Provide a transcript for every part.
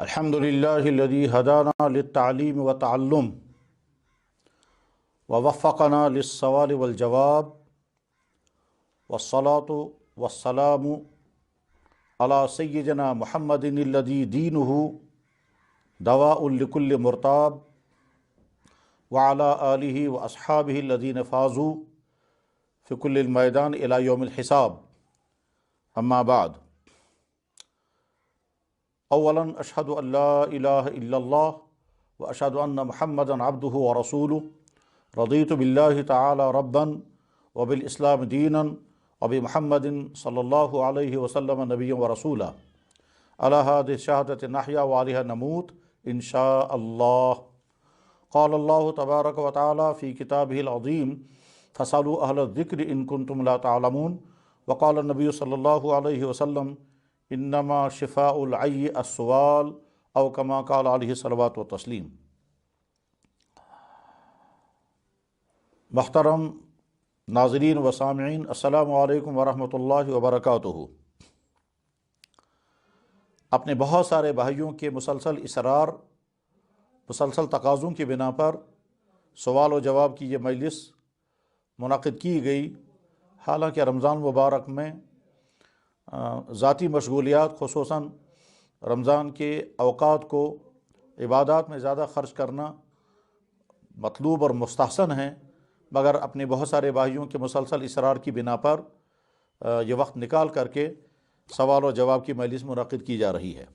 الحمد لله الذي هدانا للتعليم والتعلم ووفقنا للسؤال والجواب والصلاة والسلام على سيدنا محمد الذي دينه دواء لكل مرتاب وعلى آله وأصحابه الذين فازوا في كل الميدان إلى يوم الحساب. أما بعد، اولا اشهد ان لا الہ الا اللہ واشهد ان محمدا عبده ورسوله رضیت باللہ تعالی ربا وبالاسلام دینا وبمحمد صلی اللہ علیہ وسلم نبیا ورسولا علی هذه الشہادۃ نحیا وعلیہا نموت ان شاء اللہ. قال اللہ تبارک وتعالی فی کتابہ العظیم فاسألوا اہل الذکر ان کنتم لا تعلمون. وقال النبی صلی اللہ علیہ وسلم انما شفاء العی السؤال او کما قال علیہ الصلوۃ والتسلیم. محترم ناظرین و سامعین، السلام علیکم ورحمۃ اللہ وبرکاتہ. اپنے بہت سارے بھائیوں کے مسلسل اصرار، مسلسل تقاضوں کی بنا پر سوال و جواب کی یہ مجلس منعقد کی گئی. حالانکہ رمضان مبارک میں ذاتی مشغولیات، خصوصاً رمضان کے اوقات کو عبادات میں زیادہ خرچ کرنا مطلوب اور مستحسن ہے، مگر اپنے بہت سارے بھائیوں کے مسلسل اصرار کی بنا پر یہ وقت نکال کر کے سوال و جواب کی مجلس منعقد کی جا رہی ہے.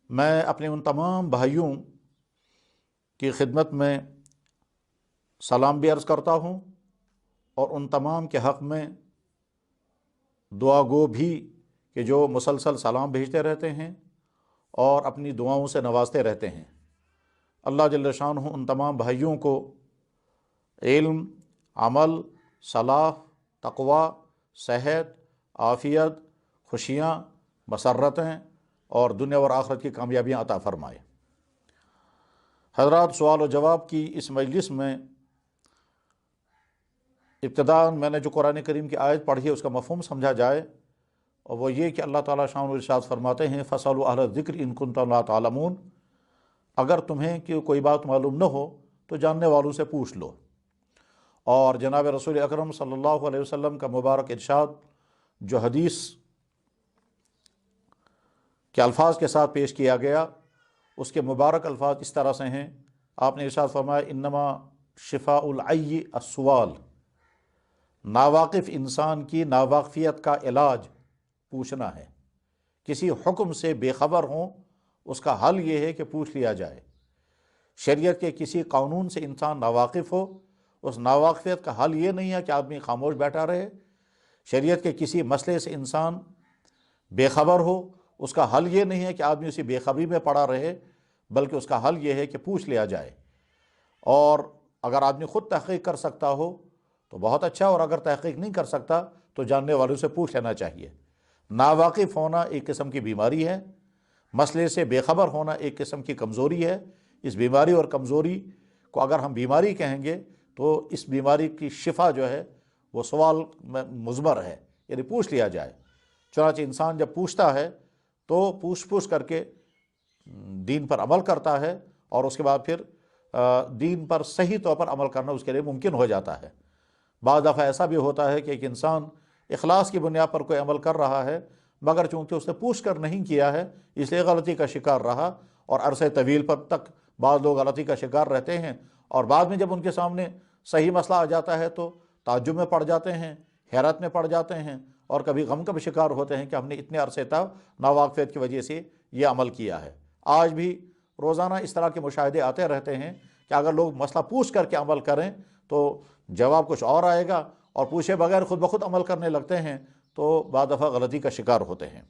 میں اپنے ان تمام بھائیوں کی خدمت میں سلام بھی عرض کرتا ہوں اور ان تمام کے حق میں دعا گو بھی کہ جو مسلسل سلام بھیجتے رہتے ہیں اور اپنی دعاؤں سے نوازتے رہتے ہیں. اللہ جل شانہ ان تمام بھائیوں کو علم، عمل، صلاح، تقوی، صحت، عافیت، خوشیاں، مسرتیں اور دنیا اور آخرت کی کامیابیاں عطا فرمائے. حضرات، سوال و جواب کی اس مجلس میں ابتداءً میں نے جو قرآن کریم کی آیت پڑھی ہے اس کا مفہوم سمجھا جائے، اور وہ یہ کہ اللہ تعالیٰ شان و ارشاد فرماتے ہیں فَاسْأَلُوا أَهْلَ الذِّكْرِ إِن كُنتُمْ لَا تَعْلَمُونَ. اگر تمہیں کہ کوئی بات معلوم نہ ہو تو جاننے والوں سے پوچھ لو. اور جناب رسول اکرم صلی اللہ علیہ وسلم کا مبارک ارشاد جو حدیث کے الفاظ کے ساتھ پیش کیا گیا، اس کے مبارک الفاظ اس طرح سے ہیں. آپ نے ارشاد فرمایا انما شفاء العی السؤال. ناواقف انسان کی ناواقفیت کا علاج پوچھنا ہے. کسی حکم سے بے خبر ہوں، اس کا حل یہ ہے کہ پوچھ لیا جائے. شریعت کے کسی قانون سے انسان ناواقف ہو، اس ناواقفیت کا حل یہ نہیں ہے کہ آدمی خاموش بیٹھا رہے. شریعت کے کسی مسئلے سے انسان بے خبر ہو، اس کا حل یہ نہیں ہے کہ آدمی اسی بے خبری میں پڑا رہے، بلکہ اس کا حل یہ ہے کہ پوچھ لیا جائے. اور اگر آدمی خود تحقیق کر سکتا ہو تو بہت اچھا، اور اگر تحقیق نہیں کر سکتا تو جاننے والوں سے پوچھ لینا چاہیے. ناواقف ہونا ایک قسم کی بیماری ہے، مسئلے سے بے خبر ہونا ایک قسم کی کمزوری ہے. اس بیماری اور کمزوری کو اگر ہم بیماری کہیں گے تو اس بیماری کی شفا جو ہے وہ سوال میں مضمر ہے، یعنی پوچھ لیا جائے. چنانچہ انسان جب پوچھتا ہے تو پوچھ کر کے دین پر عمل کرتا ہے، اور اس کے بعد پھر دین پر صحیح طور پر عمل کرنا اس کے لیے ممکن ہو جاتا ہے. بعض دفعہ ایسا بھی ہوتا ہے کہ ایک انسان اخلاص کی بنیاد پر کوئی عمل کر رہا ہے، مگر چونکہ اس نے پوچھ کر نہیں کیا ہے اس لیے غلطی کا شکار رہا، اور عرصے طویل پر تک بعض لوگ غلطی کا شکار رہتے ہیں، اور بعد میں جب ان کے سامنے صحیح مسئلہ آ جاتا ہے تو تعجب میں پڑ جاتے ہیں، حیرت میں پڑ جاتے ہیں، اور کبھی غم کا بھی شکار ہوتے ہیں کہ ہم نے اتنے عرصے تک ناواقفیت کی وجہ سے یہ عمل کیا ہے. آج بھی روزانہ اس طرح کے مشاہدے آتے رہتے ہیں کہ اگر لوگ مسئلہ پوچھ کر کے عمل کریں تو جواب کچھ اور آئے گا، اور پوچھے بغیر خود بخود عمل کرنے لگتے ہیں تو بعض دفعہ غلطی کا شکار ہوتے ہیں.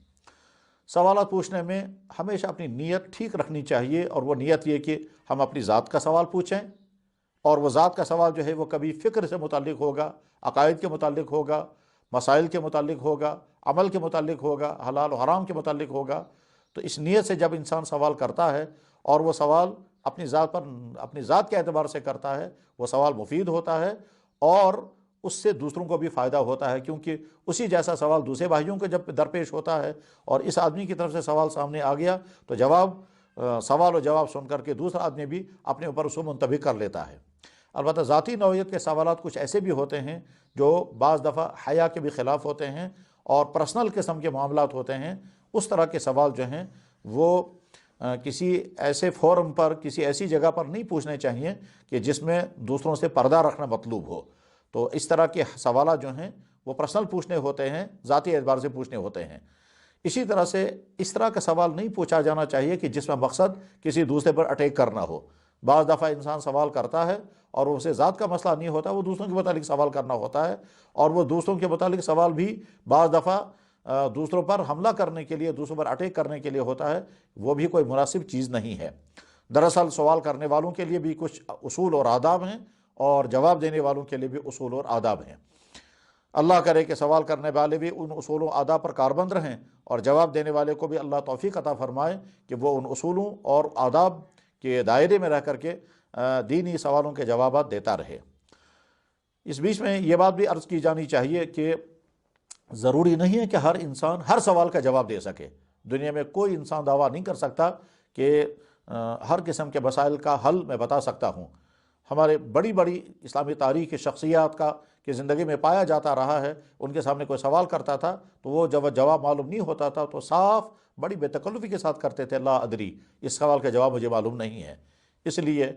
سوالات پوچھنے میں ہمیشہ اپنی نیت ٹھیک رکھنی چاہیے، اور وہ نیت یہ کہ ہم اپنی ذات کا سوال پوچھیں، اور وہ ذات کا سوال جو ہے وہ کبھی فکر سے متعلق ہوگا، عقائد کے متعلق ہوگا، مسائل کے متعلق ہوگا، عمل کے متعلق ہوگا، حلال و حرام کے متعلق ہوگا. تو اس نیت سے جب انسان سوال کرتا ہے اور وہ سوال اپنی ذات کے اعتبار سے کرتا ہے، وہ سوال مفید ہوتا ہے، اور اس سے دوسروں کو بھی فائدہ ہوتا ہے، کیونکہ اسی جیسا سوال دوسرے بھائیوں کو جب درپیش ہوتا ہے اور اس آدمی کی طرف سے سوال سامنے آ گیا تو سوال و جواب سن کر کے دوسرا آدمی بھی اپنے اوپر اس کو منطبق کر لیتا ہے۔ البتہ ذاتی نوعیت کے سوالات کچھ ایسے بھی ہوتے ہیں جو بعض دفعہ حیا کے بھی خلاف ہوتے ہیں اور پرسنل قسم کے معاملات ہوتے ہیں۔ اس طرح کے سوال جو ہیں وہ کسی ایسے فورم پر، کسی ایسی جگہ پر نہیں پوچھنے چاہیے کہ جس میں دوسروں سے پردہ رکھنا مطلوب ہو۔ تو اس طرح کے سوالات جو ہیں وہ پرسنل پوچھنے ہوتے ہیں، ذاتی اعتبار سے پوچھنے ہوتے ہیں۔ اسی طرح سے اس طرح کا سوال نہیں پوچھا جانا چاہیے کہ جس میں مقصد کسی دوسرے پر اٹیک کرنا ہو۔ بعض دفعہ انسان سوال کرتا ہے اور اسے ذات کا مسئلہ نہیں ہوتا، وہ دوسروں کے متعلق سوال کرنا ہوتا ہے، اور وہ دوسروں کے متعلق سوال بھی بعض دفعہ دوسروں پر حملہ کرنے کے لیے، دوسروں پر اٹیک کرنے کے لیے ہوتا ہے، وہ بھی کوئی مناسب چیز نہیں ہے۔ دراصل سوال کرنے والوں کے لیے بھی کچھ اصول اور آداب ہیں اور جواب دینے والوں کے لیے بھی اصول اور آداب ہیں۔ اللہ کرے کہ سوال کرنے والے بھی ان اصولوں آداب پر کاربند رہیں اور جواب دینے والے کو بھی اللہ توفیق عطا فرمائے کہ وہ ان اصولوں اور آداب کے دائرے میں رہ کر کے دینی سوالوں کے جوابات دیتا رہے۔ اس بیچ میں یہ بات بھی عرض کی جانی چاہیے کہ ضروری نہیں ہے کہ ہر انسان ہر سوال کا جواب دے سکے۔ دنیا میں کوئی انسان دعویٰ نہیں کر سکتا کہ ہر قسم کے مسائل کا حل میں بتا سکتا ہوں۔ ہمارے بڑی بڑی اسلامی تاریخ کی شخصیات کا کہ زندگی میں پایا جاتا رہا ہے، ان کے سامنے کوئی سوال کرتا تھا تو وہ جب جواب معلوم نہیں ہوتا تھا تو صاف بڑی بے تکلفی کے ساتھ کرتے تھے، لا ادری، اس سوال کا جواب مجھے معلوم نہیں ہے۔ اس لیے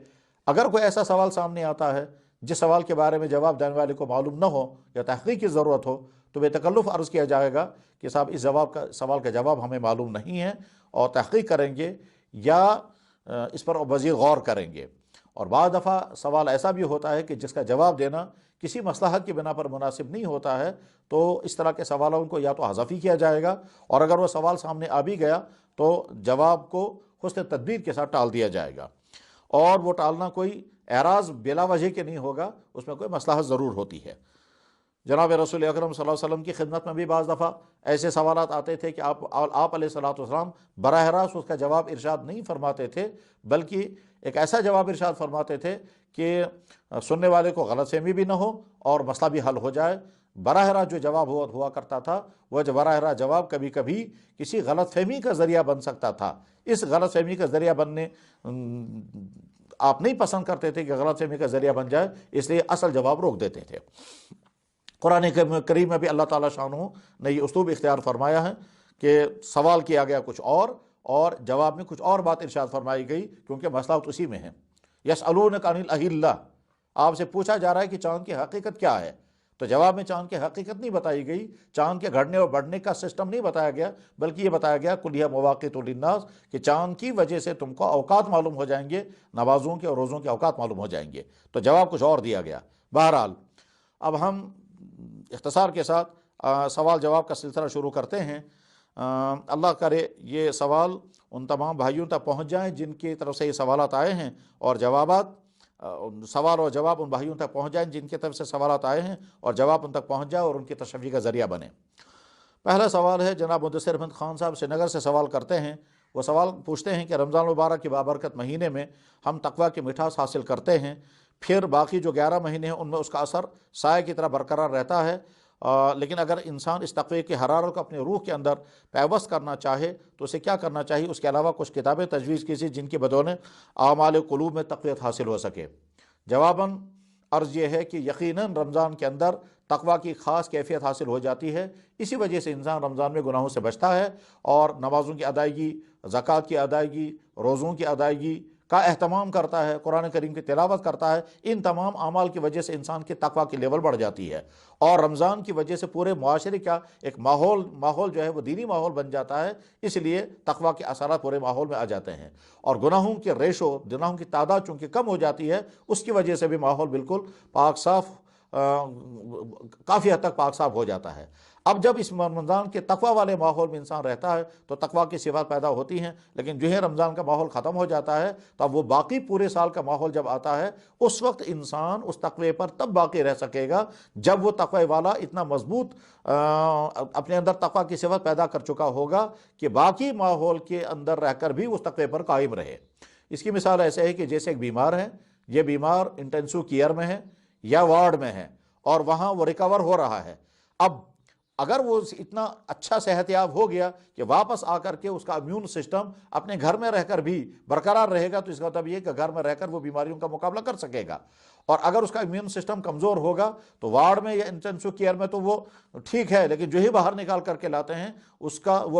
اگر کوئی ایسا سوال سامنے آتا ہے جس سوال کے بارے میں جواب دینے والے کو معلوم نہ ہو یا تحقیق کی ضرورت ہو تو بے تکلف عرض کیا جائے گا کہ صاحب اس سوال کا جواب ہمیں معلوم نہیں ہے، اور تحقیق کریں گے یا اس پر مزید غور کریں گے۔ اور بعض دفعہ سوال ایسا بھی ہوتا ہے کہ جس کا جواب دینا کسی مصلحت کی بنا پر مناسب نہیں ہوتا ہے، تو اس طرح کے سوالوں کو یا تو حذف ہی کیا جائے گا، اور اگر وہ سوال سامنے آ بھی گیا تو جواب کو حسن تدبیر کے ساتھ ٹال دیا جائے گا، اور وہ ٹالنا کوئی اعراض بلا وجہ کے نہیں ہوگا، اس میں کوئی مصلحت ضرور ہوتی ہے۔ جناب رسول اکرم صلی اللہ علیہ وسلم کی خدمت میں بھی بعض دفعہ ایسے سوالات آتے تھے کہ آپ علیہ الصلوۃ والسلام براہ راست اس کا جواب ارشاد نہیں فرماتے تھے، بلکہ ایک ایسا جواب ارشاد فرماتے تھے کہ سننے والے کو غلط فہمی بھی نہ ہو اور مسئلہ بھی حل ہو جائے۔ براہ راست جو جواب ہوا کرتا تھا وہ براہ راست جواب کبھی کبھی کسی غلط فہمی کا ذریعہ بن سکتا تھا۔ اس غلط فہمی کا ذریعہ بننے آپ نہیں پسند کرتے تھے کہ غلط فہمی کا ذریعہ بن جائے، اس لیے اصل جواب روک دیتے تھے۔ قرآن کریم میں بھی اللہ تعالیٰ شانہ نے یہ اسلوب اختیار فرمایا ہے کہ سوال کیا گیا کچھ اور جواب میں کچھ اور بات ارشاد فرمائی گئی، کیونکہ مسئلہ تو اسی میں ہے۔ یسألونک عن الاہلہ، آپ سے پوچھا جا رہا ہے کہ چاند کی حقیقت کیا ہے، تو جواب میں چاند کی حقیقت نہیں بتائی گئی، چاند کے گھڑنے اور بڑھنے کا سسٹم نہیں بتایا گیا، بلکہ یہ بتایا گیا قل ھیٰ مواقیت للناس، کہ چاند کی وجہ سے تم کو اوقات معلوم ہو جائیں گے، نمازوں کے اور روزوں کے اوقات معلوم ہو جائیں گے، تو جواب کچھ اور دیا گیا۔ بہرحال اب ہم اختصار کے ساتھ سوال جواب کا سلسلہ شروع کرتے ہیں۔ اللہ کرے یہ سوال ان تمام بھائیوں تک پہنچ جائیں جن کی طرف سے یہ سوالات آئے ہیں، اور سوال اور جواب ان بھائیوں تک پہنچ جائیں جن کی طرف سے سوالات آئے ہیں، اور جواب ان تک پہنچ جائے اور ان کی تشفی کا ذریعہ بنے۔ پہلا سوال ہے جناب مدثر احمد خان صاحب سری نگر سے سوال کرتے ہیں۔ وہ سوال پوچھتے ہیں کہ رمضان المبارک کے بابرکت مہینے میں ہم تقویٰ کی مٹھاس حاصل کرتے ہیں، پھر باقی جو 11 مہینے ہیں ان میں اس کا اثر سائے کی طرح برقرار رہتا ہے، لیکن اگر انسان اس تقوی کی حرارت کو اپنے روح کے اندر پیوست کرنا چاہے تو اسے کیا کرنا چاہیے؟ اس کے علاوہ کچھ کتابیں تجویز کیجیے جن کی بدولیں اعمال قلوب میں تقویت حاصل ہو سکے۔ جواباً عرض یہ ہے کہ یقیناً رمضان کے اندر تقویٰ کی خاص کیفیت حاصل ہو جاتی ہے، اسی وجہ سے انسان رمضان میں گناہوں سے بچتا ہے اور نمازوں کی ادائیگی، زکوٰۃ کی ادائیگی، روزوں کی ادائیگی کا اہتمام کرتا ہے، قرآن کریم کی تلاوت کرتا ہے۔ ان تمام اعمال کی وجہ سے انسان کی تقویٰ کی لیول بڑھ جاتی ہے، اور رمضان کی وجہ سے پورے معاشرے کا ایک ماحول جو ہے وہ دینی ماحول بن جاتا ہے، اس لیے تقویٰ کے اثرات پورے ماحول میں آ جاتے ہیں، اور گناہوں کے گناہوں کی تعداد چونکہ کم ہو جاتی ہے، اس کی وجہ سے بھی ماحول بالکل پاک صاف، کافی حد تک پاک صاف ہو جاتا ہے۔ اب جب اس رمضان کے تقویٰ والے ماحول میں انسان رہتا ہے تو تقویٰ کی صفات پیدا ہوتی ہیں، لیکن جو ہے رمضان کا ماحول ختم ہو جاتا ہے تو اب وہ باقی پورے سال کا ماحول جب آتا ہے اس وقت انسان اس تقوی پر تب باقی رہ سکے گا جب وہ تقوی والا اتنا مضبوط اپنے اندر تقویٰ کی صفت پیدا کر چکا ہوگا کہ باقی ماحول کے اندر رہ کر بھی اس تقوی پر قائم رہے۔ اس کی مثال ایسے ہے کہ جیسے ایک بیمار ہے، یہ بیمار انٹینسو کیئر میں ہے یا وارڈ میں ہے، اور وہاں وہ ریکور ہو رہا ہے۔ اب اگر وہ اتنا اچھا صحت یاب ہو گیا کہ واپس آ کر کے اس کا امیون سسٹم اپنے گھر میں رہ کر بھی برقرار رہے گا، تو اس کا مطلب یہ کہ گھر میں رہ کر وہ بیماریوں کا مقابلہ کر سکے گا۔ اور اگر اس کا امیون سسٹم کمزور ہوگا تو وارڈ میں یا انٹینسو کیئر میں تو وہ ٹھیک ہے، لیکن جو ہی باہر نکال کر کے لاتے ہیں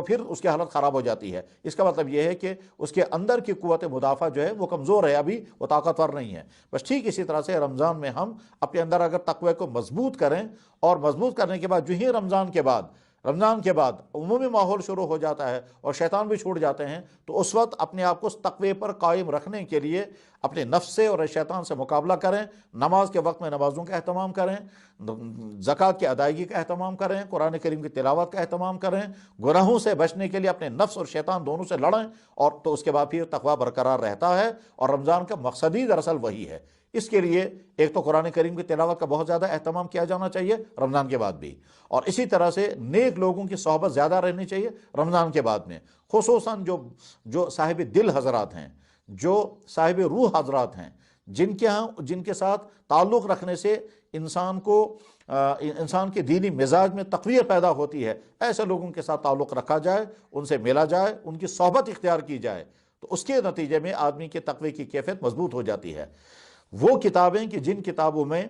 پھر اس کی حالت خراب ہو جاتی ہے۔ اس کا مطلب یہ ہے کہ اس کے اندر کی قوت مدافع جو ہے وہ کمزور ہے، ابھی وہ طاقتور نہیں ہے۔ بس ٹھیک اسی طرح سے رمضان میں ہم اپنے اندر اگر تقوی کو مضبوط کریں، اور مضبوط کرنے کے بعد جو ہی رمضان کے بعد عمومی ماحول شروع ہو جاتا ہے اور شیطان بھی چھوٹ جاتے ہیں، تو اس وقت اپنے آپ کو اس تقوی پر قائم رکھنے کے لیے اپنے نفس سے اور شیطان سے مقابلہ کریں، نماز کے وقت میں نمازوں کا اہتمام کریں، زکوٰۃ کی ادائیگی کا اہتمام کریں، قرآن کریم کی تلاوت کا اہتمام کریں، گناہوں سے بچنے کے لیے اپنے نفس اور شیطان دونوں سے لڑیں، اور تو اس کے بعد پھر تقوی برقرار رہتا ہے۔ اور رمضان کا مقصد ہی دراصل وہی ہے۔ اس کے لیے ایک تو قرآن کریم کی تلاوت کا بہت زیادہ اہتمام کیا جانا چاہیے رمضان کے بعد بھی، اور اسی طرح سے نیک لوگوں کی صحبت زیادہ رہنی چاہیے رمضان کے بعد میں، خصوصاً جو صاحب دل حضرات ہیں، جو صاحب روح حضرات ہیں، جن کے ساتھ تعلق رکھنے سے انسان کے دینی مزاج میں تقویت پیدا ہوتی ہے، ایسے لوگوں کے ساتھ تعلق رکھا جائے، ان سے ملا جائے، ان کی صحبت اختیار کی جائے، تو اس کے نتیجے میں آدمی کے تقوی کی کیفیت مضبوط ہو جاتی ہے۔ وہ کتابیں کہ جن کتابوں میں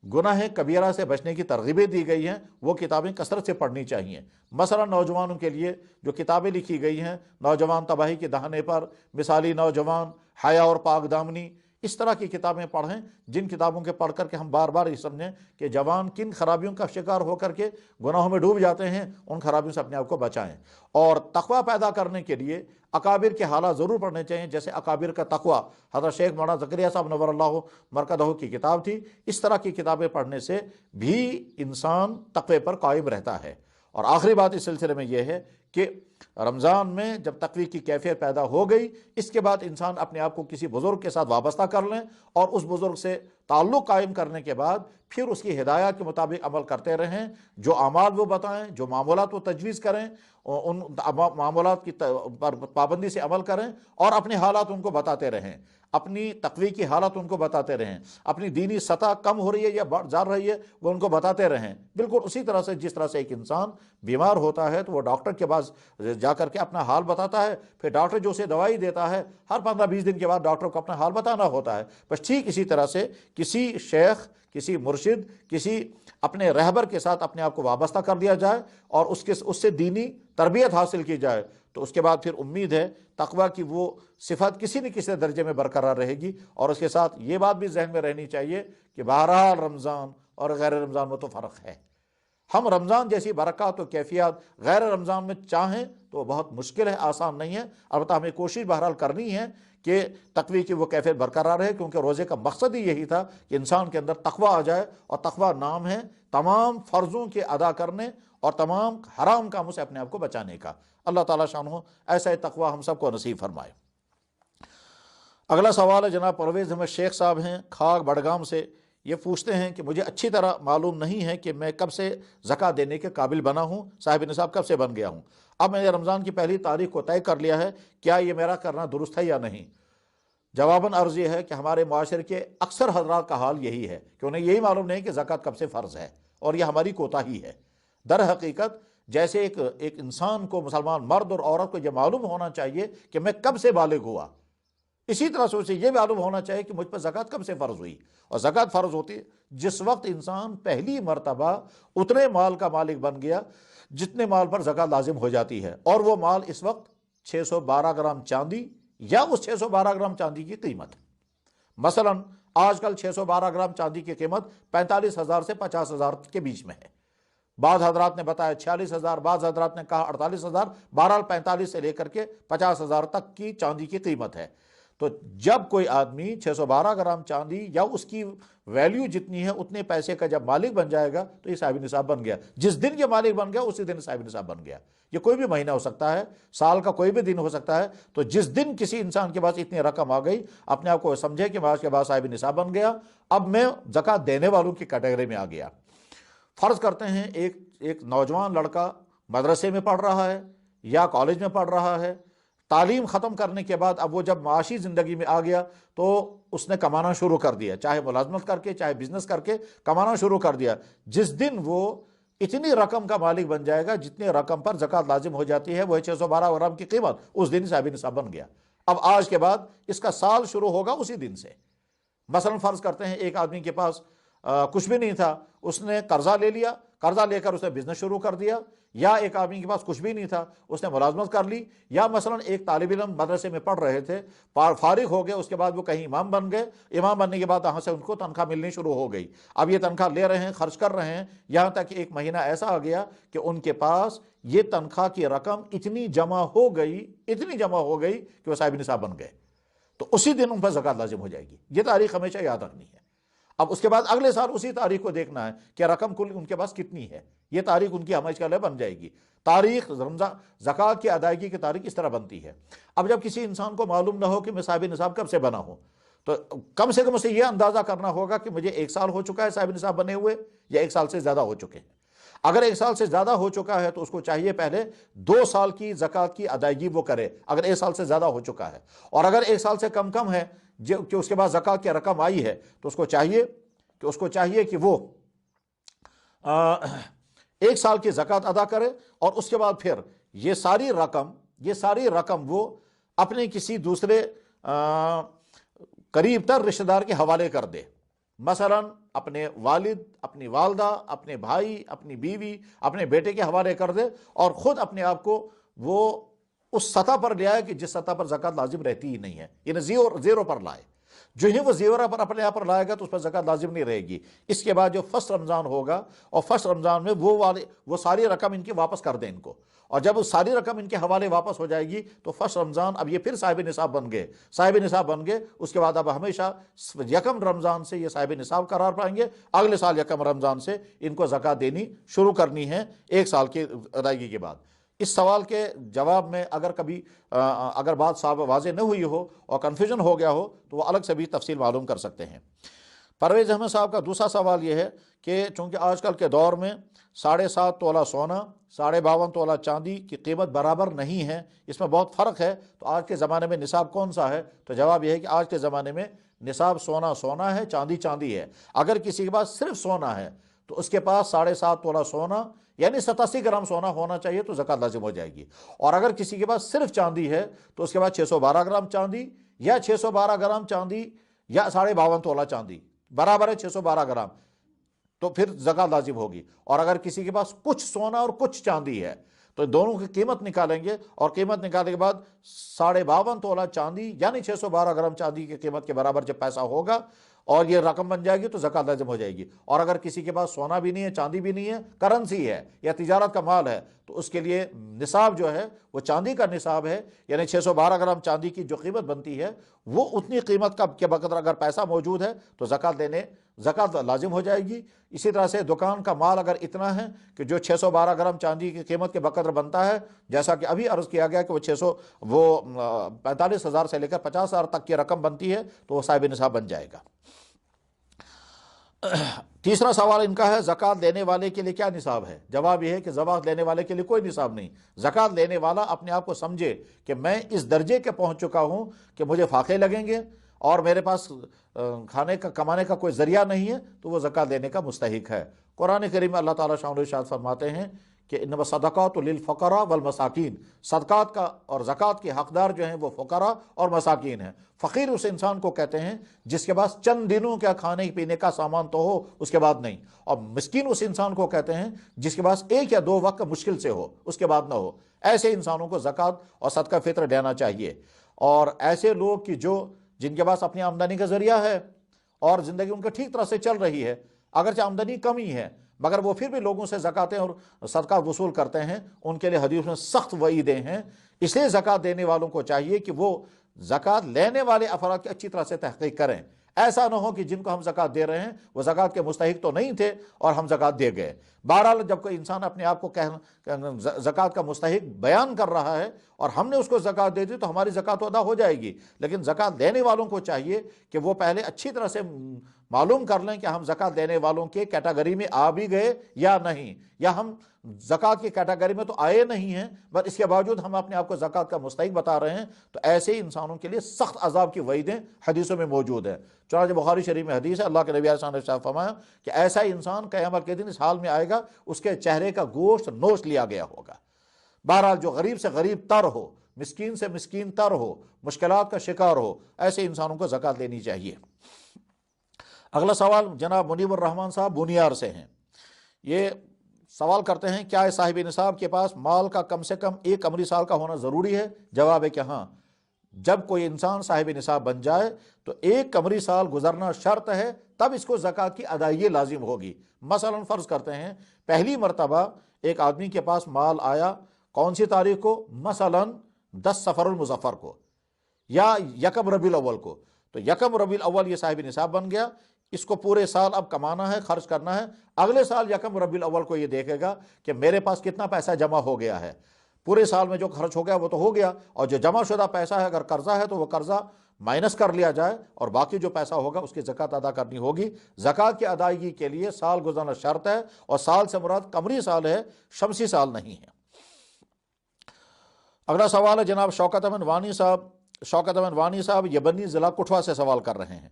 گناہ کبیرہ سے بچنے کی ترغیبیں دی گئی ہیں، وہ کتابیں کثرت سے پڑھنی چاہیے۔ مثلا نوجوانوں کے لیے جو کتابیں لکھی گئی ہیں، نوجوان تباہی کے دہانے پر، مثالی نوجوان، حیا اور پاک دامنی، اس طرح کی کتابیں پڑھیں، جن کتابوں کے پڑھ کر کے ہم بار بار یہ سمجھیں کہ جوان کن خرابیوں کا شکار ہو کر کے گناہوں میں ڈوب جاتے ہیں، ان خرابیوں سے اپنے آپ کو بچائیں۔ اور تقوی پیدا کرنے کے لیے اکابر کے حالات ضرور پڑھنے چاہیے، جیسے اکابر کا تقوی حضرت شیخ مولانا زکریا صاحب نور اللہ مرکزہ کی کتاب تھی۔ اس طرح کی کتابیں پڑھنے سے بھی انسان تقوی پر قائم رہتا ہے۔ اور آخری بات اس سلسلے میں یہ ہے کہ رمضان میں جب تقوی کی کیفیت پیدا ہو گئی، اس کے بعد انسان اپنے آپ کو کسی بزرگ کے ساتھ وابستہ کر لیں، اور اس بزرگ سے تعلق قائم کرنے کے بعد پھر اس کی ہدایات کے مطابق عمل کرتے رہیں، جو اعمال وہ بتائیں، جو معمولات وہ تجویز کریں، ان معمولات کی پابندی سے عمل کریں، اور اپنے حالات ان کو بتاتے رہیں، اپنی تقوی کی حالت ان کو بتاتے رہیں، اپنی دینی سطح کم ہو رہی ہے یا زیادہ رہی ہے وہ ان کو بتاتے رہیں۔ بالکل اسی طرح سے جس طرح سے ایک انسان بیمار ہوتا ہے تو وہ ڈاکٹر کے پاس جا کر کے اپنا حال بتاتا ہے، پھر ڈاکٹر جو اسے دوائی دیتا ہے، ہر 15-20 دن کے بعد ڈاکٹر کو اپنا حال بتانا ہوتا ہے۔ بس ٹھیک اسی طرح سے کسی شیخ، کسی مرشد، کسی اپنے رہبر کے ساتھ اپنے آپ کو وابستہ کر دیا جائے اور اس سے دینی تربیت حاصل کی جائے، تو اس کے بعد پھر امید ہے تقوی کی وہ صفت کسی نہ کسی درجے میں برقرار رہے گی۔ اور اس کے ساتھ یہ بات بھی ذہن میں رہنی چاہیے کہ بہرحال رمضان اور غیر رمضان میں تو فرق ہے۔ ہم رمضان جیسی برکات و کیفیات غیر رمضان میں چاہیں تو بہت مشکل ہے، آسان نہیں ہے۔ البتہ ہمیں کوشش بہرحال کرنی ہے کہ تقوی کی وہ کیفیت برقرار رہے، کیونکہ روزے کا مقصد ہی یہی تھا کہ انسان کے اندر تقوی آ جائے، اور تقوی نام ہے تمام فرضوں کے ادا کرنے اور تمام حرام کاموں سے اپنے آپ کو بچانے کا۔ اللہ تعالیٰ شانہ ایسا تقوی ہم سب کو نصیب فرمائے۔ اگلا سوال ہے جناب پرویز احمد شیخ صاحب ہیں کھاگ بڑگام سے، یہ پوچھتے ہیں کہ مجھے اچھی طرح معلوم نہیں ہے کہ میں کب سے زکوٰۃ دینے کے قابل بنا ہوں، صاحب نصاب کب سے بن گیا ہوں۔ اب میں نے رمضان کی پہلی تاریخ کو طے کر لیا ہے، کیا یہ میرا کرنا درست ہے یا نہیں؟ جواباً عرض یہ ہے کہ ہمارے معاشرے کے اکثر حضرات کا حال یہی ہے کہ انہیں یہی معلوم نہیں کہ زکوٰۃ کب سے فرض ہے، اور یہ ہماری کوتاہی ہے۔ در حقیقت جیسے ایک انسان کو، مسلمان مرد اور عورت کو یہ معلوم ہونا چاہیے کہ میں کب سے بالغ ہوا، اسی طرح سے اسے یہ معلوم ہونا چاہیے کہ مجھ پر زکوٰۃ کب سے فرض ہوئی۔ اور زکوٰۃ فرض ہوتی ہے جس وقت انسان پہلی مرتبہ اتنے مال کا مالک بن گیا جتنے مال پر زکوٰۃ لازم ہو جاتی ہے، اور وہ مال اس وقت 612 گرام چاندی یا اس 612 گرام چاندی کی قیمت۔ مثلا آج کل 612 گرام چاندی کی قیمت 45,000 سے 50,000 کے بیچ میں ہے۔ بعض حضرات نے بتایا 46,000، بعض حضرات نے کہا 48,000، بہرحال 45 سے لے کر کے 50,000 تک کی چاندی کی قیمت ہے۔ تو جب کوئی آدمی 612 گرام چاندی یا اس کی ویلیو جتنی ہے اتنے پیسے کا جب مالک بن جائے گا تو یہ صاحب نصاب بن گیا۔ جس دن یہ مالک بن گیا اسی دن صاحب نصاب بن گیا۔ یہ کوئی بھی مہینہ ہو سکتا ہے، سال کا کوئی بھی دن ہو سکتا ہے۔ تو جس دن کسی انسان کے پاس اتنی رقم آ گئی، اپنے آپ کو سمجھے کہ میں آج کے بعد صاحب نصاب بن گیا، اب میں زکوٰۃ دینے والوں کی کیٹیگری میں آ گیا۔ فرض کرتے ہیں ایک نوجوان لڑکا مدرسے میں پڑھ رہا ہے یا کالج میں پڑھ رہا ہے، تعلیم ختم کرنے کے بعد اب وہ جب معاشی زندگی میں آ گیا تو اس نے کمانا شروع کر دیا، چاہے ملازمت کر کے چاہے بزنس کر کے کمانا شروع کر دیا۔ جس دن وہ اتنی رقم کا مالک بن جائے گا جتنے رقم پر زکوٰۃ لازم ہو جاتی ہے، وہ 612 گرام کی قیمت، اس دن صاحب نصاب بن گیا۔ اب آج کے بعد اس کا سال شروع ہوگا اسی دن سے۔ مثلا فرض کرتے ہیں ایک آدمی کے پاس کچھ بھی نہیں تھا، اس نے قرضہ لے لیا، قرضہ لے کر اس نے بزنس شروع کر دیا، یا ایک آدمی کے پاس کچھ بھی نہیں تھا، اس نے ملازمت کر لی، یا مثلا ایک طالب علم مدرسے میں پڑھ رہے تھے، فارغ ہو گئے، اس کے بعد وہ کہیں امام بن گئے، امام بننے کے بعد وہاں سے ان کو تنخواہ ملنی شروع ہو گئی۔ اب یہ تنخواہ لے رہے ہیں، خرچ کر رہے ہیں، یہاں تک کہ ایک مہینہ ایسا آ گیا کہ ان کے پاس یہ تنخواہ کی رقم اتنی جمع ہو گئی کہ وہ صاحب نصاب بن گئے، تو اسی دن ان پر زکوٰۃ لازم ہو جائے گی۔ یہ تاریخ ہمیشہ یاد رکھنی ہے۔ اب اس کے بعد اگلے سال اسی تاریخ کو دیکھنا ہے کہ رقم کل ان کے پاس کتنی ہے، یہ تاریخ ان کی ہمیشہ کے لیے بن جائے گی۔ تاریخ زکوٰۃ کی ادائیگی کی تاریخ اس طرح بنتی ہے۔ اب جب کسی انسان کو معلوم نہ ہو کہ میں صاحب نصاب کب سے بنا ہوں، تو کم سے کم اسے یہ اندازہ کرنا ہوگا کہ مجھے 1 سال ہو چکا ہے صاحب نصاب بنے ہوئے، یا 1 سال سے زیادہ ہو چکے ہیں۔ اگر 1 سال سے زیادہ ہو چکا ہے تو اس کو چاہیے پہلے 2 سال کی زکوٰۃ کی ادائیگی وہ کرے، اگر 1 سال سے زیادہ ہو چکا ہے۔ اور اگر 1 سال سے کم ہے کہ اس کے بعد زکوٰۃ کی رقم آئی ہے، تو اس کو چاہیے کہ وہ 1 سال کی زکوٰۃ ادا کرے، اور اس کے بعد پھر یہ ساری رقم وہ اپنے کسی دوسرے قریب تر رشتہ دار کے حوالے کر دے، مثلا اپنے والد، اپنی والدہ، اپنے بھائی، اپنی بیوی، اپنے بیٹے کے حوالے کر دے، اور خود اپنے آپ کو وہ اس سطح پر لے آئے کہ جس سطح پر زکوٰۃ لازم رہتی ہی نہیں ہے، یعنی زیرو پر لائے۔ جو ہی وہ زیورہ پر اپنے آپ پر لائے گا تو اس پر زکوٰۃ لازم نہیں رہے گی۔ اس کے بعد جو فرسٹ رمضان ہوگا، اور فرسٹ رمضان میں وہ ساری رقم ان کی واپس کر دیں ان کو، اور جب وہ ساری رقم ان کے حوالے واپس ہو جائے گی تو فرسٹ رمضان اب یہ پھر صاحب نصاب بن گئے۔ اس کے بعد اب ہمیشہ 1 رمضان سے یہ صاحب نصاب قرار پائیں گے، اگلے سال 1 رمضان سے ان کو زکوٰۃ دینی شروع کرنی ہے 1 سال کی ادائیگی کے بعد۔ اس سوال کے جواب میں اگر بات واضح نہ ہوئی ہو اور کنفیوژن ہو گیا ہو تو وہ الگ سے بھی تفصیل معلوم کر سکتے ہیں۔ پرویز احمد صاحب کا دوسرا سوال یہ ہے کہ چونکہ آج کل کے دور میں 7.5 تولہ سونا، 52.5 تولہ چاندی کی قیمت برابر نہیں ہے، اس میں بہت فرق ہے، تو آج کے زمانے میں نصاب کون سا ہے؟ تو جواب یہ ہے کہ آج کے زمانے میں نصاب سونا ہے، چاندی ہے۔ اگر کسی کے پاس صرف سونا ہے تو اس کے پاس 7.5 تولہ سونا یعنی 87 گرام سونا ہونا چاہیے تو زکوٰۃ لازم ہو جائے گی۔ اور اگر کسی کے پاس صرف چاندی ہے تو اس کے بعد 612 گرام چاندی یا 612 گرام چاندی یا 52.5 تولہ چاندی برابر ہے 612 گرام، تو پھر زکوٰۃ لازم ہوگی۔ اور اگر کسی کے پاس کچھ سونا اور کچھ چاندی ہے تو دونوں کی قیمت نکالیں گے، اور قیمت نکالنے کے بعد 52.5 تولہ چاندی یعنی 612 گرام چاندی کی قیمت کے برابر جب پیسہ ہوگا اور یہ رقم بن جائے گی تو زکوٰۃ لازم ہو جائے گی۔ اور اگر کسی کے پاس سونا بھی نہیں ہے، چاندی بھی نہیں ہے، کرنسی ہے یا تجارت کا مال ہے، تو اس کے لیے نصاب جو ہے وہ چاندی کا نصاب ہے، یعنی 612 گرام چاندی کی جو قیمت بنتی ہے وہ اتنی قیمت کے بقدر اگر پیسہ موجود ہے تو زکوٰۃ لازم ہو جائے گی۔ اسی طرح سے دکان کا مال اگر اتنا ہے کہ جو 612 گرام چاندی کی قیمت کے بقدر بنتا ہے، جیسا کہ ابھی عرض کیا گیا کہ وہ 45,000 سے لے کر 50,000 تک کی رقم بنتی ہے تو وہ صاحب نصاب بن جائے گا۔ تیسرا سوال ان کا ہے زکوٰۃ لینے والے کے لیے کیا نصاب ہے؟ جواب یہ ہے کہ زکوٰۃ لینے والے کے لیے کوئی نصاب نہیں۔ زکوٰۃ لینے والا اپنے آپ کو سمجھے کہ میں اس درجے کے پہنچ چکا ہوں کہ مجھے فاقے لگیں گے اور میرے پاس کمانے کا کوئی ذریعہ نہیں ہے، تو وہ زکوٰۃ لینے کا مستحق ہے۔ قرآن کریم میں اللہ تعالیٰ شان و ارشاد فرماتے ہیں کہ انما الصدقات للفقراء والمساکین، صدقات کا اور زکوٰۃ کے حقدار جو ہیں وہ فقراء اور مساکین ہیں۔ فقیر اس انسان کو کہتے ہیں جس کے پاس چند دنوں کا کھانے پینے کا سامان تو ہو، اس کے بعد نہیں، اور مسکین اس انسان کو کہتے ہیں جس کے پاس 1 یا 2 وقت مشکل سے ہو، اس کے بعد نہ ہو۔ ایسے انسانوں کو زکوٰۃ اور صدقہ فطر دینا چاہیے۔ اور ایسے لوگ کی جن کے پاس اپنی آمدنی کا ذریعہ ہے اور زندگی ان کو ٹھیک طرح سے چل رہی ہے، اگرچہ آمدنی کم ہی ہے مگر وہ پھر بھی لوگوں سے زکاتیں اور صدقہ وصول کرتے ہیں، ان کے لیے حدیث میں سخت وعیدیں ہیں۔ اس لیے زکوٰۃ دینے والوں کو چاہیے کہ وہ زکوٰۃ لینے والے افراد کی اچھی طرح سے تحقیق کریں۔ ایسا نہ ہو کہ جن کو ہم زکوٰۃ دے رہے ہیں وہ زکوٰۃ کے مستحق تو نہیں تھے اور ہم زکوٰۃ دے گئے۔ بہرحال جب کوئی انسان اپنے آپ کو زکوٰۃ کا مستحق بیان کر رہا ہے اور ہم نے اس کو زکوٰۃ دے دی تو ہماری زکوٰۃ ادا ہو جائے گی، لیکن زکوٰۃ دینے والوں کو چاہیے کہ وہ پہلے اچھی طرح سے معلوم کر لیں کہ ہم زکوٰۃ دینے والوں کے کیٹیگری میں آ بھی گئے یا نہیں، یا ہم زکوٰۃ کی کیٹیگری میں تو آئے نہیں ہیں، بس اس کے باوجود ہم اپنے آپ کو زکوٰۃ کا مستحق بتا رہے ہیں، تو ایسے ہی انسانوں کے لیے سخت عذاب کی وعیدیں حدیثوں میں موجود ہیں۔ چنانچہ بخاری شریف میں حدیث ہے، اللہ کے نبی علیہ السلام نے ارشاد فرمایا کہ ایسا ہی انسان قیامت کے دن اس حال میں آئے گا، اس کے چہرے کا گوشت نوچ لیا گیا ہوگا۔ بہرحال جو غریب سے غریب تر ہو، مسکین سے مسکین تر ہو، مشکلات کا شکار ہو، ایسے انسانوں کو زکوٰۃ دینی چاہیے۔ اگلا سوال جناب منیب الرحمان صاحب بونیار سے ہیں۔ یہ سوال کرتے ہیں کیا صاحب نصاب کے پاس مال کا کم سے کم 1 قمری سال کا ہونا ضروری ہے؟ جواب ہے کہ ہاں، جب کوئی انسان صاحب نصاب بن جائے تو 1 قمری سال گزرنا شرط ہے، تب اس کو زکوٰۃ کی ادائیگی لازم ہوگی۔ مثلا فرض کرتے ہیں پہلی مرتبہ ایک آدمی کے پاس مال آیا، کون سی تاریخ کو؟ مثلا 10 صفر المظفر کو یا 1 ربیع الاول کو، تو 1 ربیع الاول یہ صاحب نصاب بن گیا، اس کو پورے سال اب کمانا ہے، خرچ کرنا ہے۔ اگلے سال 1 ربیع الاول کو یہ دیکھے گا کہ میرے پاس کتنا پیسہ جمع ہو گیا ہے، پورے سال میں جو خرچ ہو گیا وہ تو ہو گیا، اور جو جمع شدہ پیسہ ہے اگر قرضہ ہے تو وہ قرضہ مائنس کر لیا جائے، اور باقی جو پیسہ ہوگا اس کی زکوٰۃ ادا کرنی ہوگی۔ زکوٰۃ کی ادائیگی کے لیے سال گزرنا شرط ہے، اور سال سے مراد قمری سال ہے، شمسی سال نہیں ہے۔ اگلا سوال ہے جناب شوکت احمد وانی صاحب یہ بنی ضلع کٹھوا سے سوال کر رہے ہیں۔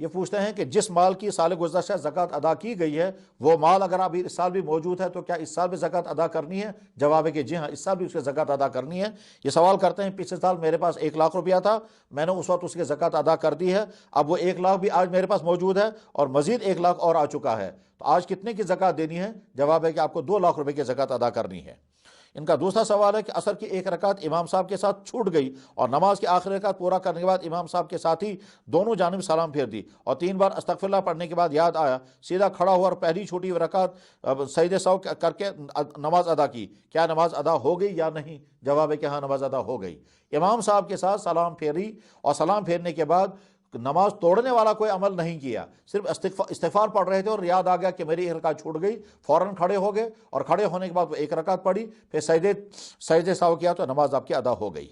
یہ پوچھتے ہیں کہ جس مال کی سال گزشتہ زکوٰۃ ادا کی گئی ہے، وہ مال اگر ابھی اس سال بھی موجود ہے تو کیا اس سال بھی زکوٰۃ ادا کرنی ہے؟ جواب ہے کہ جی ہاں، اس سال بھی اس کی زکوٰۃ ادا کرنی ہے۔ یہ سوال کرتے ہیں پچھلے سال میرے پاس 1 لاکھ روپیہ تھا، میں نے اس وقت اس کی زکوٰۃ ادا کر دی ہے، اب وہ 1 لاکھ بھی آج میرے پاس موجود ہے اور مزید 1 لاکھ اور آ چکا ہے، تو آج کتنے کی زکوٰۃ دینی ہے؟ جواب ہے کہ آپ کو 2 لاکھ روپے کی زکوٰۃ ادا کرنی ہے۔ ان کا دوسرا سوال ہے کہ عصر کی 1 رکعت امام صاحب کے ساتھ چھوٹ گئی اور نماز کی آخری رکعت پورا کرنے کے بعد امام صاحب کے ساتھی دونوں جانب سلام پھیر دی اور 3 بار استغفر اللہ پڑھنے کے بعد یاد آیا، سیدھا کھڑا ہوا اور پہلی چھوٹی ہوئی رکعت سجدہ سہو کر کے نماز ادا کی، کیا نماز ادا ہو گئی یا نہیں؟ جواب ہے کہ ہاں، نماز ادا ہو گئی۔ امام صاحب کے ساتھ سلام پھیری اور سلام پھیرنے کے بعد نماز توڑنے والا کوئی عمل نہیں کیا، صرف استغفار پڑھ رہے تھے اور یاد آ گیا کہ میری 1 رکعت چھوٹ گئی، فوراً کھڑے ہو گئے اور کھڑے ہونے کے بعد وہ 1 رکعت پڑھی، پھر سجدے سہو کیا تو نماز آپ کی ادا ہو گئی۔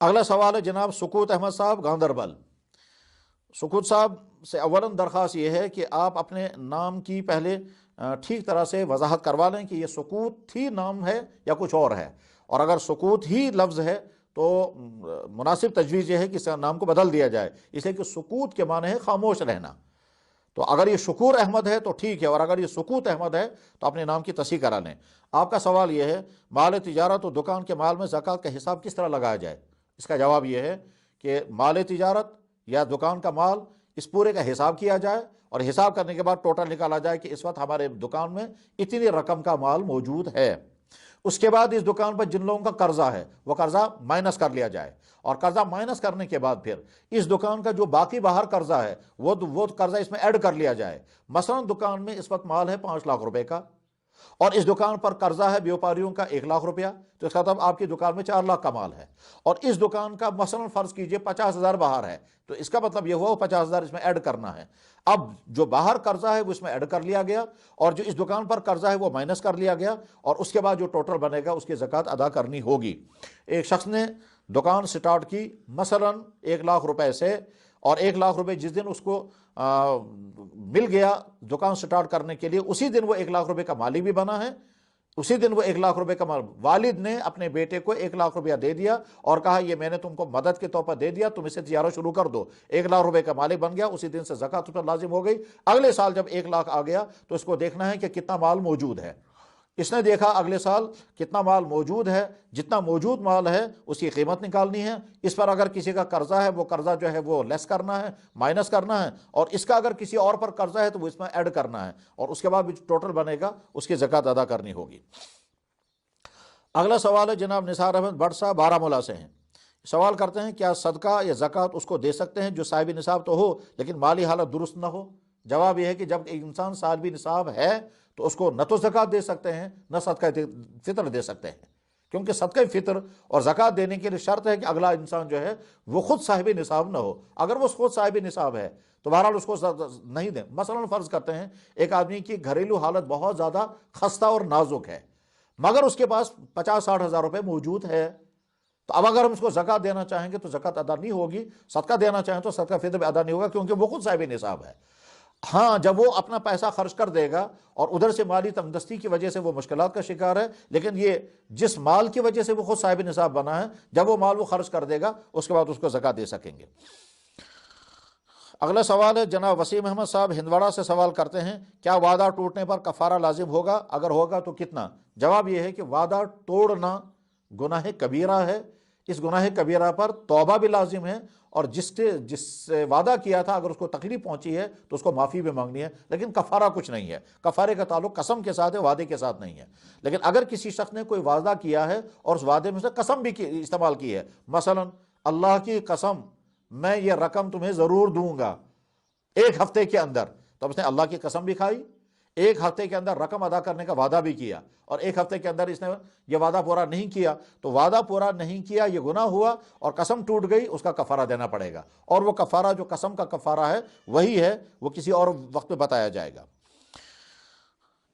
اگلا سوال ہے جناب سکوت احمد صاحب گاندربل۔ سکوت صاحب سے اولاً درخواست یہ ہے کہ آپ اپنے نام کی پہلے ٹھیک طرح سے وضاحت کروا لیں کہ یہ سکوت ہی نام ہے یا کچھ اور ہے، اور اگر سکوت ہی لفظ ہے تو مناسب تجویز یہ ہے کہ اس نام کو بدل دیا جائے، اس لیے کہ سکوت کے معنی ہے خاموش رہنا، تو اگر یہ شکور احمد ہے تو ٹھیک ہے، اور اگر یہ سکوت احمد ہے تو اپنے نام کی تصحیح کرا لیں۔ آپ کا سوال یہ ہے مال تجارت اور دکان کے مال میں زکوٰۃ کا حساب کس طرح لگایا جائے؟ اس کا جواب یہ ہے کہ مال تجارت یا دکان کا مال اس پورے کا حساب کیا جائے، اور حساب کرنے کے بعد ٹوٹل نکالا جائے کہ اس وقت ہمارے دکان میں اتنی رقم کا مال موجود ہے۔ اس کے بعد اس دکان پر جن لوگوں کا قرضہ ہے وہ قرضہ مائنس کر لیا جائے، اور قرضہ مائنس کرنے کے بعد پھر اس دکان کا جو باقی باہر قرضہ ہے وہ قرضہ اس میں ایڈ کر لیا جائے۔ مثلا دکان میں اس وقت مال ہے 5 لاکھ روپے کا، اور اس دکان پر قرضہ ہے بیوپاریوں کا 1 لاکھ روپیہ، تو اس کا مطلب آپ کی دکان میں 4 لاکھ کا مال ہے، اور اس دکان کا مثلا فرض کیجئے 50,000 باہر ہے، تو اس کا مطلب یہ ہوا 50,000 اس میں ایڈ کرنا ہے۔ اب جو باہر قرضہ ہے وہ اس میں ایڈ کر لیا گیا، اور جو اس دکان پر قرضہ ہے وہ مائنس کر لیا گیا، اور اس کے بعد جو ٹوٹل بنے گا اس کی زکوٰۃ ادا کرنی ہوگی۔ ایک شخص نے دکان سٹارٹ کی مثلا 1 لاکھ روپے سے، اور 1 لاکھ روپے جس دن اس کو مل گیا دکان سٹارٹ کرنے کے لیے، اسی دن وہ 1 لاکھ روپے کا مالک بھی بنا ہے، اسی دن وہ 1 لاکھ روپے کا والد نے اپنے بیٹے کو 1 لاکھ روپیہ دے دیا اور کہا یہ میں نے تم کو مدد کے طور پر دے دیا، تم اسے تجارت شروع کر دو۔ 1 لاکھ روپے کا مالک بن گیا، اسی دن سے زکوٰۃ اس پر لازم ہو گئی۔ اگلے سال جب 1 لاکھ آ گیا تو اس کو دیکھنا ہے کہ کتنا مال موجود ہے۔ اس نے دیکھا اگلے سال کتنا مال موجود ہے، جتنا موجود مال ہے اس کی قیمت نکالنی ہے، اس پر اگر کسی کا قرضہ ہے وہ قرضہ جو ہے وہ لیس کرنا ہے، مائنس کرنا ہے، اور اس کا اگر کسی اور پر قرضہ ہے تو وہ اس میں ایڈ کرنا ہے، اور اس کے بعد جو ٹوٹل بنے گا اس کی زکوٰۃ ادا کرنی ہوگی۔ اگلا سوال ہے جناب نثار احمد بٹ صاحب بارہمولہ سے ہیں۔ سوال کرتے ہیں کیا صدقہ یا زکوٰۃ اس کو دے سکتے ہیں جو صاحب نصاب تو ہو لیکن مالی حالت درست نہ ہو؟ جواب یہ ہے کہ جب ایک انسان صاحب نصاب ہے تو اس کو نہ تو زکوٰۃ دے سکتے ہیں نہ صدقہ فطر دے سکتے ہیں، کیونکہ صدقہ فطر اور زکوٰۃ دینے کے لیے شرط ہے کہ اگلا انسان جو ہے وہ خود صاحب نصاب نہ ہو۔ اگر وہ خود صاحب نصاب ہے تو بہرحال اس کو نہیں دیں۔ مثلا فرض کرتے ہیں ایک آدمی کی گھریلو حالت بہت زیادہ خستہ اور نازک ہے، مگر اس کے پاس 50-60 ہزار روپے موجود ہے، تو اب اگر ہم اس کو زکوٰۃ دینا چاہیں گے تو زکوٰۃ ادا نہیں ہوگی، صدقہ دینا چاہیں تو صدقہ فطر بھی ادا نہیں ہوگا، کیونکہ وہ خود صاحب نصاب ہے۔ ہاں جب وہ اپنا پیسہ خرچ کر دے گا اور ادھر سے مالی تنگدستی کی وجہ سے وہ مشکلات کا شکار ہے، لیکن یہ جس مال کی وجہ سے وہ خود صاحب نصاب بنا ہے، جب وہ مال وہ خرچ کر دے گا اس کے بعد اس کو زکوٰۃ دے سکیں گے۔ اگلا سوال ہے جناب وسیم احمد صاحب ہندواڑہ سے سوال کرتے ہیں، کیا وعدہ ٹوٹنے پر کفارہ لازم ہوگا؟ اگر ہوگا تو کتنا؟ جواب یہ ہے کہ وعدہ توڑنا گناہ کبیرہ ہے، اس گناہ کبیرہ پر توبہ بھی لازم ہے، اور جس سے وعدہ کیا تھا اگر اس کو تکلیف پہنچی ہے تو اس کو معافی بھی مانگنی ہے، لیکن کفارہ کچھ نہیں ہے۔ کفارے کا تعلق قسم کے ساتھ ہے، وعدے کے ساتھ نہیں ہے۔ لیکن اگر کسی شخص نے کوئی وعدہ کیا ہے اور اس وعدے میں سے قسم بھی استعمال کی ہے، مثلا اللہ کی قسم میں یہ رقم تمہیں ضرور دوں گا 1 ہفتے کے اندر، تو اس نے اللہ کی قسم بھی کھائی، 1 ہفتے کے اندر رقم ادا کرنے کا وعدہ بھی کیا، اور 1 ہفتے کے اندر اس نے یہ وعدہ پورا نہیں کیا، تو وعدہ پورا نہیں کیا یہ گناہ ہوا اور قسم ٹوٹ گئی، اس کا کفارہ دینا پڑے گا، اور وہ کفارہ جو قسم کا کفارہ ہے وہی ہے، وہ کسی اور وقت میں بتایا جائے گا۔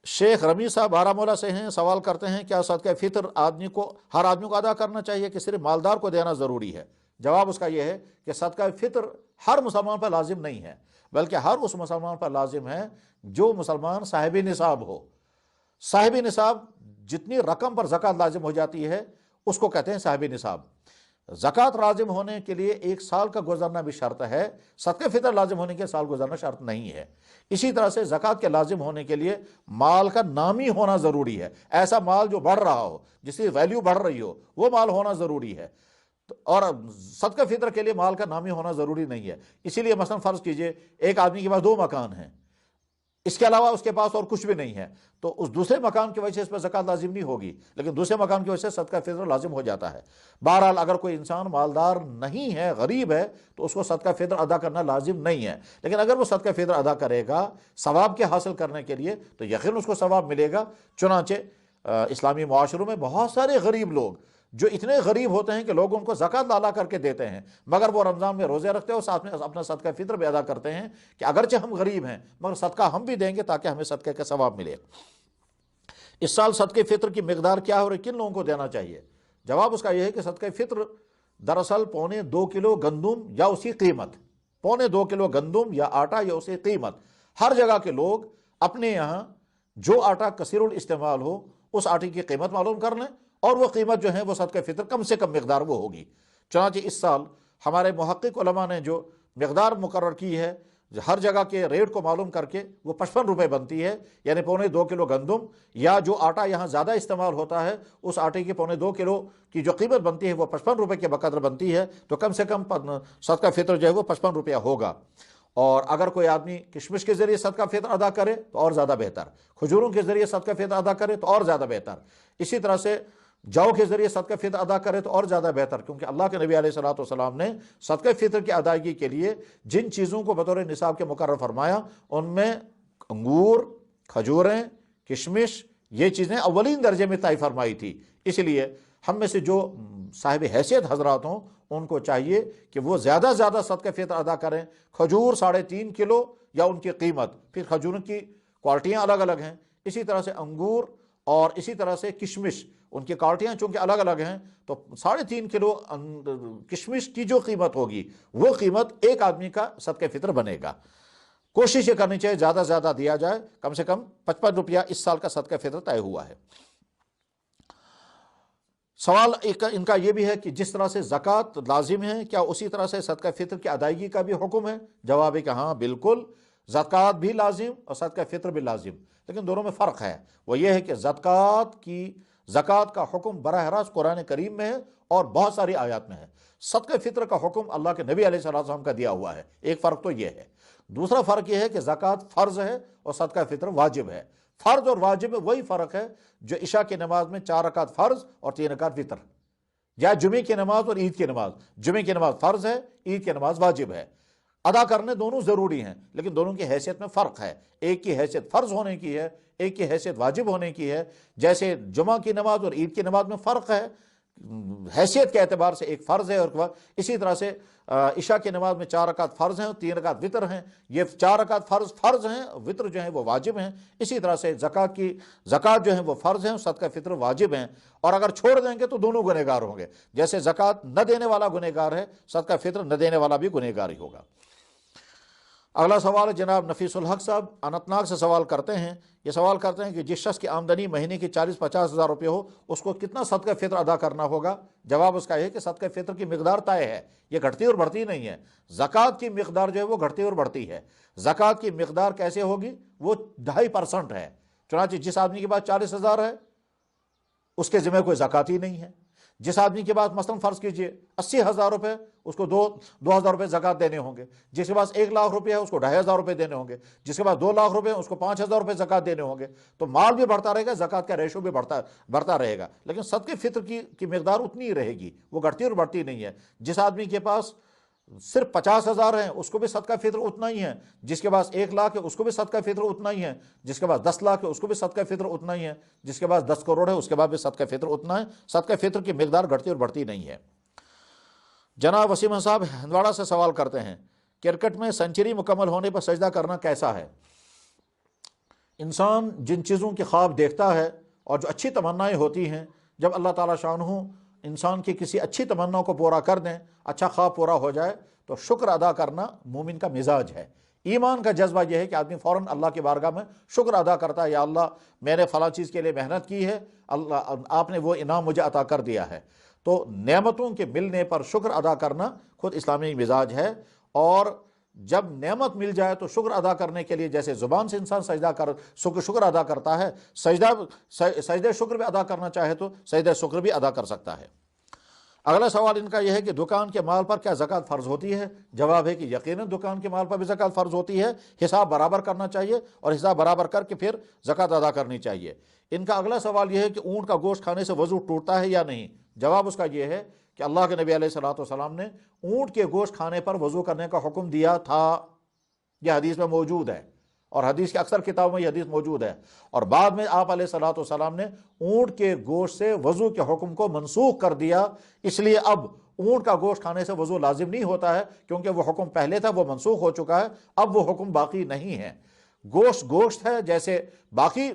شیخ رمی صاحب بارہمولہ سے ہیں، سوال کرتے ہیں کیا صدقہ فطر ہر آدمی کو ادا کرنا چاہیے کہ صرف مالدار کو دینا ضروری ہے؟ جواب اس کا یہ ہے کہ صدقہ فطر ہر مسلمان پر لازم نہیں ہے، بلکہ ہر اس مسلمان پر لازم ہے جو مسلمان صاحب نصاب ہو۔ صاحب نصاب جتنی رقم پر زکوٰۃ لازم ہو جاتی ہے اس کو کہتے ہیں صاحب نصاب۔ زکوٰۃ لازم ہونے کے لیے 1 سال کا گزرنا بھی شرط ہے، صدقہ فطر لازم ہونے کے سال گزرنا شرط نہیں ہے۔ اسی طرح سے زکوٰۃ کے لازم ہونے کے لیے مال کا نامی ہونا ضروری ہے، ایسا مال جو بڑھ رہا ہو، جس کی ویلیو بڑھ رہی ہو، وہ مال ہونا ضروری ہے، اور صدقہ فطر کے لیے مال کا نامی ہونا ضروری نہیں ہے۔ اسی لیے مثلا فرض کیجئے ایک آدمی کے پاس 2 مکان ہیں، اس کے علاوہ اس کے پاس اور کچھ بھی نہیں ہے، تو اس دوسرے مکان کی وجہ سے اس پر زکوٰۃ لازم نہیں ہوگی، لیکن دوسرے مکان کی وجہ سے صدقہ فطر لازم ہو جاتا ہے۔ بہرحال اگر کوئی انسان مالدار نہیں ہے، غریب ہے، تو اس کو صدقہ فطر ادا کرنا لازم نہیں ہے، لیکن اگر وہ صدقہ فطر ادا کرے گا ثواب کے حاصل کرنے کے لیے تو یقیناً اس کو ثواب ملے گا۔ چنانچہ اسلامی معاشروں میں بہت سارے غریب لوگ جو اتنے غریب ہوتے ہیں کہ لوگ ان کو زکوٰۃ لالا کر کے دیتے ہیں، مگر وہ رمضان میں روزے رکھتے ہیں اور ساتھ میں اپنا صدقہ فطر بھی ادا کرتے ہیں کہ اگرچہ ہم غریب ہیں مگر صدقہ ہم بھی دیں گے تاکہ ہمیں صدقے کا ثواب ملے۔ اس سال صدقہ فطر کی مقدار کیا ہے اور کن لوگوں کو دینا چاہیے؟ جواب اس کا یہ ہے کہ صدقہ فطر دراصل 2.25 کلو گندم یا اسی قیمت، 2.25 کلو گندم یا آٹا یا اسی قیمت، ہر جگہ کے لوگ اپنے یہاں جو آٹا کثیر الاستعمال ہو اس آٹے کی قیمت معلوم کر لیں، اور وہ قیمت جو ہے وہ صدقہ فطر کم سے کم مقدار وہ ہوگی۔ چنانچہ اس سال ہمارے محقق علماء نے جو مقدار مقرر کی ہے ہر جگہ کے ریٹ کو معلوم کر کے، وہ 55 روپے بنتی ہے، یعنی 2.25 کلو گندم یا جو آٹا یہاں زیادہ استعمال ہوتا ہے اس آٹے کی 2.25 کلو کی جو قیمت بنتی ہے وہ 55 روپے کے بقدر بنتی ہے، تو کم سے کم صدقہ فطر جو ہے وہ 55 روپیہ ہوگا۔ اور اگر کوئی آدمی کشمش کے ذریعے صدقہ فطر ادا کرے تو اور زیادہ بہتر، کھجوروں کے ذریعے صدقہ فطر ادا کرے تو اور زیادہ بہتر، اسی طرح سے جو کے ذریعے صدقہ فطر ادا کرے تو اور زیادہ بہتر، کیونکہ اللہ کے نبی علیہ الصلوۃ نے صدقہ فطر کی ادائیگی کے لیے جن چیزوں کو بطور نصاب کے مقرر فرمایا ان میں انگور، کھجوریں، کشمش، یہ چیزیں اولین درجے میں طے فرمائی تھی۔ اس لیے ہم میں سے جو صاحب حیثیت حضرات ہوں ان کو چاہیے کہ وہ زیادہ زیادہ صدقہ فطر ادا کریں۔ کھجور 3.5 کلو یا ان کی قیمت، پھر کھجوروں کی کوالٹیاں الگ الگ ہیں، اسی طرح سے انگور اور اسی طرح سے کشمش، ان کی کوالٹیاں چونکہ الگ الگ ہیں، تو 3.5 کلو کشمش کی جو قیمت ہوگی وہ قیمت ایک آدمی کا صدقہ فطر بنے گا۔ کوشش یہ کرنی چاہیے زیادہ سے زیادہ دیا جائے، کم سے کم 55 روپیہ اس سال کا صدقہ فطر طے ہوا ہے۔ سوال ان کا یہ بھی ہے کہ جس طرح سے زکوٰۃ لازم ہے کیا اسی طرح سے صدقہ فطر کی ادائیگی کا بھی حکم ہے؟ جواب ہے کہ ہاں بالکل، زکوٰۃ بھی لازم اور صدقہ فطر بھی لازم، لیکن دونوں میں فرق ہے۔ وہ یہ ہے کہ زکوٰۃ کا حکم براہ راست قرآن کریم میں ہے اور بہت ساری آیات میں ہے، صدقہ فطر کا حکم اللہ کے نبی علیہ السلام کا دیا ہوا ہے۔ ایک فرق تو یہ ہے۔ دوسرا فرق یہ ہے کہ زکوٰۃ فرض ہے اور صدقہ فطر واجب ہے۔ فرض اور واجب میں وہی فرق ہے جو عشاء کی نماز میں 4 رکعت فرض اور 3 رکعت وتر، یا جمعے کی نماز اور عید کی نماز، جمعے کی نماز فرض ہے، عید کی نماز واجب ہے۔ ادا کرنے دونوں ضروری ہیں لیکن دونوں کی حیثیت میں فرق ہے، ایک کی حیثیت فرض ہونے کی ہے، ایک کی حیثیت واجب ہونے کی ہے۔ جیسے جمعہ کی نماز اور عید کی نماز میں فرق ہے، حیثیت کے اعتبار سے ایک فرض ہے اور اسی طرح سے عشاء کی نماز میں 4 رکعت فرض ہیں اور 3 رکعت وتر ہیں، یہ 4 رکعت فرض ہیں، وتر جو ہیں وہ واجب ہیں۔ اسی طرح سے زکوٰۃ جو ہیں وہ فرض ہیں، صدقہ فطر واجب ہیں، اور اگر چھوڑ دیں گے تو دونوں گنہگار ہوں گے۔ جیسے زکوٰۃ نہ دینے والا گنہگار ہے، صدقہ فطر نہ دینے والا بھی گنہگار ہی ہوگا۔ اگلا سوال جناب نفیس الحق صاحب اننت ناگ سے سوال کرتے ہیں، یہ سوال کرتے ہیں کہ جس شخص کی آمدنی مہینے کی 40-50 ہزار روپے ہو اس کو کتنا صدقہ فطر ادا کرنا ہوگا؟ جواب اس کا یہ ہے کہ صدقہ فطر کی مقدار طے ہے، یہ گھٹتی اور بڑھتی نہیں ہے۔ زکوٰۃ کی مقدار جو ہے وہ گھٹتی اور بڑھتی ہے۔ زکوٰۃ کی مقدار کیسے ہوگی؟ وہ 2.5% ہے۔ چنانچہ جس آدمی کے پاس 40 ہزار ہے اس کے ذمہ کوئی زکوٰۃ ہی نہیں ہے۔ جس آدمی کے پاس مثلا فرض کیجئے 80 ہزار روپے، اس کو 2,000 روپے زکوٰۃ دینے ہوں گے۔ جس کے پاس 1 لاکھ روپے ہے اس کو 2,500 روپے دینے ہوں گے۔ جس کے پاس 2 لاکھ روپے اس کو 5,000 روپے زکوٰۃ دینے ہوں گے۔ تو مال بھی بڑھتا رہے گا، زکوٰۃ کا ریشو بھی بڑھتا رہے گا، لیکن صدقہ فطر کی مقدار اتنی ہی رہے گی، وہ گھٹتی اور بڑھتی نہیں ہے۔ جس آدمی کے پاس صرف 50 ہزار ہیں اس کو بھی صدقہ فطر اتنا ہی ہے، جس کے پاس 1 لاکھ ہے اس کو بھی صدقہ فطر اتنا ہی ہے، جس کے پاس 10 لاکھ ہے اس کو بھی صدقہ فطر اتنا ہی ہے، جس کے پاس 10 کروڑ ہے اس کے بعد بھی صدقہ فطر اتنا ہے۔ صدقہ فطر کی مقدار گھٹتی اور بڑھتی نہیں ہے۔ جناب وسیم صاحب ہندواڑہ سے سوال کرتے ہیں، کرکٹ میں سنچری مکمل ہونے پر سجدہ کرنا کیسا ہے؟ انسان جن چیزوں کی خواب دیکھتا ہے اور جو اچھی تمنائیں ہوتی ہیں، جب اللہ تعالیٰ شانہ انسان کی کسی اچھی تمنا کو پورا کر دیں، اچھا خواب پورا ہو جائے، تو شکر ادا کرنا مومن کا مزاج ہے۔ ایمان کا جذبہ یہ ہے کہ آدمی فوراً اللہ کی بارگاہ میں شکر ادا کرتا ہے، یا اللہ میں نے فلاں چیز کے لیے محنت کی ہے، اللہ آپ نے وہ انعام مجھے عطا کر دیا ہے۔ تو نعمتوں کے ملنے پر شکر ادا کرنا خود اسلامی مزاج ہے، اور جب نعمت مل جائے تو شکر ادا کرنے کے لیے جیسے زبان سے انسان شکر ادا کرتا ہے، سجدہ شکر بھی ادا کرنا چاہے تو سجدہ شکر بھی ادا کر سکتا ہے۔ اگلا سوال ان کا یہ ہے کہ دکان کے مال پر کیا زکوٰۃ فرض ہوتی ہے؟ جواب ہے کہ یقیناً دکان کے مال پر بھی زکوٰۃ فرض ہوتی ہے، حساب برابر کرنا چاہیے اور حساب برابر کر کے پھر زکوٰۃ ادا کرنی چاہیے۔ ان کا اگلا سوال یہ ہے کہ اونٹ کا گوشت کھانے سے وضو ٹوٹتا ہے یا نہیں؟ جواب اس کا یہ ہے کہ اللہ کے نبی علیہ الصلوۃ والسلام نے اونٹ کے گوشت کھانے پر وضو کرنے کا حکم دیا تھا، یہ حدیث میں موجود ہے، اور حدیث کی اکثر کتابوں میں یہ حدیث موجود ہے۔ اور بعد میں آپ علیہ الصلوۃ والسلام نے اونٹ کے گوشت سے وضو کے حکم کو منسوخ کر دیا، اس لیے اب اونٹ کا گوشت کھانے سے وضو لازم نہیں ہوتا ہے، کیونکہ وہ حکم پہلے تھا، وہ منسوخ ہو چکا ہے، اب وہ حکم باقی نہیں ہے۔ گوشت ہے، جیسے باقی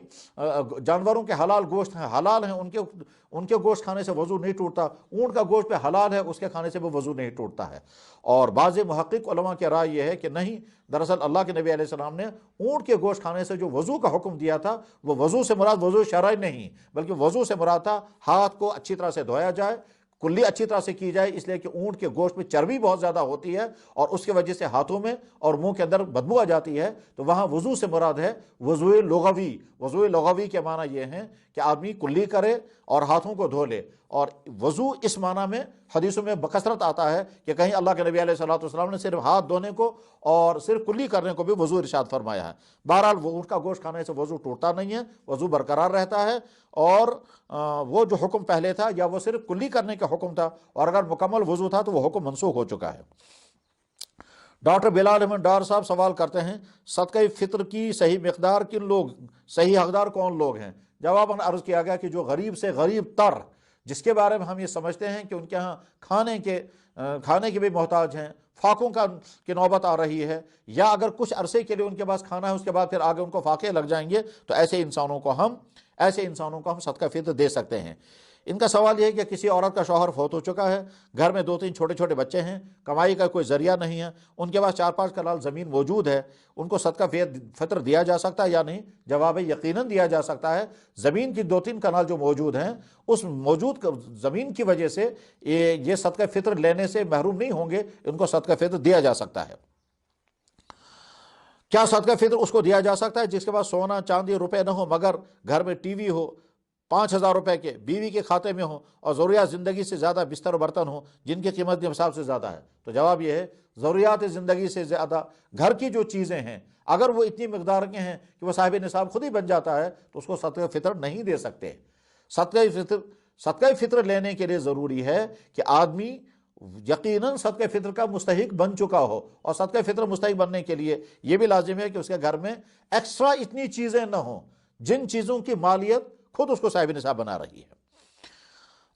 جانوروں کے حلال گوشت ہیں، حلال ہیں، ان کے گوشت کھانے سے وضو نہیں ٹوٹتا، اونٹ کا گوشت پہ حلال ہے، اس کے کھانے سے بھی وضو نہیں ٹوٹتا ہے۔ اور بعض محقق علماء کی رائے یہ ہے کہ نہیں، دراصل اللہ کے نبی علیہ السلام نے اونٹ کے گوشت کھانے سے جو وضو کا حکم دیا تھا، وہ وضو سے مراد وضو شرعی نہیں، بلکہ وضو سے مراد تھا ہاتھ کو اچھی طرح سے دھویا جائے، کلی اچھی طرح سے کی جائے، اس لیے کہ اونٹ کے گوشت میں چربی بہت زیادہ ہوتی ہے اور اس کی وجہ سے ہاتھوں میں اور منہ کے اندر بدبو آ جاتی ہے، تو وہاں وضو سے مراد ہے وضو لغوی۔ وضو لغوی کے معنی یہ ہیں کہ آدمی کلی کرے اور ہاتھوں کو دھو لے، اور وضو اس معنی میں حدیثوں میں بکثرت آتا ہے کہ کہیں اللہ کے نبی علیہ الصلوۃ والسلام نے صرف ہاتھ دھونے کو اور صرف کلی کرنے کو بھی وضو ارشاد فرمایا ہے۔ بہرحال وہ اونٹ کا گوشت کھانے سے وضو ٹوٹتا نہیں ہے، وضو برقرار رہتا ہے، اور وہ جو حکم پہلے تھا یا وہ صرف کلی کرنے کا حکم تھا، اور اگر مکمل وضو تھا تو وہ حکم منسوخ ہو چکا ہے۔ ڈاکٹر بلال احمد ڈار صاحب سوال کرتے ہیں، صدقہ فطر کی صحیح مقدار کن لوگ، صحیح حقدار کون لوگ ہیں؟ جواباً عرض کیا گیا کہ جو غریب سے غریب تر، جس کے بارے میں ہم یہ سمجھتے ہیں کہ ان کے ہاں کھانے کے بھی محتاج ہیں، فاقوں کی نوبت آ رہی ہے، یا اگر کچھ عرصے کے لیے ان کے پاس کھانا ہے اس کے بعد پھر آگے ان کو فاقے لگ جائیں گے، تو ایسے انسانوں کو ہم صدقہ فطر دے سکتے ہیں۔ ان کا سوال یہ ہے کہ کسی عورت کا شوہر فوت ہو چکا ہے، گھر میں 2-3 چھوٹے چھوٹے بچے ہیں، کمائی کا کوئی ذریعہ نہیں ہے، ان کے پاس 4-5 کنال زمین موجود ہے، ان کو صدقہ فطر دیا جا سکتا ہے یا نہیں؟ جواب ہے یقیناً دیا جا سکتا ہے۔ زمین کی 2-3 کنال جو موجود ہیں، اس موجود زمین کی وجہ سے یہ صدقہ فطر لینے سے محروم نہیں ہوں گے، ان کو صدقہ فطر دیا جا سکتا ہے۔ کیا صدقہ فطر اس کو دیا جا سکتا ہے جس کے پاس سونا چاندی روپے نہ ہو، مگر گھر میں ٹی وی ہو 5,000 روپے کے، بیوی کے کھاتے میں ہو، اور ضروریات زندگی سے زیادہ بستر و برتن ہو جن کی قیمت نصاب سے زیادہ ہے؟ تو جواب یہ ہے ضروریات زندگی سے زیادہ گھر کی جو چیزیں ہیں اگر وہ اتنی مقدار کے ہیں کہ وہ صاحب نصاب خود ہی بن جاتا ہے تو اس کو صدقہ فطر نہیں دے سکتے۔ صدقہ فطر لینے کے لیے ضروری ہے کہ آدمی یقیناً صدقہ فطر کا مستحق بن چکا ہو، اور صدقہ فطر مستحق بننے کے لیے یہ بھی لازم ہے کہ اس کے گھر میں ایکسٹرا اتنی چیزیں نہ ہوں جن چیزوں کی مالیت خود اس کو صاحب نصاب بنا رہی ہے۔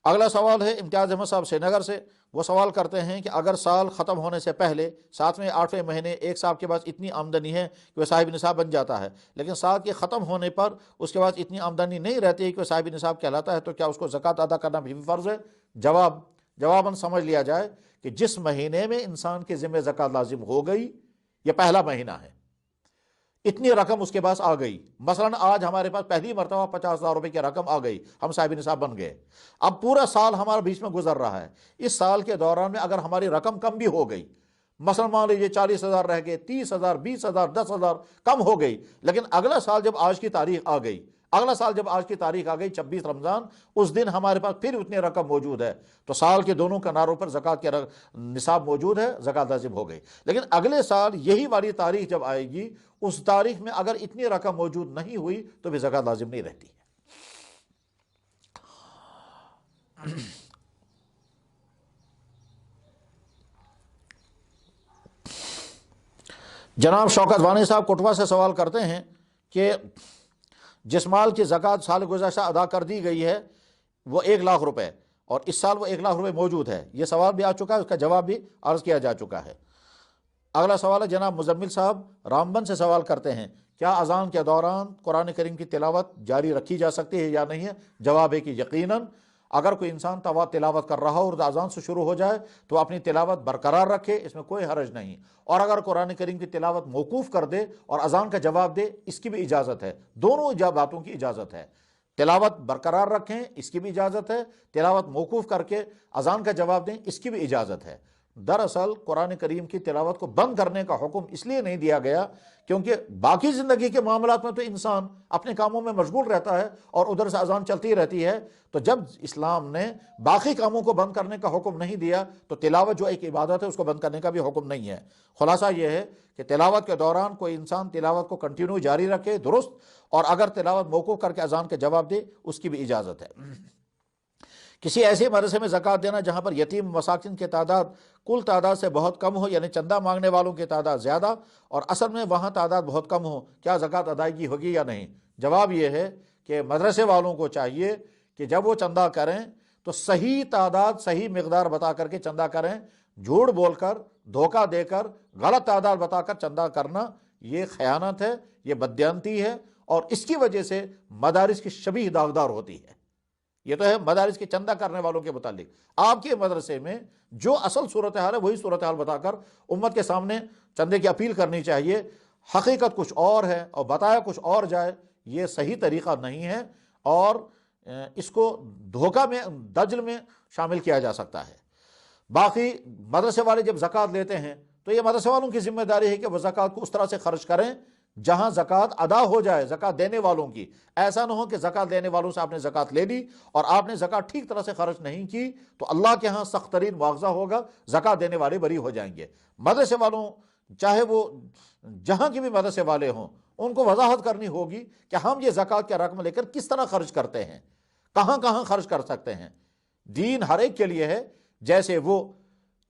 اگلا سوال ہے امتیاز احمد صاحب سری نگر سے، وہ سوال کرتے ہیں کہ اگر سال ختم ہونے سے پہلے 7ویں 8ویں مہینے ایک صاحب کے پاس اتنی آمدنی ہے کہ وہ صاحب نصاب بن جاتا ہے، لیکن سال کے ختم ہونے پر اس کے پاس اتنی آمدنی نہیں رہتی ہے کہ وہ صاحب نصاب کہلاتا ہے، تو کیا اس کو زکوٰۃ ادا کرنا بھی فرض ہے؟ جواباً سمجھ لیا جائے کہ جس مہینے میں انسان کے ذمہ زکوٰۃ لازم ہو گئی، یہ پہلا مہینہ ہے، اتنی رقم اس کے پاس آ گئی، مثلا آج ہمارے پاس پہلی مرتبہ 50,000 روپے کی رقم آ گئی، ہم صاحب نصاب بن گئے، اب پورا سال ہمارا بیچ میں گزر رہا ہے، اس سال کے دوران میں اگر ہماری رقم کم بھی ہو گئی، مثلا مان لیجیے 40,000 رہ گئے، 30,000، 20,000، 10,000 کم ہو گئی، لیکن اگلا سال جب آج کی تاریخ آ گئی، 26 رمضان، اس دن ہمارے پاس پھر اتنی رقم موجود ہے، تو سال کے دونوں کناروں پر زکوٰۃ کے نصاب موجود ہے، زکوٰۃ لازم ہو گئی۔ لیکن اگلے سال یہی والی تاریخ جب آئے گی، اس تاریخ میں اگر اتنی رقم موجود نہیں ہوئی تو بھی زکوٰۃ لازم نہیں رہتی ہے۔ جناب شوکت وانی صاحب کوٹوا سے سوال کرتے ہیں کہ جس مال کی زکوٰۃ سال گزشتہ ادا کر دی گئی ہے وہ 1,00,000 روپے، اور اس سال وہ 1,00,000 روپے موجود ہے، یہ سوال بھی آ چکا ہے، اس کا جواب بھی عرض کیا جا چکا ہے۔ اگلا سوال ہے جناب مزمل صاحب رامبن سے سوال کرتے ہیں، کیا اذان کے دوران قرآن کریم کی تلاوت جاری رکھی جا سکتی ہے یا نہیں ہے؟ جواب ہے کہ یقیناً اگر کوئی انسان تلاوت کر رہا ہو اور اذان سے شروع ہو جائے تو اپنی تلاوت برقرار رکھے، اس میں کوئی حرج نہیں، اور اگر قرآن کریم کی تلاوت موقوف کر دے اور اذان کا جواب دے، اس کی بھی اجازت ہے، دونوں باتوں کی اجازت ہے، تلاوت برقرار رکھیں اس کی بھی اجازت ہے، تلاوت موقوف کر کے اذان کا جواب دیں اس کی بھی اجازت ہے۔ دراصل قرآن کریم کی تلاوت کو بند کرنے کا حکم اس لیے نہیں دیا گیا کیونکہ باقی زندگی کے معاملات میں تو انسان اپنے کاموں میں مشغول رہتا ہے اور ادھر سے اذان چلتی رہتی ہے، تو جب اسلام نے باقی کاموں کو بند کرنے کا حکم نہیں دیا تو تلاوت جو ایک عبادت ہے اس کو بند کرنے کا بھی حکم نہیں ہے۔ خلاصہ یہ ہے کہ تلاوت کے دوران کوئی انسان تلاوت کو کنٹینیو جاری رکھے درست، اور اگر تلاوت موقوف کر کے اذان کے جواب دے اس کی بھی اجازت ہے۔ کسی ایسے مدرسے میں زکوٰۃ دینا جہاں پر یتیم مساکین کی تعداد کل تعداد سے بہت کم ہو، یعنی چندہ مانگنے والوں کی تعداد زیادہ اور اصل میں وہاں تعداد بہت کم ہو، کیا زکوٰۃ ادائیگی ہوگی یا نہیں؟ جواب یہ ہے کہ مدرسے والوں کو چاہیے کہ جب وہ چندہ کریں تو صحیح تعداد صحیح مقدار بتا کر کے چندہ کریں، جھوٹ بول کر دھوکہ دے کر غلط تعداد بتا کر چندہ کرنا یہ خیانت ہے، یہ بددیانتی ہے، اور اس کی وجہ سے مدارس کی شبیہ داغدار ہوتی ہے۔ یہ تو ہے مدارس کے چندہ کرنے والوں کے متعلق، آپ کے مدرسے میں جو اصل صورتحال ہے وہی صورتحال بتا کر امت کے سامنے چندے کی اپیل کرنی چاہیے، حقیقت کچھ اور ہے اور بتایا کچھ اور جائے، یہ صحیح طریقہ نہیں ہے، اور اس کو دھوکہ میں دجل میں شامل کیا جا سکتا ہے۔ باقی مدرسے والے جب زکوٰۃ لیتے ہیں تو یہ مدرسے والوں کی ذمہ داری ہے کہ وہ زکوٰۃ کو اس طرح سے خرچ کریں جہاں زکوٰۃ ادا ہو جائے زکوٰۃ دینے والوں کی، ایسا نہ ہو کہ زکوٰۃ دینے والوں سے آپ نے زکوٰۃ لے لی اور آپ نے زکوٰۃ ٹھیک طرح سے خرچ نہیں کی تو اللہ کے ہاں سخت ترین مواخذہ ہوگا، زکوٰۃ دینے والے بری ہو جائیں گے۔ مدرسے والوں چاہے وہ جہاں کی بھی مدرسے والے ہوں ان کو وضاحت کرنی ہوگی کہ ہم یہ زکوٰۃ کی رقم لے کر کس طرح خرچ کرتے ہیں، کہاں کہاں خرچ کر سکتے ہیں۔ دین ہر ایک کے لیے ہے، جیسے وہ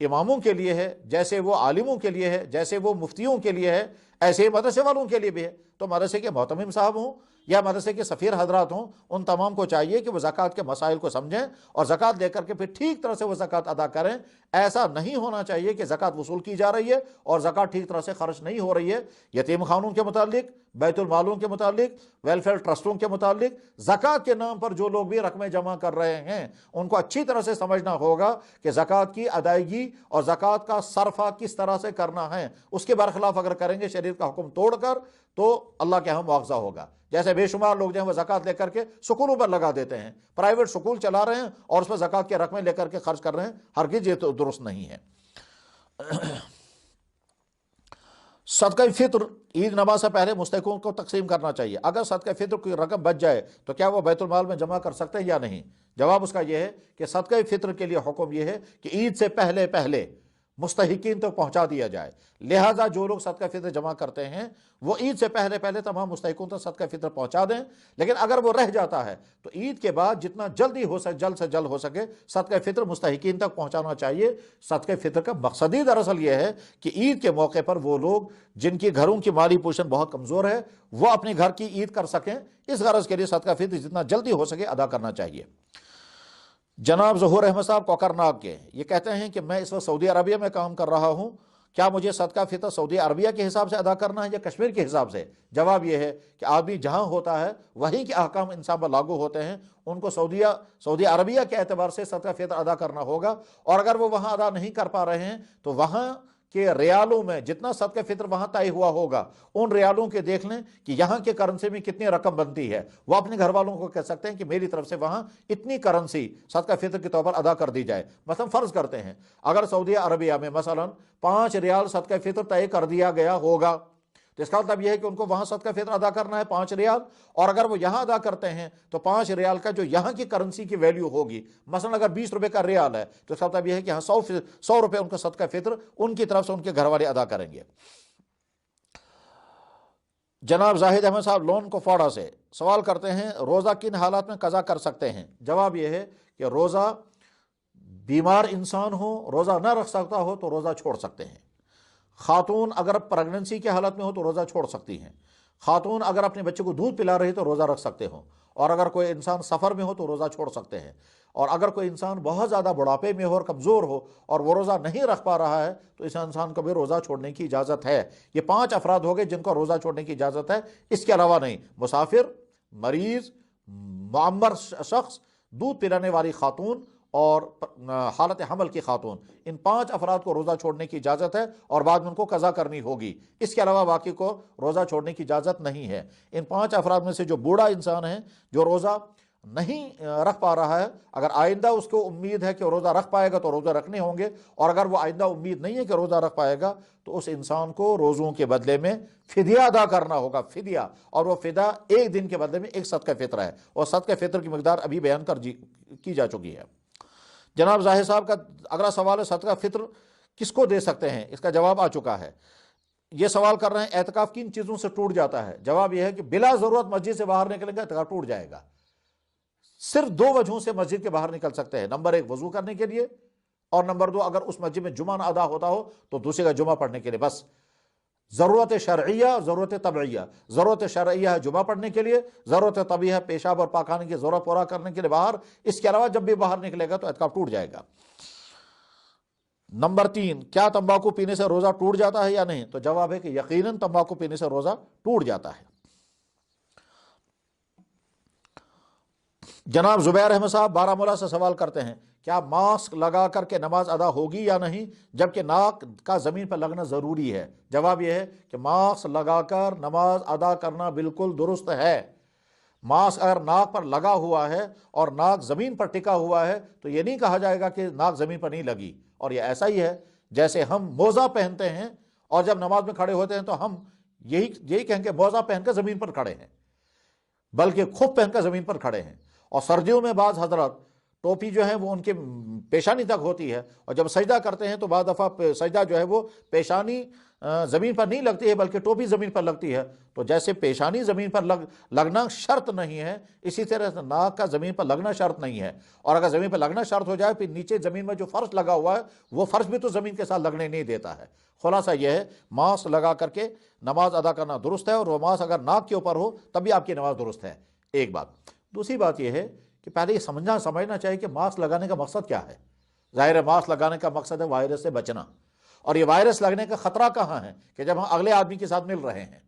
اماموں کے لیے ہے، جیسے وہ عالموں کے لیے ہے، جیسے وہ مفتیوں کے لیے ہے، ایسے ہی مدرسے والوں کے لیے بھی ہے۔ تو مدرسے کے محتمم صاحب ہوں یا مدرسے کے سفیر حضرات ہوں، ان تمام کو چاہیے کہ وہ زکوٰۃ کے مسائل کو سمجھیں اور زکوٰۃ لے کر کے پھر ٹھیک طرح سے وہ زکوٰۃ ادا کریں۔ ایسا نہیں ہونا چاہیے کہ زکوٰۃ وصول کی جا رہی ہے اور زکوٰۃ ٹھیک طرح سے خرچ نہیں ہو رہی ہے۔ یتیم خانوں کے متعلق، بیت المالوں کے متعلق، ویلفیئر ٹرسٹوں کے متعلق، زکوٰۃ کے نام پر جو لوگ بھی رقمیں جمع کر رہے ہیں ان کو اچھی طرح سے سمجھنا ہوگا کہ زکوٰۃ کی ادائیگی اور زکوٰۃ کا صرفہ کس طرح سے کرنا ہے، اس کے برخلاف اگر کریں گے شریعت کا حکم توڑ کر تو اللہ کے ہاں مواخذہ ہوگا۔ جیسے بے شمار لوگ جو ہیں وہ زکوٰۃ لے کر کے سکولوں پر لگا دیتے ہیں، پرائیویٹ سکول چلا رہے ہیں اور اس پر زکوٰۃ کی رقمیں لے کر کے خرچ کر رہے ہیں، ہرگز یہ تو درست نہیں ہے۔ صدقہ فطر عید نماز سے پہلے مستحقوں کو تقسیم کرنا چاہیے، اگر صدقہ فطر کی رقم بچ جائے تو کیا وہ بیت المال میں جمع کر سکتے ہیں یا نہیں؟ جواب اس کا یہ ہے کہ صدقہ فطر کے لیے حکم یہ ہے کہ عید سے پہلے پہلے مستحقین تک پہنچا دیا جائے، لہٰذا جو لوگ صدقہ فطر جمع کرتے ہیں وہ عید سے پہلے پہلے تمام مستحقوں تک صدقہ فطر پہنچا دیں، لیکن اگر وہ رہ جاتا ہے تو عید کے بعد جتنا جلدی ہو سکے جلد سے جلد ہو سکے صدقہ فطر مستحقین تک پہنچانا چاہیے۔ صدقہ فطر کا مقصد ہی دراصل یہ ہے کہ عید کے موقع پر وہ لوگ جن کی گھروں کی مالی پوشن بہت کمزور ہے وہ اپنے گھر کی عید کر سکیں، اس غرض کے لیے صدقہ فطر جتنا جلدی ہو سکے ادا کرنا چاہیے۔ جناب ظہور احمد صاحب کوکرناگ کے یہ کہتے ہیں کہ میں اس وقت سعودی عربیہ میں کام کر رہا ہوں، کیا مجھے صدقہ فطر سعودی عربیہ کے حساب سے ادا کرنا ہے یا کشمیر کے حساب سے؟ جواب یہ ہے کہ آدمی جہاں ہوتا ہے وہیں کے احکام انسان پر لاگو ہوتے ہیں، ان کو سعودی عربیہ کے اعتبار سے صدقہ فطر ادا کرنا ہوگا، اور اگر وہ وہاں ادا نہیں کر پا رہے ہیں تو وہاں کہ ریالوں میں جتنا صدقہ فطر وہاں طے ہوا ہوگا ان ریالوں کے دیکھ لیں کہ یہاں کے کرنسی میں کتنی رقم بنتی ہے، وہ اپنے گھر والوں کو کہہ سکتے ہیں کہ میری طرف سے وہاں اتنی کرنسی صدقہ فطر کے طور پر ادا کر دی جائے۔ مثلا فرض کرتے ہیں اگر سعودی عربیہ میں مثلا 5 ریال صدقہ فطر طے کر دیا گیا ہوگا، تو اس کا مطلب یہ ہے کہ ان کو وہاں صدقہ فطر ادا کرنا ہے 5 ریال، اور اگر وہ یہاں ادا کرتے ہیں تو 5 ریال کا جو یہاں کی کرنسی کی ویلیو ہوگی، مثلا اگر 20 روپے کا ریال ہے تو اس کا مطلب یہ ہے کہ یہاں 100 روپے ان کا صدقہ فطر ان کی طرف سے ان کے گھر والے ادا کریں گے۔ جناب زاہد احمد صاحب لون کو فوڑا سے سوال کرتے ہیں روزہ کن حالات میں قضا کر سکتے ہیں؟ جواب یہ ہے کہ روزہ بیمار انسان ہو، روزہ نہ رکھ سکتا ہو تو روزہ چھوڑ سکتے ہیں۔ خاتون اگر پریگننسی کی حالت میں ہو تو روزہ چھوڑ سکتی ہیں۔ خاتون اگر اپنے بچے کو دودھ پلا رہی تو روزہ رکھ سکتے ہو، اور اگر کوئی انسان سفر میں ہو تو روزہ چھوڑ سکتے ہیں، اور اگر کوئی انسان بہت زیادہ بڑھاپے میں ہو اور کمزور ہو اور وہ روزہ نہیں رکھ پا رہا ہے تو اس انسان کو بھی روزہ چھوڑنے کی اجازت ہے۔ یہ 5 افراد ہو گئے جن کو روزہ چھوڑنے کی اجازت ہے، اس کے علاوہ نہیں۔ مسافر، مریض، معمر شخص، دودھ پلانے والی خاتون اور حالت حمل کی خاتون، ان 5 افراد کو روزہ چھوڑنے کی اجازت ہے اور بعد میں ان کو قضا کرنی ہوگی۔ اس کے علاوہ باقی کو روزہ چھوڑنے کی اجازت نہیں ہے۔ ان 5 افراد میں سے جو بوڑھا انسان ہے جو روزہ نہیں رکھ پا رہا ہے، اگر آئندہ اس کو امید ہے کہ روزہ رکھ پائے گا تو روزہ رکھنے ہوں گے، اور اگر وہ آئندہ امید نہیں ہے کہ روزہ رکھ پائے گا تو اس انسان کو روزوں کے بدلے میں فدیہ ادا کرنا ہوگا، فدیہ، اور وہ فدیہ 1 دن کے بدلے میں 1 صدقہ فطر ہے، اور صدقہ فطر کی مقدار ابھی بیان کی جا چکی ہے۔ جناب ظاہر صاحب کا اگلا سوال ہے صدقہ فطر کس کو دے سکتے ہیں؟ اس کا جواب آ چکا ہے۔ یہ سوال کر رہے ہیں اعتکاف کن چیزوں سے ٹوٹ جاتا ہے؟ جواب یہ ہے کہ بلا ضرورت مسجد سے باہر نکلیں گے اعتکاف ٹوٹ جائے گا۔ صرف 2 وجہوں سے مسجد کے باہر نکل سکتے ہیں، نمبر 1 وضو کرنے کے لیے، اور نمبر 2 اگر اس مسجد میں جمعہ نہ ادا ہوتا ہو تو دوسرے کا جمعہ پڑھنے کے لیے، بس ضرورت شرعیہ، ضرورت طبعیہ۔ ضرورت شرعیہ ہے جمعہ پڑھنے کے لیے، ضرورت طبعیہ ہے پیشاب اور پاکانے کی ضرورت پورا کرنے کے لیے باہر، اس کے علاوہ جب بھی باہر نکلے گا تو اعتکاف ٹوٹ جائے گا۔ نمبر 3 کیا تمباکو پینے سے روزہ ٹوٹ جاتا ہے یا نہیں؟ تو جواب ہے کہ یقیناً تمباکو پینے سے روزہ ٹوٹ جاتا ہے۔ جناب زبیر احمد صاحب بارہمولہ سے سوال کرتے ہیں کیا ماسک لگا کر کے نماز ادا ہوگی یا نہیں، جبکہ ناک کا زمین پر لگنا ضروری ہے؟ جواب یہ ہے کہ ماسک لگا کر نماز ادا کرنا بالکل درست ہے۔ ماسک اگر ناک پر لگا ہوا ہے اور ناک زمین پر ٹکا ہوا ہے تو یہ نہیں کہا جائے گا کہ ناک زمین پر نہیں لگی، اور یہ ایسا ہی ہے جیسے ہم موزہ پہنتے ہیں اور جب نماز میں کھڑے ہوتے ہیں تو ہم یہی کہیں کہ موزہ پہن کر زمین پر کھڑے ہیں، بلکہ خف پہن کر زمین پر کھڑے ہیں۔ اور سردیوں میں بعض حضرات ٹوپی جو ہے وہ ان کے پیشانی تک ہوتی ہے، اور جب سجدہ کرتے ہیں تو بعض دفعہ سجدہ جو ہے وہ پیشانی زمین پر نہیں لگتی ہے بلکہ ٹوپی زمین پر لگتی ہے۔ تو جیسے پیشانی زمین پر لگنا شرط نہیں ہے، اسی طرح ناک کا زمین پر لگنا شرط نہیں ہے، اور اگر زمین پر لگنا شرط ہو جائے پھر نیچے زمین میں جو فرش لگا ہوا ہے وہ فرش بھی تو زمین کے ساتھ لگنے نہیں دیتا ہے۔ خلاصہ یہ ہے ماسک لگا کر کے نماز ادا کرنا درست ہے، اور وہ ماسک اگر ناک کے اوپر ہو تب بھی آپ کی نماز درست ہے۔ ایک بات۔ دوسری بات یہ ہے کہ پہلے یہ سمجھنا چاہیے کہ ماسک لگانے کا مقصد کیا ہے۔ ظاہر ہے ماسک لگانے کا مقصد ہے وائرس سے بچنا، اور یہ وائرس لگنے کا خطرہ کہاں ہے کہ جب ہم اگلے آدمی کے ساتھ مل رہے ہیں،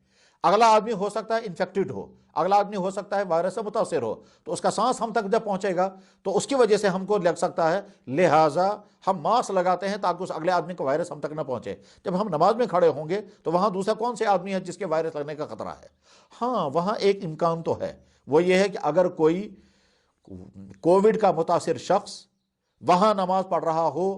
اگلا آدمی ہو سکتا ہے انفیکٹڈ ہو، اگلا آدمی ہو سکتا ہے وائرس سے متاثر ہو، تو اس کا سانس ہم تک جب پہنچے گا تو اس کی وجہ سے ہم کو لگ سکتا ہے، لہٰذا ہم ماسک لگاتے ہیں تاکہ اس اگلے آدمی کو وائرس ہم تک نہ پہنچے۔ جب ہم نماز میں کھڑے ہوں گے تو وہاں دوسرا کون سے آدمی ہے جس کے وائرس لگنے کا خطرہ ہے؟ ہاں وہاں ایک امکان تو ہے، وہ یہ ہے کہ اگر کوئی کووڈ کا متاثر شخص وہاں نماز پڑھ رہا ہو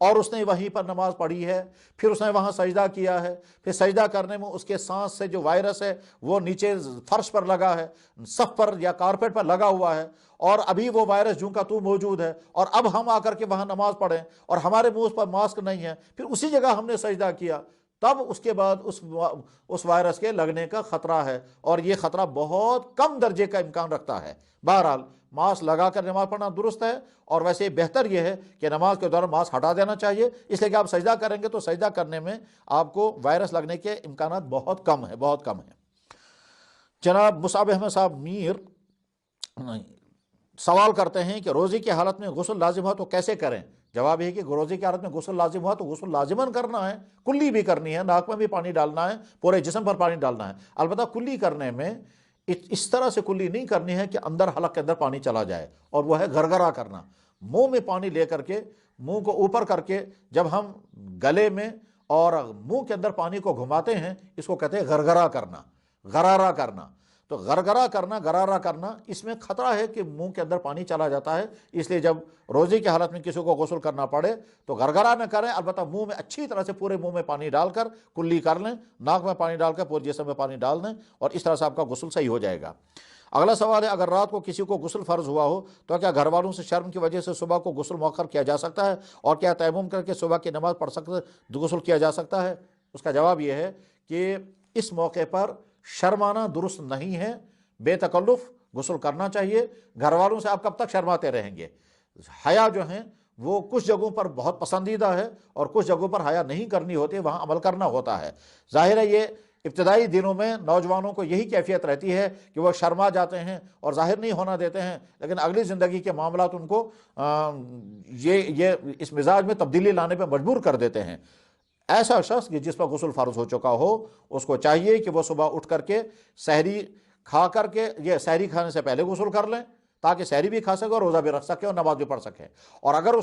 اور اس نے وہیں پر نماز پڑھی ہے، پھر اس نے وہاں سجدہ کیا ہے، پھر سجدہ کرنے میں اس کے سانس سے جو وائرس ہے وہ نیچے فرش پر لگا ہے، صف پر یا کارپیٹ پر لگا ہوا ہے، اور ابھی وہ وائرس جوں کا تو موجود ہے، اور اب ہم آ کر کے وہاں نماز پڑھیں اور ہمارے منہ پر ماسک نہیں ہے، پھر اسی جگہ ہم نے سجدہ کیا، تب اس کے بعد اس وائرس کے لگنے کا خطرہ ہے، اور یہ خطرہ بہت کم درجے کا امکان رکھتا ہے۔ بہرحال ماسک لگا کر نماز پڑھنا درست ہے، اور ویسے بہتر یہ ہے کہ نماز کے دوران ماسک ہٹا دینا چاہیے، اس لیے کہ آپ سجدہ کریں گے تو سجدہ کرنے میں آپ کو وائرس لگنے کے امکانات بہت کم ہیں۔ جناب مصعب احمد صاحب میر سوال کرتے ہیں کہ روزے کی حالت میں غسل لازم ہوا تو کیسے کریں؟ جواب یہ کہ روزے کی حالت میں غسل لازم ہوا تو غسل لازماً کرنا ہے، کلی بھی کرنی ہے، ناک میں بھی پانی ڈالنا ہے، پورے جسم پر پانی ڈالنا ہے۔ البتہ کلی کرنے میں اس طرح سے کلی نہیں کرنی ہے کہ اندر حلق کے اندر پانی چلا جائے، اور وہ ہے گرگرا کرنا، منہ میں پانی لے کر کے، منہ کو اوپر کر کے جب ہم گلے میں اور منہ کے اندر پانی کو گھماتے ہیں، اس کو کہتے ہیں غرغرہ کرنا، غرارہ کرنا۔ تو غرغرہ کرنا، غرارہ کرنا، اس میں خطرہ ہے کہ منہ کے اندر پانی چلا جاتا ہے، اس لیے جب روزے کی حالت میں کسی کو غسل کرنا پڑے تو غرغرہ نہ کریں، البتہ منہ میں اچھی طرح سے پورے منہ میں پانی ڈال کر کلی کر لیں، ناک میں پانی ڈال کر پورے جسم میں پانی ڈال دیں، اور اس طرح سے آپ کا غسل صحیح ہو جائے گا۔ اگلا سوال ہے، اگر رات کو کسی کو غسل فرض ہوا ہو تو کیا گھر والوں سے شرم کی وجہ سے صبح کو غسل مؤخر کیا جا سکتا ہے، اور کیا تیمم کر کے صبح کی نماز پڑھ سکتے غسل کیا جا سکتا ہے؟ اس کا جواب یہ ہے کہ اس موقع پر شرمانا درست نہیں ہے، بے تکلف غسل کرنا چاہیے۔ گھر والوں سے آپ کب تک شرماتے رہیں گے؟ حیا جو ہیں وہ کچھ جگہوں پر بہت پسندیدہ ہے اور کچھ جگہوں پر حیا نہیں کرنی ہوتی، وہاں عمل کرنا ہوتا ہے۔ ظاہر ہے یہ ابتدائی دنوں میں نوجوانوں کو یہی کیفیت رہتی ہے کہ وہ شرما جاتے ہیں اور ظاہر نہیں ہونا دیتے ہیں، لیکن اگلی زندگی کے معاملات ان کو یہ اس مزاج میں تبدیلی لانے پہ مجبور کر دیتے ہیں۔ ایسا شخص کہ جس پر غسل فرض ہو چکا ہو، اس کو چاہیے کہ وہ صبح اٹھ کر کے سحری کھا کر کے، یہ سحری کھانے سے پہلے غسل کر لیں تاکہ سحری بھی کھا سکے اور روزہ بھی رکھ سکے اور نماز بھی پڑھ سکے۔ اور اگر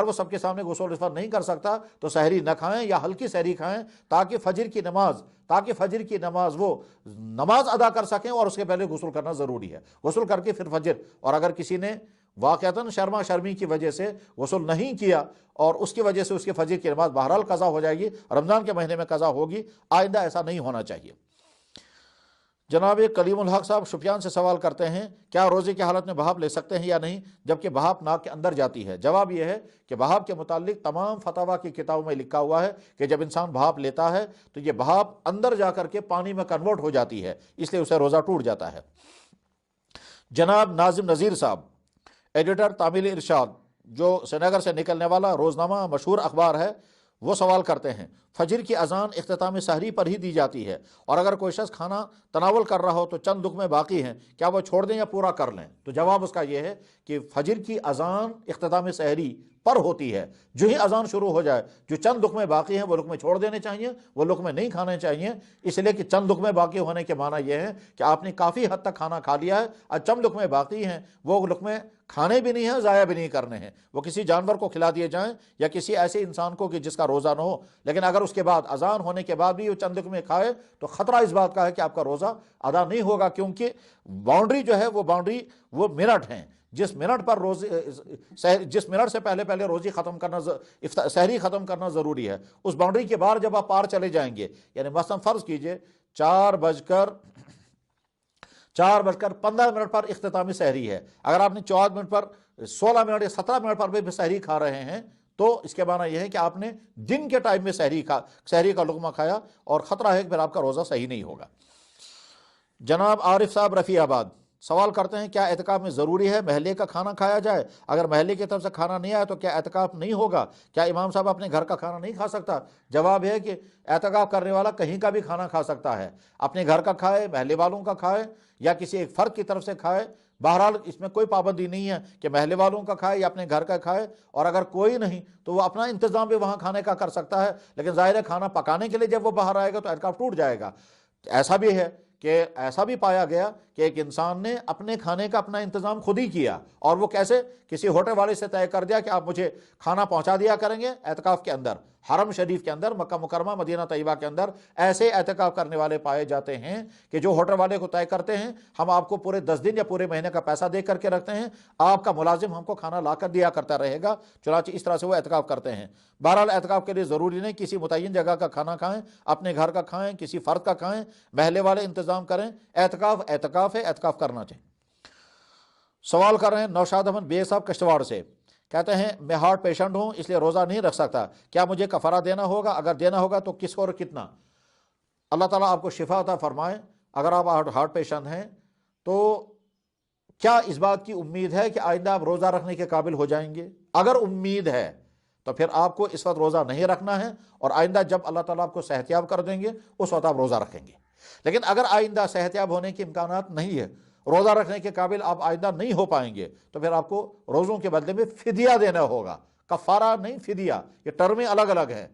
وہ سب کے سامنے غسل اس وقت نہیں کر سکتا تو سحری نہ کھائیں یا ہلکی سحری کھائیں، تاکہ فجر کی نماز وہ نماز ادا کر سکیں، اور اس کے پہلے غسل کرنا ضروری ہے، غسل کر کے پھر فجر۔ اور اگر کسی نے واقعتاً شرما شرمی کی وجہ سے غسل نہیں کیا اور اس کی وجہ سے اس کی فجر کی نماز بہرحال قضا ہو جائے گی، رمضان کے مہینے میں قضا ہوگی، آئندہ ایسا نہیں ہونا چاہیے۔ جناب کلیم الحق صاحب شپیان سے سوال کرتے ہیں، کیا روزے کی حالت میں بھاپ لے سکتے ہیں یا نہیں جبکہ بھاپ ناک کے اندر جاتی ہے؟ جواب یہ ہے کہ بھاپ کے متعلق تمام فتاویٰ کی کتابوں میں لکھا ہوا ہے کہ جب انسان بھاپ لیتا ہے تو یہ بھاپ اندر جا کر کے پانی میں کنورٹ ہو جاتی ہے، اس لیے اسے روزہ ٹوٹ جاتا ہے۔ جناب ناظم نذیر صاحب، ایڈیٹر تعمیل ارشاد، جو سری نگر سے نکلنے والا روزنامہ مشہور اخبار ہے، وہ سوال کرتے ہیں، فجر کی اذان اختتام سحری پر ہی دی جاتی ہے، اور اگر کوئی شخص کھانا تناول کر رہا ہو تو چند لقمے باقی ہیں، کیا وہ چھوڑ دیں یا پورا کر لیں؟ تو جواب اس کا یہ ہے کہ فجر کی اذان اختتام سحری پر ہوتی ہے، جو ہی اذان شروع ہو جائے جو چند لقمے باقی ہیں وہ لقمے چھوڑ دینے چاہیے، وہ لقمے نہیں کھانے چاہیے، اس لیے کہ چند لقمے باقی ہونے کے معنی یہ ہے کہ آپ نے کافی حد تک کھانا کھا لیا ہے، اور چند لقمے باقی ہیں، وہ لقمے کھانے بھی نہیں ہیں، ضائع بھی نہیں کرنے ہیں، وہ کسی جانور کو کھلا دیے جائیں یا کسی ایسے انسان کو کہ جس کا روزہ نہ ہو۔ لیکن اگر اس کے بعد اذان ہونے کے بعد بھی وہ چند لقمے کھائے تو خطرہ اس بات کا ہے کہ آپ کا روزہ ادا نہیں ہوگا، کیونکہ باؤنڈری جو ہے وہ منٹ ہیں، جس منٹ سے پہلے روزی ختم کرنا، سحری ختم کرنا ضروری ہے، اس باؤنڈری کے باہر جب آپ پار چلے جائیں گے، یعنی مثلا فرض کیجئے 4:15 پر اختتامی سحری ہے، اگر آپ نے 14 منٹ پر 16 منٹ یا 17 منٹ پر بھی سحری کھا رہے ہیں تو اس کے معنی یہ ہے کہ آپ نے دن کے ٹائم میں سحری کا لقمہ کھایا، اور خطرہ ہے کہ پھر آپ کا روزہ صحیح نہیں ہوگا۔ جناب عارف صاحب رفیع آباد سوال کرتے ہیں، کیا اعتکاف میں ضروری ہے محلے کا کھانا کھایا جائے؟ اگر محلے کی طرف سے کھانا نہیں آیا تو کیا اعتکاف نہیں ہوگا؟ کیا امام صاحب اپنے گھر کا کھانا نہیں کھا سکتا؟ جواب ہے کہ اعتکاف کرنے والا کہیں کا بھی کھانا کھا سکتا ہے، اپنے گھر کا کھائے، محلے والوں کا کھائے، یا کسی ایک فرد کی طرف سے کھائے، بہرحال اس میں کوئی پابندی نہیں ہے کہ محلے والوں کا کھائے یا اپنے گھر کا کھائے، اور اگر کوئی نہیں تو وہ اپنا انتظام بھی وہاں کھانے کا کر سکتا ہے، لیکن ظاہر ہے کھانا پکانے کے لیے جب وہ باہر آئے گا تو اعتکاف ٹوٹ جائے گا۔ ایسا بھی پایا گیا کہ ایک انسان نے اپنے کھانے کا اپنا انتظام خود ہی کیا، اور وہ کیسے؟ کسی ہوٹل والے سے طے کر دیا کہ آپ مجھے کھانا پہنچا دیا کریں گے اعتکاف کے اندر۔ حرم شریف کے اندر، مکہ مکرمہ مدینہ طیبہ کے اندر ایسے اعتکاف کرنے والے پائے جاتے ہیں کہ جو ہوٹل والے کو طے کرتے ہیں، ہم آپ کو پورے 10 دن یا پورے مہینے کا پیسہ دے کر کے رکھتے ہیں، آپ کا ملازم ہم کو کھانا لا کر دیا کرتا رہے گا، چنانچہ اس طرح سے وہ اعتکاف کرتے ہیں۔ بہرحال اعتکاف کے لیے ضروری نہیں کسی متعین جگہ کا کھانا کھائیں، اپنے گھر کا کھائیں، کسی فرد کا کھائیں، محلے والے انتظام کریں، اعتکاف ہے، اعتکاف کرنا چاہیے۔ سوال کر رہے ہیں نوشاد احمد بے صاحب کشتواڑ سے، کہتے ہیں میں ہارٹ پیشنٹ ہوں اس لیے روزہ نہیں رکھ سکتا، کیا مجھے کفارہ دینا ہوگا؟ اگر دینا ہوگا تو کس اور کتنا؟ اللہ تعالیٰ آپ کو شفا عطا فرمائے۔ اگر آپ ہارٹ پیشنٹ ہیں تو کیا اس بات کی امید ہے کہ آئندہ آپ روزہ رکھنے کے قابل ہو جائیں گے؟ اگر امید ہے تو پھر آپ کو اس وقت روزہ نہیں رکھنا ہے، اور آئندہ جب اللہ تعالیٰ آپ کو صحت یاب کر دیں گے اس وقت آپ روزہ رکھیں گے۔ لیکن اگر آئندہ صحت یاب ہونے کے امکانات نہیں ہے، روزہ رکھنے کے قابل آپ آئندہ نہیں ہو پائیں گے، تو پھر آپ کو روزوں کے بدلے میں فدیہ دینا ہوگا، کفارہ نہیں فدیہ، یہ ٹرمیں الگ الگ ہیں۔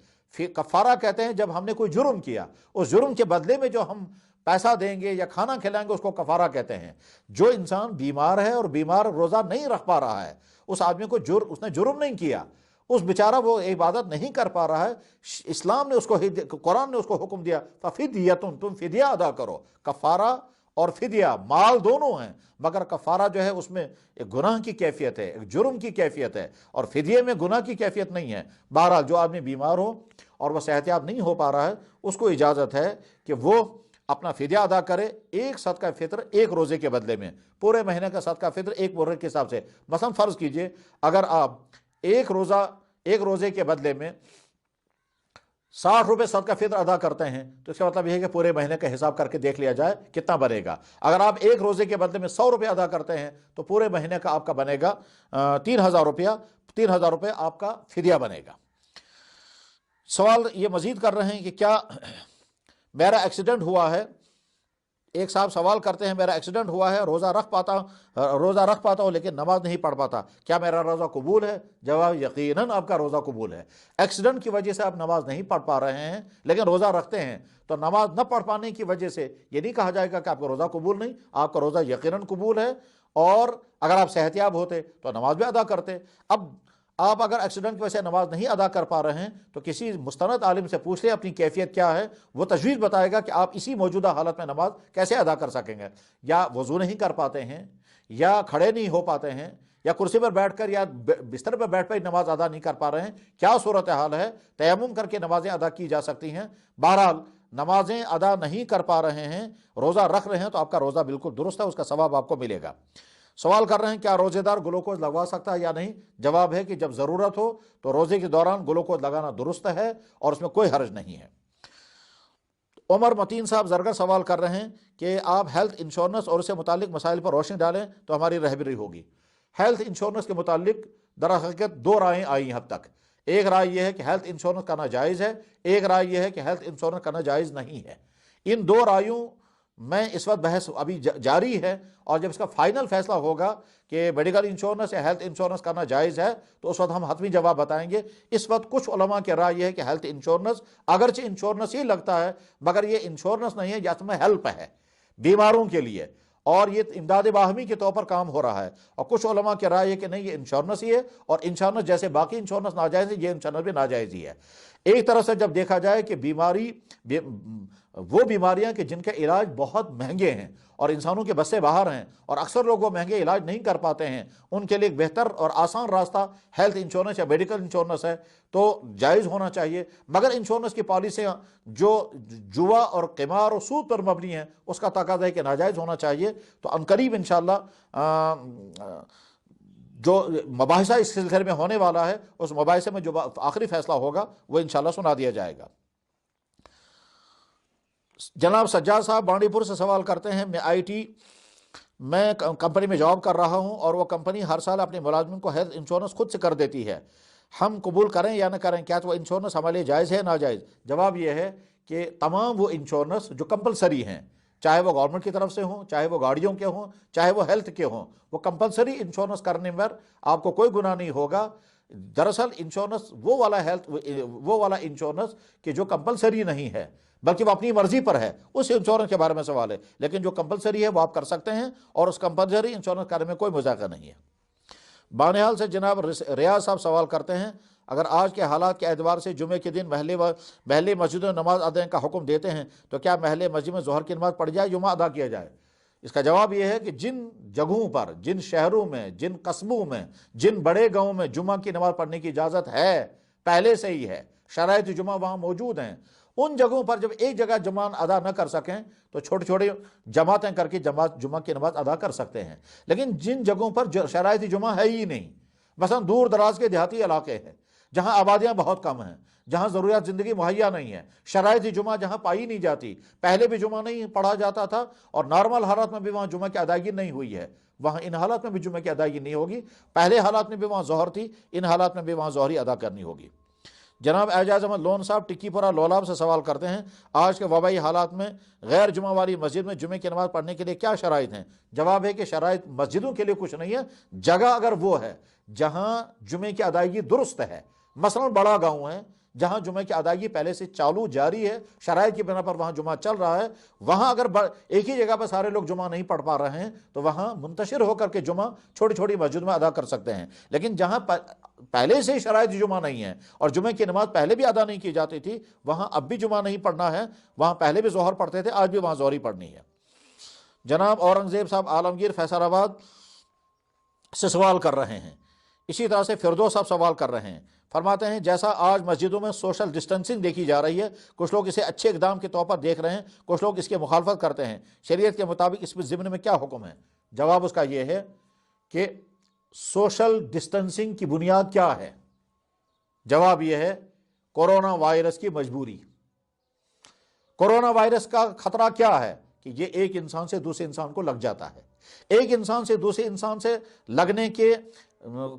کفارہ کہتے ہیں جب ہم نے کوئی جرم کیا، اس جرم کے بدلے میں جو ہم پیسہ دیں گے یا کھانا کھلائیں گے اس کو کفارہ کہتے ہیں۔ جو انسان بیمار ہے اور بیمار روزہ نہیں رکھ پا رہا ہے، اس آدمی کو اس نے جرم نہیں کیا، اس بیچارہ وہ عبادت نہیں کر پا رہا ہے، اسلام نے اس کو، قرآن نے اس کو حکم دیا ففدیۃ، تم فدیہ ادا کرو۔ کفارہ اور فدیہ مال دونوں ہیں، مگر کفارہ جو ہے اس میں ایک گناہ کی کیفیت ہے، ایک جرم کی کیفیت ہے، اور فدیے میں گناہ کی کیفیت نہیں ہے۔ بہرحال جو آدمی بیمار ہو اور وہ صحت یاب نہیں ہو پا رہا ہے، اس کو اجازت ہے کہ وہ اپنا فدیہ ادا کرے، ایک صدقہ فطر ایک روزے کے بدلے میں، پورے مہینے کا صدقہ فطر ایک مورد کے حساب سے۔ مثلا فرض کیجئے اگر آپ ایک روزے کے بدلے میں 60 روپے صدقہ فطر ادا کرتے ہیں، تو اس کا مطلب یہ ہے کہ پورے مہینے کا حساب کر کے دیکھ لیا جائے کتنا بنے گا۔ اگر آپ ایک روزے کے بدلے میں 100 روپے ادا کرتے ہیں تو پورے مہینے کا آپ کا بنے گا 3000 روپیہ، 3000 روپے آپ کا فدیہ بنے گا۔ سوال یہ مزید کر رہے ہیں کہ کیا میرا ایکسیڈنٹ ہوا ہے، ایک صاحب سوال کرتے ہیں میرا ایکسیڈنٹ ہوا ہے، روزہ رکھ پاتا ہوں لیکن نماز نہیں پڑھ پاتا، کیا میرا روزہ قبول ہے؟ جواب یقیناً آپ کا روزہ قبول ہے۔ ایکسیڈنٹ کی وجہ سے آپ نماز نہیں پڑھ پا رہے ہیں لیکن روزہ رکھتے ہیں، تو نماز نہ پڑھ پانے کی وجہ سے یہ نہیں کہا جائے گا کہ آپ کا روزہ قبول نہیں، آپ کا روزہ یقیناً قبول ہے، اور اگر آپ صحت یاب ہوتے تو نماز بھی ادا کرتے۔ اب آپ اگر ایکسیڈنٹ کی وجہ سے نماز نہیں ادا کر پا رہے ہیں تو کسی مستند عالم سے پوچھ لیں اپنی کیفیت کیا ہے، وہ تجویز بتائے گا کہ آپ اسی موجودہ حالت میں نماز کیسے ادا کر سکیں گے۔ یا وضو نہیں کر پاتے ہیں، یا کھڑے نہیں ہو پاتے ہیں، یا کرسی پر بیٹھ کر یا بستر پر بیٹھ کر نماز ادا نہیں کر پا رہے ہیں، کیا صورتحال ہے؟ تیمم کر کے نمازیں ادا کی جا سکتی ہیں۔ بہرحال نمازیں ادا نہیں کر پا رہے ہیں، روزہ رکھ رہے ہیں، تو آپ کا روزہ بالکل درست ہے، اس کا ثواب آپ کو ملے گا۔ سوال کر رہے ہیں کیا روزے دار گلوکوز لگوا سکتا ہے یا نہیں؟ جواب ہے کہ جب ضرورت ہو تو روزے کے دوران گلوکوز لگانا درست ہے اور اس میں کوئی حرج نہیں ہے۔ عمر متین صاحب زرگر سوال کر رہے ہیں کہ آپ ہیلتھ انشورنس اور اس سے متعلق مسائل پر روشنی ڈالیں تو ہماری رہبری ہوگی۔ ہیلتھ انشورنس کے متعلق در حقیقت 2 رائیں آئی ہیں اب تک۔ ایک رائے یہ ہے کہ ہیلتھ انشورنس کرنا جائز ہے، ایک رائے یہ ہے کہ ہیلتھ انشورنس کرنا جائز نہیں ہے۔ ان 2 رائیوں میں اس وقت بحث ابھی جاری ہے، اور جب اس کا فائنل فیصلہ ہوگا کہ میڈیکل انشورنس یا ہیلتھ انشورنس کرنا جائز ہے تو اس وقت ہم حتمی جواب بتائیں گے۔ اس وقت کچھ علماء کی رائے یہ ہے کہ ہیلتھ انشورنس اگرچہ انشورنس ہی لگتا ہے مگر یہ انشورنس نہیں ہے، یا اس میں ہیلپ ہے بیماروں کے لیے، اور یہ امداد باہمی کے طور پر کام ہو رہا ہے۔ اور کچھ علماء کی رائے ہے کہ نہیں، یہ انشورنس ہی ہے، اور انشورنس جیسے باقی انشورنس ناجائز ہے، یہ انشورنس بھی ناجائز ہی ہے۔ ایک طرف سے جب دیکھا جائے کہ وہ بیماریاں کہ جن کے علاج بہت مہنگے ہیں اور انسانوں کے بس سے باہر ہیں، اور اکثر لوگ وہ مہنگے علاج نہیں کر پاتے ہیں، ان کے لیے ایک بہتر اور آسان راستہ ہیلتھ انشورنس یا میڈیکل انشورنس ہے، تو جائز ہونا چاہیے۔ مگر انشورنس کی پالیسیاں جو جوا اور قمار اور سود پر مبنی ہیں، اس کا تقاضا ہے کہ ناجائز ہونا چاہیے۔ تو عنقریب انشاءاللہ جو مباحثہ اس سلسلے میں ہونے والا ہے، اس مباحثے میں جو آخری فیصلہ ہوگا وہ انشاءاللہ سنا دیا جائے گا۔ جناب سجاد صاحب بانڈی پور سے سوال کرتے ہیں میں کمپنی میں جاب کر رہا ہوں، اور وہ کمپنی ہر سال اپنے ملازمین کو ہیلتھ انشورنس خود سے کر دیتی ہے، ہم قبول کریں یا نہ کریں؟ کیا وہ انشورنس ہمارے لیے جائز ہے ناجائز؟ جواب یہ ہے کہ تمام وہ انشورنس جو کمپلسری ہیں، چاہے وہ گورنمنٹ کی طرف سے ہوں، چاہے وہ گاڑیوں کے ہوں، چاہے وہ ہیلتھ کے ہوں، وہ کمپلسری انشورنس کرنے پر آپ کو کوئی گناہ نہیں ہوگا۔ دراصل انشورنس وہ والا انشورنس کہ جو کمپلسری نہیں ہے بلکہ وہ اپنی مرضی پر ہے، اس انشورنس کے بارے میں سوال ہے، لیکن جو کمپلسری ہے وہ آپ کر سکتے ہیں، اور اس کمپلسری انشورنس کرنے میں کوئی مذاکرہ نہیں ہے۔ بانہال سے جناب ریاض صاحب سوال کرتے ہیں اگر آج کے حالات کے اعتبار سے جمعے کے دن محلے مسجدوں میں نماز ادا کا حکم دیتے ہیں تو کیا محلے مسجد میں ظہر کی نماز پڑھ جائے، جمعہ ادا کیا جائے؟ اس کا جواب یہ ہے کہ جن جگہوں پر، جن شہروں میں، جن قصبوں میں، جن بڑے گاؤں میں جمعہ کی نماز پڑھنے کی اجازت ہے، پہلے سے ہی ہے، شرائط جمعہ وہاں موجود ہیں، ان جگہوں پر جب ایک جگہ جمعہ ادا نہ کر سکیں تو چھوٹے چھوٹے جماعتیں کر کے جمعہ کی نماز ادا کر سکتے ہیں۔ لیکن جن جگہوں پر شرائط جمعہ ہے ہی نہیں، مثلا دور دراز کے دیہاتی علاقے ہیں جہاں آبادیاں بہت کم ہیں، جہاں ضروریات زندگی مہیا نہیں ہے، شرائط جمعہ جہاں پائی نہیں جاتی، پہلے بھی جمعہ نہیں پڑھا جاتا تھا اور نارمل حالات میں بھی وہاں جمعہ کی ادائیگی نہیں ہوئی ہے، وہاں ان حالات میں بھی جمعہ کی ادائیگی نہیں ہوگی، پہلے حالات میں بھی وہاں ظہر تھی، ان حالات میں بھی وہاں ظہری ادا کرنی ہوگی۔ جناب اعجاز احمد لون صاحب ٹکی پورہ لولاب سے سوال کرتے ہیں آج کے وبائی حالات میں غیر جمعہ والی مسجد میں جمعے کی نماز پڑھنے کے لیے کیا شرائط ہیں؟ جواب ہے کہ شرائط مسجدوں کے لیے کچھ نہیں ہے، جگہ اگر وہ ہے جہاں جمعے کی ادائیگی درست ہے، مثلا بڑا گاؤں ہے جہاں جمعے کی ادائیگی پہلے سے چالو جاری ہے، شرائط کی بنا پر وہاں جمعہ چل رہا ہے، وہاں اگر ایک ہی جگہ پر سارے لوگ جمعہ نہیں پڑھ پا رہے ہیں تو وہاں منتشر ہو کر کے جمعہ چھوٹی چھوٹی مسجد میں ادا کر سکتے ہیں۔ لیکن جہاں پہلے سے ہی شرائط جمعہ نہیں ہے اور جمعے کی نماز پہلے بھی ادا نہیں کی جاتی تھی، وہاں اب بھی جمعہ نہیں پڑھنا ہے، وہاں پہلے بھی ظہر پڑھتے تھے، آج بھی وہاں ظہر ہی پڑھنی ہے۔ جناب اورنگزیب صاحب عالمگیر فیصل آباد سے سوال کر رہے ہیں، اسی طرح سے فردوس صاحب سوال کر رہے ہیں، فرماتے ہیں جیسا آج مسجدوں میں سوشل ڈسٹنسنگ دیکھی جا رہی ہے، کچھ لوگ اسے اچھے اقدام کے طور پر دیکھ رہے ہیں، کچھ لوگ اس کی مخالفت کرتے ہیں، شریعت کے مطابق اس ضمن میں کیا حکم ہے؟ جواب اس کا یہ ہے کہ سوشل ڈسٹنسنگ کی بنیاد کیا ہے؟ جواب یہ ہے کورونا وائرس کی مجبوری۔ کورونا وائرس کا خطرہ کیا ہے کہ یہ ایک انسان سے دوسرے انسان کو لگ جاتا ہے۔ ایک انسان سے دوسرے انسان سے لگنے کے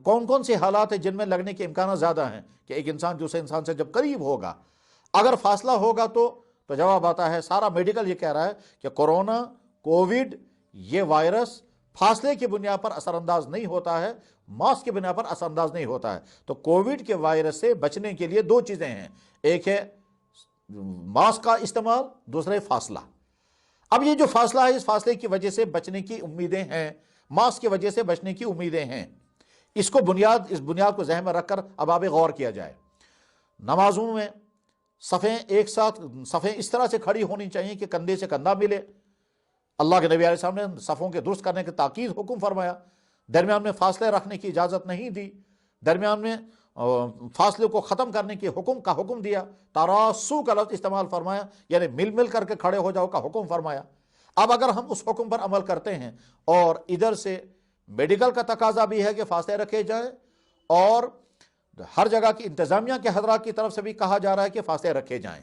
کون کون سے حالات ہیں جن میں لگنے کے امکانات زیادہ ہیں؟ کہ ایک انسان دوسرے انسان سے جب قریب ہوگا، اگر فاصلہ ہوگا تو جواب آتا ہے، سارا میڈیکل یہ کہہ رہا ہے کہ کورونا، کووڈ، یہ وائرس فاصلے کی بنیاد پر اثر انداز نہیں ہوتا ہے، ماسک کی بنا پر اثر انداز نہیں ہوتا ہے۔ تو کووڈ کے وائرس سے بچنے کے لیے دو چیزیں ہیں، ایک ہے ماسک کا استعمال، دوسرا ہے فاصلہ۔ اب یہ جو فاصلہ ہے، اس فاصلے کی وجہ سے بچنے کی امیدیں ہیں، ماسک کی وجہ سے بچنے کی امیدیں ہیں۔ اس بنیاد کو ذہن میں رکھ کر اب آپ غور کیا جائے۔ نمازوں میں صفیں ایک ساتھ، صفیں اس طرح سے کھڑی ہونی چاہیے کہ کندھے سے کندھا ملے۔ اللہ کے نبی علیہ السلام نے صفوں کے درست کرنے کے تاکید حکم فرمایا، درمیان میں فاصلے رکھنے کی اجازت نہیں دی، درمیان میں فاصلے کو ختم کرنے کی حکم دیا، تراسو کا لفظ استعمال فرمایا، یعنی مل مل کر کے کھڑے ہو جاؤ کا حکم فرمایا۔ اب اگر ہم اس حکم پر عمل کرتے ہیں اور ادھر سے میڈیکل کا تقاضا بھی ہے کہ فاصلے رکھے جائیں، اور ہر جگہ کی انتظامیہ کے حضرات کی طرف سے بھی کہا جا رہا ہے کہ فاصلے رکھے جائیں،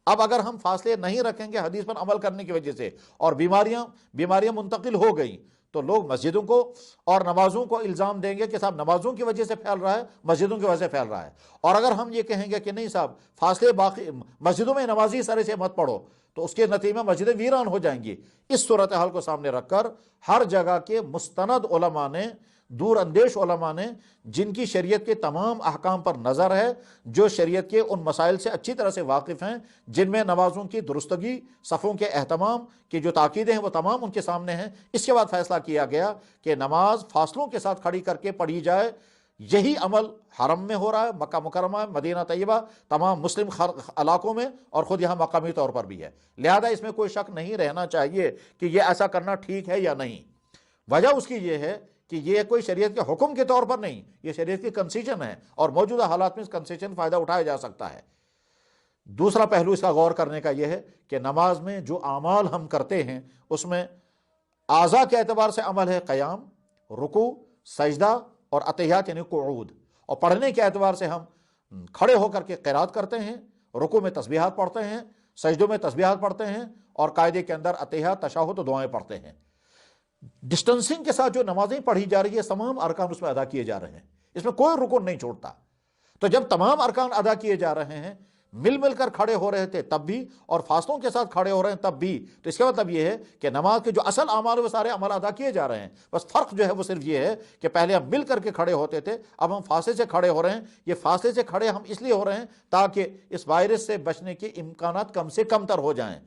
اب اگر ہم فاصلے نہیں رکھیں گے حدیث پر عمل کرنے کی وجہ سے اور بیماریاں منتقل ہو گئیں، تو لوگ مسجدوں کو اور نمازوں کو الزام دیں گے کہ صاحب نمازوں کی وجہ سے پھیل رہا ہے، مسجدوں کی وجہ سے پھیل رہا ہے۔ اور اگر ہم یہ کہیں گے کہ نہیں صاحب فاصلے باقی مسجدوں میں نمازی سرے سے مت پڑھو، تو اس کے نتیجے میں مسجدیں ویران ہو جائیں گی۔ اس صورتحال کو سامنے رکھ کر ہر جگہ کے مستند علماء نے، دور اندیش علماء نے، جن کی شریعت کے تمام احکام پر نظر ہے، جو شریعت کے ان مسائل سے اچھی طرح سے واقف ہیں جن میں نمازوں کی درستگی، صفوں کے اہتمام کی جو تاکیدیں ہیں وہ تمام ان کے سامنے ہیں، اس کے بعد فیصلہ کیا گیا کہ نماز فاصلوں کے ساتھ کھڑی کر کے پڑھی جائے۔ یہی عمل حرم میں ہو رہا ہے، مکہ مکرمہ، مدینہ طیبہ، تمام مسلم علاقوں میں، اور خود یہاں مقامی طور پر بھی ہے۔ لہذا اس میں کوئی شک نہیں رہنا چاہیے کہ یہ ایسا کرنا ٹھیک ہے یا نہیں۔ وجہ اس کی یہ ہے کہ یہ کوئی شریعت کے حکم کے طور پر نہیں، یہ شریعت کی کنسیشن ہے، اور موجودہ حالات میں اس کنسیشن فائدہ اٹھایا جا سکتا ہے۔ دوسرا پہلو اس کا غور کرنے کا یہ ہے کہ نماز میں جو اعمال ہم کرتے ہیں اس میں اعضاء کے اعتبار سے عمل ہے قیام، رکوع، سجدہ اور اتحیات یعنی قعود، اور پڑھنے کے اعتبار سے ہم کھڑے ہو کر کے قرات کرتے ہیں، رکوع میں تسبیحات پڑھتے ہیں، سجدوں میں تسبیحات پڑھتے ہیں، اور قاعدے کے اندر اتحیات، تشہد و دعائیں پڑھتے ہیں۔ ڈسٹنسنگ کے ساتھ جو نمازیں پڑھی جا رہی ہے، تمام ارکان اس میں ادا کیے جا رہے ہیں، اس میں کوئی رکن نہیں چھوڑتا۔ تو جب تمام ارکان ادا کیے جا رہے ہیں، مل مل کر کھڑے ہو رہے تھے تب بھی، اور فاصلوں کے ساتھ کھڑے ہو رہے ہیں تب بھی، تو اس کا مطلب یہ ہے کہ نماز کے جو اصل اعمال وہ سارے عمل ادا کیے جا رہے ہیں۔ بس فرق جو ہے وہ صرف یہ ہے کہ پہلے ہم مل کر کے کھڑے ہوتے تھے، اب ہم فاصلے سے کھڑے ہو رہے ہیں۔ یہ فاصلے سے کھڑے ہم اس لیے ہو رہے ہیں تاکہ اس وائرس سے بچنے کے امکانات کم سے کم تر ہو جائیں۔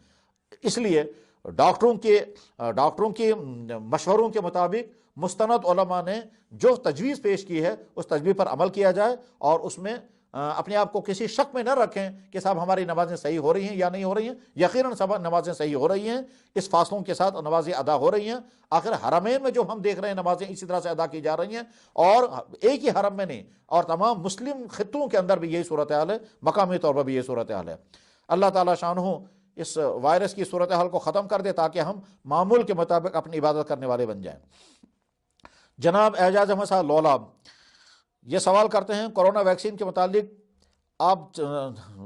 اس لیے ڈاکٹروں کے مشوروں کے مطابق مستند علماء نے جو تجویز پیش کی ہے اس تجویز پر عمل کیا جائے، اور اس میں اپنے آپ کو کسی شک میں نہ رکھیں کہ صاحب ہماری نمازیں صحیح ہو رہی ہیں یا نہیں ہو رہی ہیں۔ یقیناً سب نمازیں صحیح ہو رہی ہیں، اس فاصلوں کے ساتھ نمازیں ادا ہو رہی ہیں۔ آخر حرمین میں جو ہم دیکھ رہے ہیں نمازیں اسی طرح سے ادا کی جا رہی ہیں، اور ایک ہی حرم میں نہیں، اور تمام مسلم خطوں کے اندر بھی یہی صورتحال ہے، مقامی طور پر بھی یہی صورتحال ہے۔ اللہ تعالیٰ شانہ اس وائرس کی صورتحال کو ختم کر دے تاکہ ہم معمول کے مطابق اپنی عبادت کرنے والے بن جائیں۔ جناب اعجاز احمد صاحب لولاب یہ سوال کرتے ہیں، کورونا ویکسین کے متعلق آپ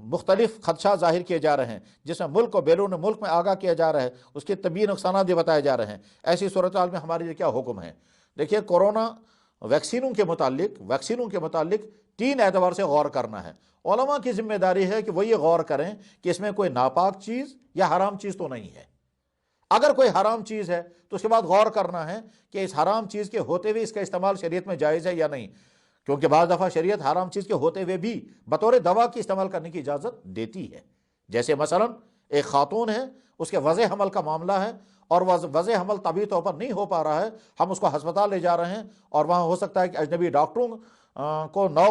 مختلف خدشات ظاہر کیے جا رہے ہیں جس میں ملک اور بیرون ملک میں آگاہ کیا جا رہا ہے، اس کے طبی نقصانات بھی بتائے جا رہے ہیں، ایسی صورتحال میں ہمارے لیے کیا حکم ہے؟ دیکھیے، کورونا ویکسینوں کے متعلق 3 اعتبار سے غور کرنا ہے۔ علماء کی ذمہ داری ہے کہ وہ یہ غور کریں کہ اس میں کوئی ناپاک چیز یا حرام چیز تو نہیں ہے۔ اگر کوئی حرام چیز ہے تو اس کے بعد غور کرنا ہے کہ اس حرام چیز کے ہوتے ہوئے اس کا استعمال شریعت میں جائز ہے یا نہیں۔ کیونکہ بعض دفعہ شریعت حرام چیز کے ہوتے ہوئے بھی بطور دوا کی استعمال کرنے کی اجازت دیتی ہے. جیسے مثلا ایک خاتون ہے، اس کے وضع حمل کا معاملہ ہے، اور وضع حمل طبی طور پر نہیں ہو پا رہا ہے، ہم اس کو ہسپتال لے جا رہے ہیں، اور وہاں ہو سکتا ہے کہ اجنبی ڈاکٹروں کو نو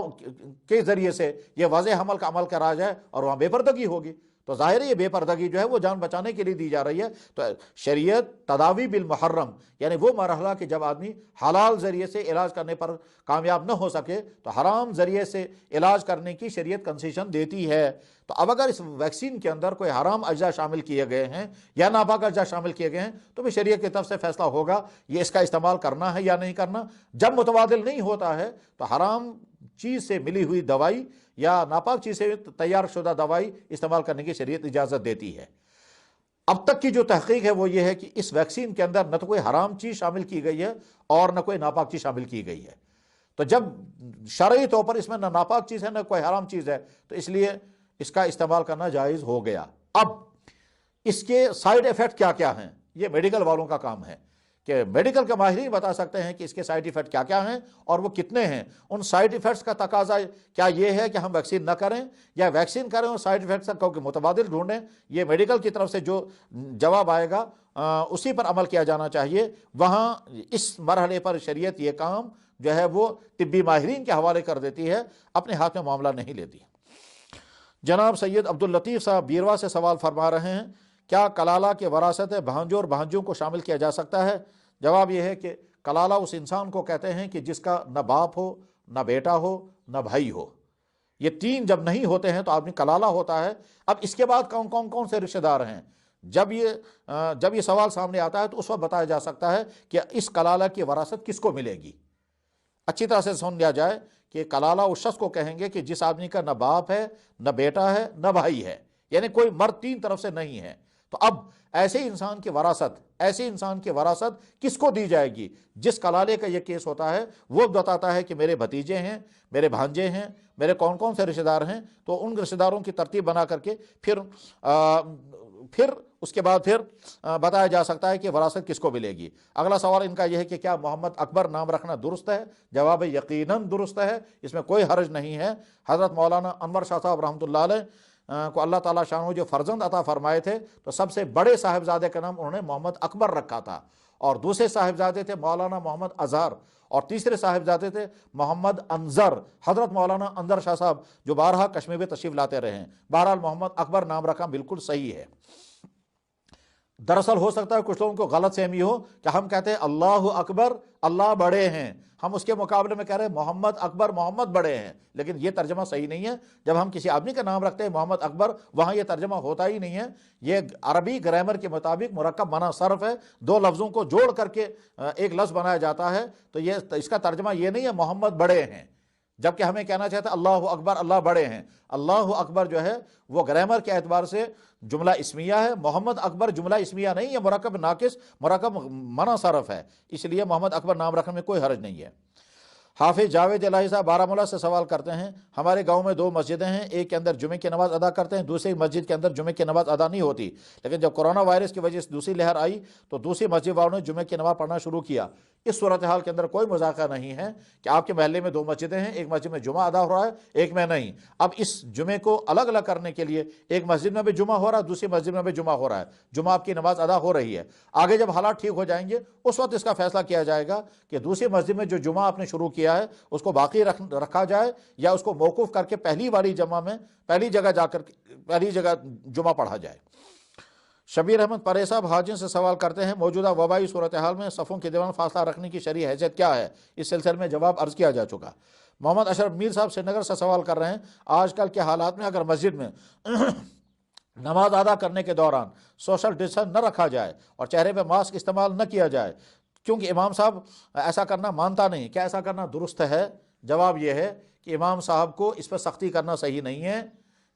کے ذریعے سے یہ وضع حمل کا عمل کرا جائے اور وہاں بے پردگی ہوگی. تو ظاہر ہے یہ بے پردگی جو ہے وہ جان بچانے کے لیے دی جا رہی ہے. تو شریعت تداوی بالمحرم، یعنی وہ مرحلہ کہ جب آدمی حلال ذریعے سے علاج کرنے پر کامیاب نہ ہو سکے تو حرام ذریعے سے علاج کرنے کی شریعت کنسیشن دیتی ہے. تو اب اگر اس ویکسین کے اندر کوئی حرام اجزاء شامل کیے گئے ہیں یا ناپاک اجزاء شامل کیے گئے ہیں تو بھی شریعت کی طرف سے فیصلہ ہوگا یہ اس کا استعمال کرنا ہے یا نہیں کرنا. جب متبادل نہیں ہوتا ہے تو حرام چیز سے ملی ہوئی دوائی یا ناپاک چیز سے تیار شدہ دوائی استعمال کرنے کی شریعت اجازت دیتی ہے. اب تک کی جو تحقیق ہے وہ یہ ہے کہ اس ویکسین کے اندر نہ تو کوئی حرام چیز شامل کی گئی ہے اور نہ کوئی ناپاک چیز شامل کی گئی ہے. تو جب شرعی طور پر اس میں نہ ناپاک چیز ہے نہ کوئی حرام چیز ہے تو اس لیے اس کا استعمال کرنا جائز ہو گیا. اب اس کے سائیڈ ایفیکٹ کیا کیا ہیں یہ میڈیکل والوں کا کام ہے کہ میڈیکل کے ماہرین بتا سکتے ہیں کہ اس کے سائیڈ ایفیکٹ کیا کیا ہیں اور وہ کتنے ہیں. ان سائیڈ ایفیکٹس کا تقاضا کیا یہ ہے کہ ہم ویکسین نہ کریں یا ویکسین کریں اور سائیڈ ایفیکٹس کا متبادل ڈھونڈیں. یہ میڈیکل کی طرف سے جو جواب آئے گا اسی پر عمل کیا جانا چاہیے. وہاں اس مرحلے پر شریعت یہ کام جو ہے وہ طبی ماہرین کے حوالے کر دیتی ہے، اپنے ہاتھ میں معاملہ نہیں لیتی. جناب سید عبداللطیف صاحب بیروا سے سوال فرما رہے ہیں، کیا کلالہ کے وراثت بھانجوں اور بھانجوں کو شامل کیا جا سکتا ہے؟ جواب یہ ہے کہ کلالہ اس انسان کو کہتے ہیں کہ جس کا نہ باپ ہو، نہ بیٹا ہو، نہ بھائی ہو. یہ تین جب نہیں ہوتے ہیں تو آدمی کلالہ ہوتا ہے. اب اس کے بعد کون سے رشتہ دار ہیں؟ جب یہ سوال سامنے آتا ہے تو اس وقت بتایا جا سکتا ہے کہ اس کلالہ کی وراثت کس کو ملے گی. اچھی طرح سے سن لیا جائے کہ کلالہ اس شخص کو کہیں گے کہ جس آدمی کا نہ باپ ہے، نہ بیٹا ہے، نہ بھائی ہے، یعنی کوئی مرد تین طرف سے نہیں ہے. تو اب ایسے انسان کی وراثت کس کو دی جائے گی؟ جس کلالے کا یہ کیس ہوتا ہے وہ بتاتا ہے کہ میرے بھتیجے ہیں، میرے بھانجے ہیں، میرے کون سے رشتہ دار ہیں. تو ان رشتہ داروں کی ترتیب بنا کر کے پھر اس کے بعد بتایا جا سکتا ہے کہ وراثت کس کو ملے گی. اگلا سوال ان کا یہ ہے کہ کیا محمد اکبر نام رکھنا درست ہے؟ جواب یقیناً درست ہے، اس میں کوئی حرج نہیں ہے. حضرت مولانا انور شاہ صاحب رحمۃ اللہ علیہ کو اللہ تعالیٰ شانہ جو فرزند عطا فرمائے تھے تو سب سے بڑے صاحبزادے کا نام انہوں نے محمد اکبر رکھا تھا، اور دوسرے صاحبزادے تھے مولانا محمد اظہر، اور تیسرے صاحبزادے تھے محمد انظر. حضرت مولانا انظر شاہ صاحب جو بارہا کشمیر میں تشریف لاتے رہے ہیں. بہرحال محمد اکبر نام رکھنا بالکل صحیح ہے. دراصل ہو سکتا ہے کچھ لوگوں کو غلط فہمی ہو کہ ہم کہتے ہیں اللہ اکبر، اللہ بڑے ہیں، ہم اس کے مقابلے میں کہہ رہے ہیں محمد اکبر، محمد بڑے ہیں. لیکن یہ ترجمہ صحیح نہیں ہے. جب ہم کسی آدمی کا نام رکھتے ہیں محمد اکبر، وہاں یہ ترجمہ ہوتا ہی نہیں ہے. یہ عربی گرامر کے مطابق مرکب معنی صرف ہے، دو لفظوں کو جوڑ کر کے ایک لفظ بنایا جاتا ہے. تو اس کا ترجمہ یہ نہیں ہے محمد بڑے ہیں، جبکہ ہمیں کہنا چاہتا ہے اللہ اکبر، اللہ بڑے ہیں. اللہ اکبر جو ہے وہ گرامر کے اعتبار سے جملہ اسمیہ ہے. محمد اکبر جملہ اسمیہ نہیں ہے، مرکب ناقص، مرکب منع صرف ہے. اس لیے محمد اکبر نام رکھنے میں کوئی حرج نہیں ہے. حافظ جاوید الہی صاحب بارہمولہ سے سوال کرتے ہیں، ہمارے گاؤں میں 2 مسجدیں ہیں، ایک کے اندر جمعے کی نماز ادا کرتے ہیں، دوسری مسجد کے اندر جمعے کی نماز ادا نہیں ہوتی. لیکن جب کرونا وائرس کی وجہ سے دوسری لہر آئی تو دوسری مسجد والوں نے جمعے کی نماز پڑھنا شروع کیا. اس صورتحال کے اندر کوئی مذاکرہ نہیں ہے کہ آپ کے محلے میں 2 مسجدیں ہیں، ایک مسجد میں جمعہ ادا ہو رہا ہے، ایک میں نہیں. اب اس جمعے کو الگ الگ کرنے کے لیے ایک مسجد میں بھی جمعہ ہو رہا ہے، دوسری مسجد میں بھی جمعہ ہو رہا ہے، جمعہ آپ کی نماز ادا ہو رہی ہے. آگے جب حالات ٹھیک ہو جائیں گے اس وقت اس کا فیصلہ کیا جائے گا کہ دوسری مسجد میں جو جمعہ آپ نے شروع کیا ہے اس کو باقی رکھا جائے یا اس کو موقوف کر کے پہلی والی جمعہ میں پہلی جگہ جمعہ پڑھا جائے. شبیر احمد پرے صاحب حاجن سے سوال کرتے ہیں، موجودہ وبائی صورتحال میں صفوں کے درمیان فاصلہ رکھنے کی شرعی حیثیت کیا ہے؟ اس سلسلے میں جواب عرض کیا جا چکا. محمد اشرف میر صاحب سری نگر سے سوال کر رہے ہیں، آج کل کے حالات میں اگر مسجد میں نماز ادا کرنے کے دوران سوشل ڈسٹینس نہ رکھا جائے اور چہرے پہ ماسک استعمال نہ کیا جائے کیونکہ امام صاحب ایسا کرنا مانتا نہیں، کیا ایسا کرنا درست ہے؟ جواب یہ ہے کہ امام صاحب کو اس پر سختی کرنا صحیح نہیں ہے.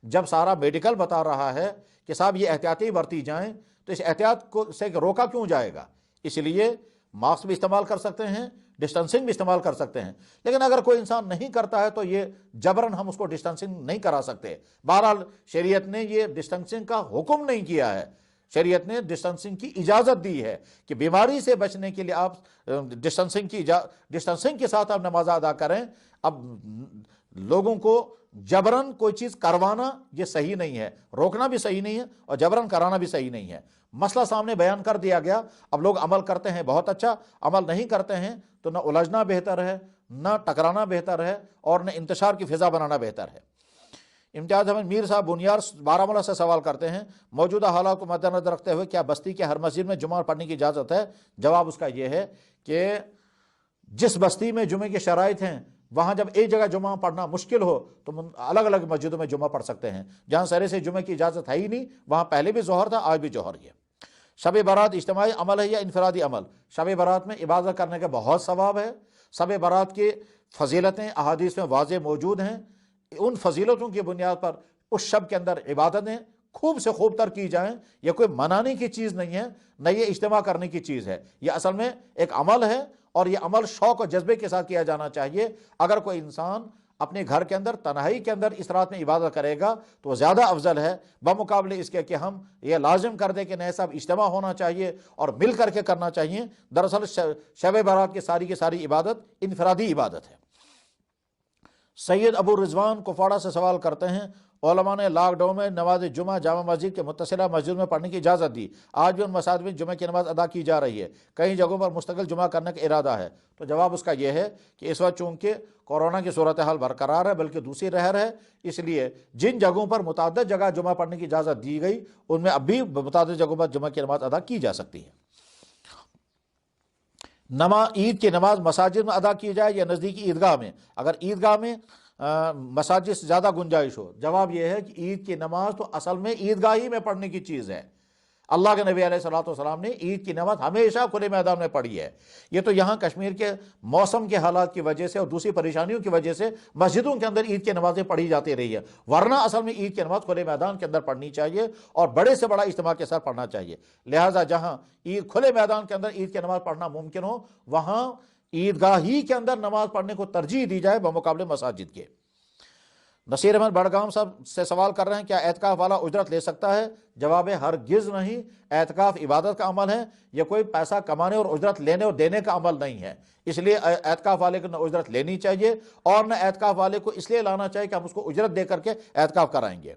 جب سارا میڈیکل بتا رہا ہے کہ صاحب یہ احتیاطی برتی جائیں تو اس احتیاط کو سے روکا کیوں جائے گا؟ اس لیے ماسک بھی استعمال کر سکتے ہیں، ڈسٹینسنگ بھی استعمال کر سکتے ہیں. لیکن اگر کوئی انسان نہیں کرتا ہے تو یہ جبراً ہم اس کو ڈسٹینسنگ نہیں کرا سکتے. بہرحال شریعت نے یہ ڈسٹینسنگ کا حکم نہیں کیا ہے. شریعت نے ڈسٹنسنگ کی اجازت دی ہے کہ بیماری سے بچنے کے لیے آپ ڈسٹنسنگ کے ساتھ آپ نماز ادا کریں۔ اب لوگوں کو جبرن کوئی چیز کروانا یہ صحیح نہیں ہے، روکنا بھی صحیح نہیں ہے اور جبرن کرانا بھی صحیح نہیں ہے۔ مسئلہ سامنے بیان کر دیا گیا، اب لوگ عمل کرتے ہیں بہت اچھا، عمل نہیں کرتے ہیں تو نہ الجھنا بہتر ہے، نہ ٹکرانا بہتر ہے، اور نہ انتشار کی فضا بنانا بہتر ہے۔ امتیاز احمد میر صاحب بنیار بارہمولہ سے سوال کرتے ہیں، موجودہ حالات کو مد نظر رکھتے ہوئے کیا بستی کے ہر مسجد میں جمعہ پڑھنے کی اجازت ہے؟ جواب اس کا یہ ہے کہ جس بستی میں جمعے کی شرائط ہیں وہاں جب ایک جگہ جمعہ پڑھنا مشکل ہو تو الگ الگ مسجدوں میں جمعہ پڑھ سکتے ہیں۔ جہاں سرے سے جمعے کی اجازت ہے ہی نہیں وہاں پہلے بھی ظہر تھا، آج بھی ظہر ہی ہے۔ شب برات اجتماعی عمل ہے یا انفرادی عمل؟ شب برات میں عبادت کرنے کا بہت ثواب ہے۔ شب برات کی فضیلتیں احادیث میں واضح موجود ہیں، ان فضیلتوں کی بنیاد پر اس شب کے اندر عبادتیں خوب سے خوب تر کی جائیں۔ یہ کوئی منانے کی چیز نہیں ہے، نہ یہ اجتماع کرنے کی چیز ہے، یہ اصل میں ایک عمل ہے، اور یہ عمل شوق اور جذبے کے ساتھ کیا جانا چاہیے۔ اگر کوئی انسان اپنے گھر کے اندر تنہائی کے اندر اس رات میں عبادت کرے گا تو وہ زیادہ افضل ہے بمقابلے اس کے کہ ہم یہ لازم کر دیں کہ نہیں صاحب اجتماع ہونا چاہیے اور مل کر کے کرنا چاہیے۔ دراصل شب برات کی ساری عبادت انفرادی عبادت ہے۔ سید ابو رضوان کپواڑہ سے سوال کرتے ہیں، علماء نے لاک ڈاؤن میں نماز جمعہ جامع مسجد کے متصلہ مسجد میں پڑھنے کی اجازت دی، آج بھی ان مساجد میں جمعہ کی نماز ادا کی جا رہی ہے، کئی جگہوں پر مستقل جمعہ کرنے کا ارادہ ہے؟ تو جواب اس کا یہ ہے کہ اس وقت چونکہ کورونا کی صورتحال برقرار ہے بلکہ دوسری لہر ہے، اس لیے جن جگہوں پر متعدد جگہ جمعہ پڑھنے کی اجازت دی گئی ان میں اب بھی متعدد جگہوں پر جمعہ کی نماز ادا کی جا سکتی ہے۔ عید کی نماز مساجد میں ادا کی جائے یا نزدیکی عیدگاہ میں؟ اگر عیدگاہ میں مساجد سے زیادہ گنجائش ہو، جواب یہ ہے کہ عید کی نماز تو اصل میں عیدگاہ ہی میں پڑھنے کی چیز ہے۔ اللہ کے نبی علیہ الصلوۃ والسلام نے عید کی نماز ہمیشہ کھلے میدان میں پڑھی ہے۔ یہ تو یہاں کشمیر کے موسم کے حالات کی وجہ سے اور دوسری پریشانیوں کی وجہ سے مسجدوں کے اندر عید کی نمازیں پڑھی جاتی رہی ہے، ورنہ اصل میں عید کی نماز کھلے میدان کے اندر پڑھنی چاہیے اور بڑے سے بڑا اجتماع کے ساتھ پڑھنا چاہیے۔ لہٰذا جہاں عید کھلے میدان کے اندر عید کی نماز پڑھنا ممکن ہو وہاں عیدگاہ ہی کے اندر نماز پڑھنے کو ترجیح دی جائے بمقابلے مساجد کے۔ نصیر احمد بڑگام صاحب سے سوال کر رہے ہیں، کیا اعتکاف والا اجرت لے سکتا ہے؟ جواب ہے ہرگز نہیں۔ اعتکاف عبادت کا عمل ہے، یہ کوئی پیسہ کمانے اور اجرت لینے اور دینے کا عمل نہیں ہے، اس لیے اعتکاف والے کو نہ اجرت لینی چاہیے اور نہ اعتکاف والے کو اس لیے لانا چاہیے کہ ہم اس کو اجرت دے کر کے اعتکاف کرائیں گے۔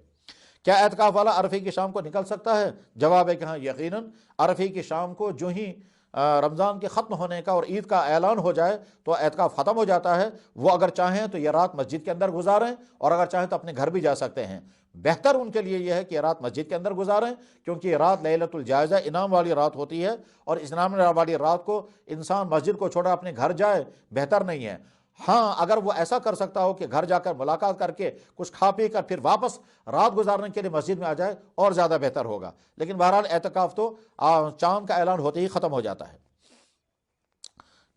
کیا اعتکاف والا عرفے کی شام کو نکل سکتا ہے؟ جواب ہے کہ ہاں یقیناً، عرفے کی شام کو جو ہی رمضان کے ختم ہونے کا اور عید کا اعلان ہو جائے تو اعتکاف ختم ہو جاتا ہے۔ وہ اگر چاہیں تو یہ رات مسجد کے اندر گزاریں اور اگر چاہیں تو اپنے گھر بھی جا سکتے ہیں۔ بہتر ان کے لیے یہ ہے کہ یہ رات مسجد کے اندر گزاریں، کیونکہ یہ رات لیلۃ الجائزہ انعام والی رات ہوتی ہے، اور انعام والی رات کو انسان مسجد کو چھوڑا اپنے گھر جائے بہتر نہیں ہے۔ ہاں اگر وہ ایسا کر سکتا ہو کہ گھر جا کر ملاقات کر کے کچھ کھا پی کر پھر واپس رات گزارنے کے لیے مسجد میں آ جائے اور زیادہ بہتر ہوگا، لیکن بہرحال اعتکاف تو چاند کا اعلان ہوتے ہی ختم ہو جاتا ہے۔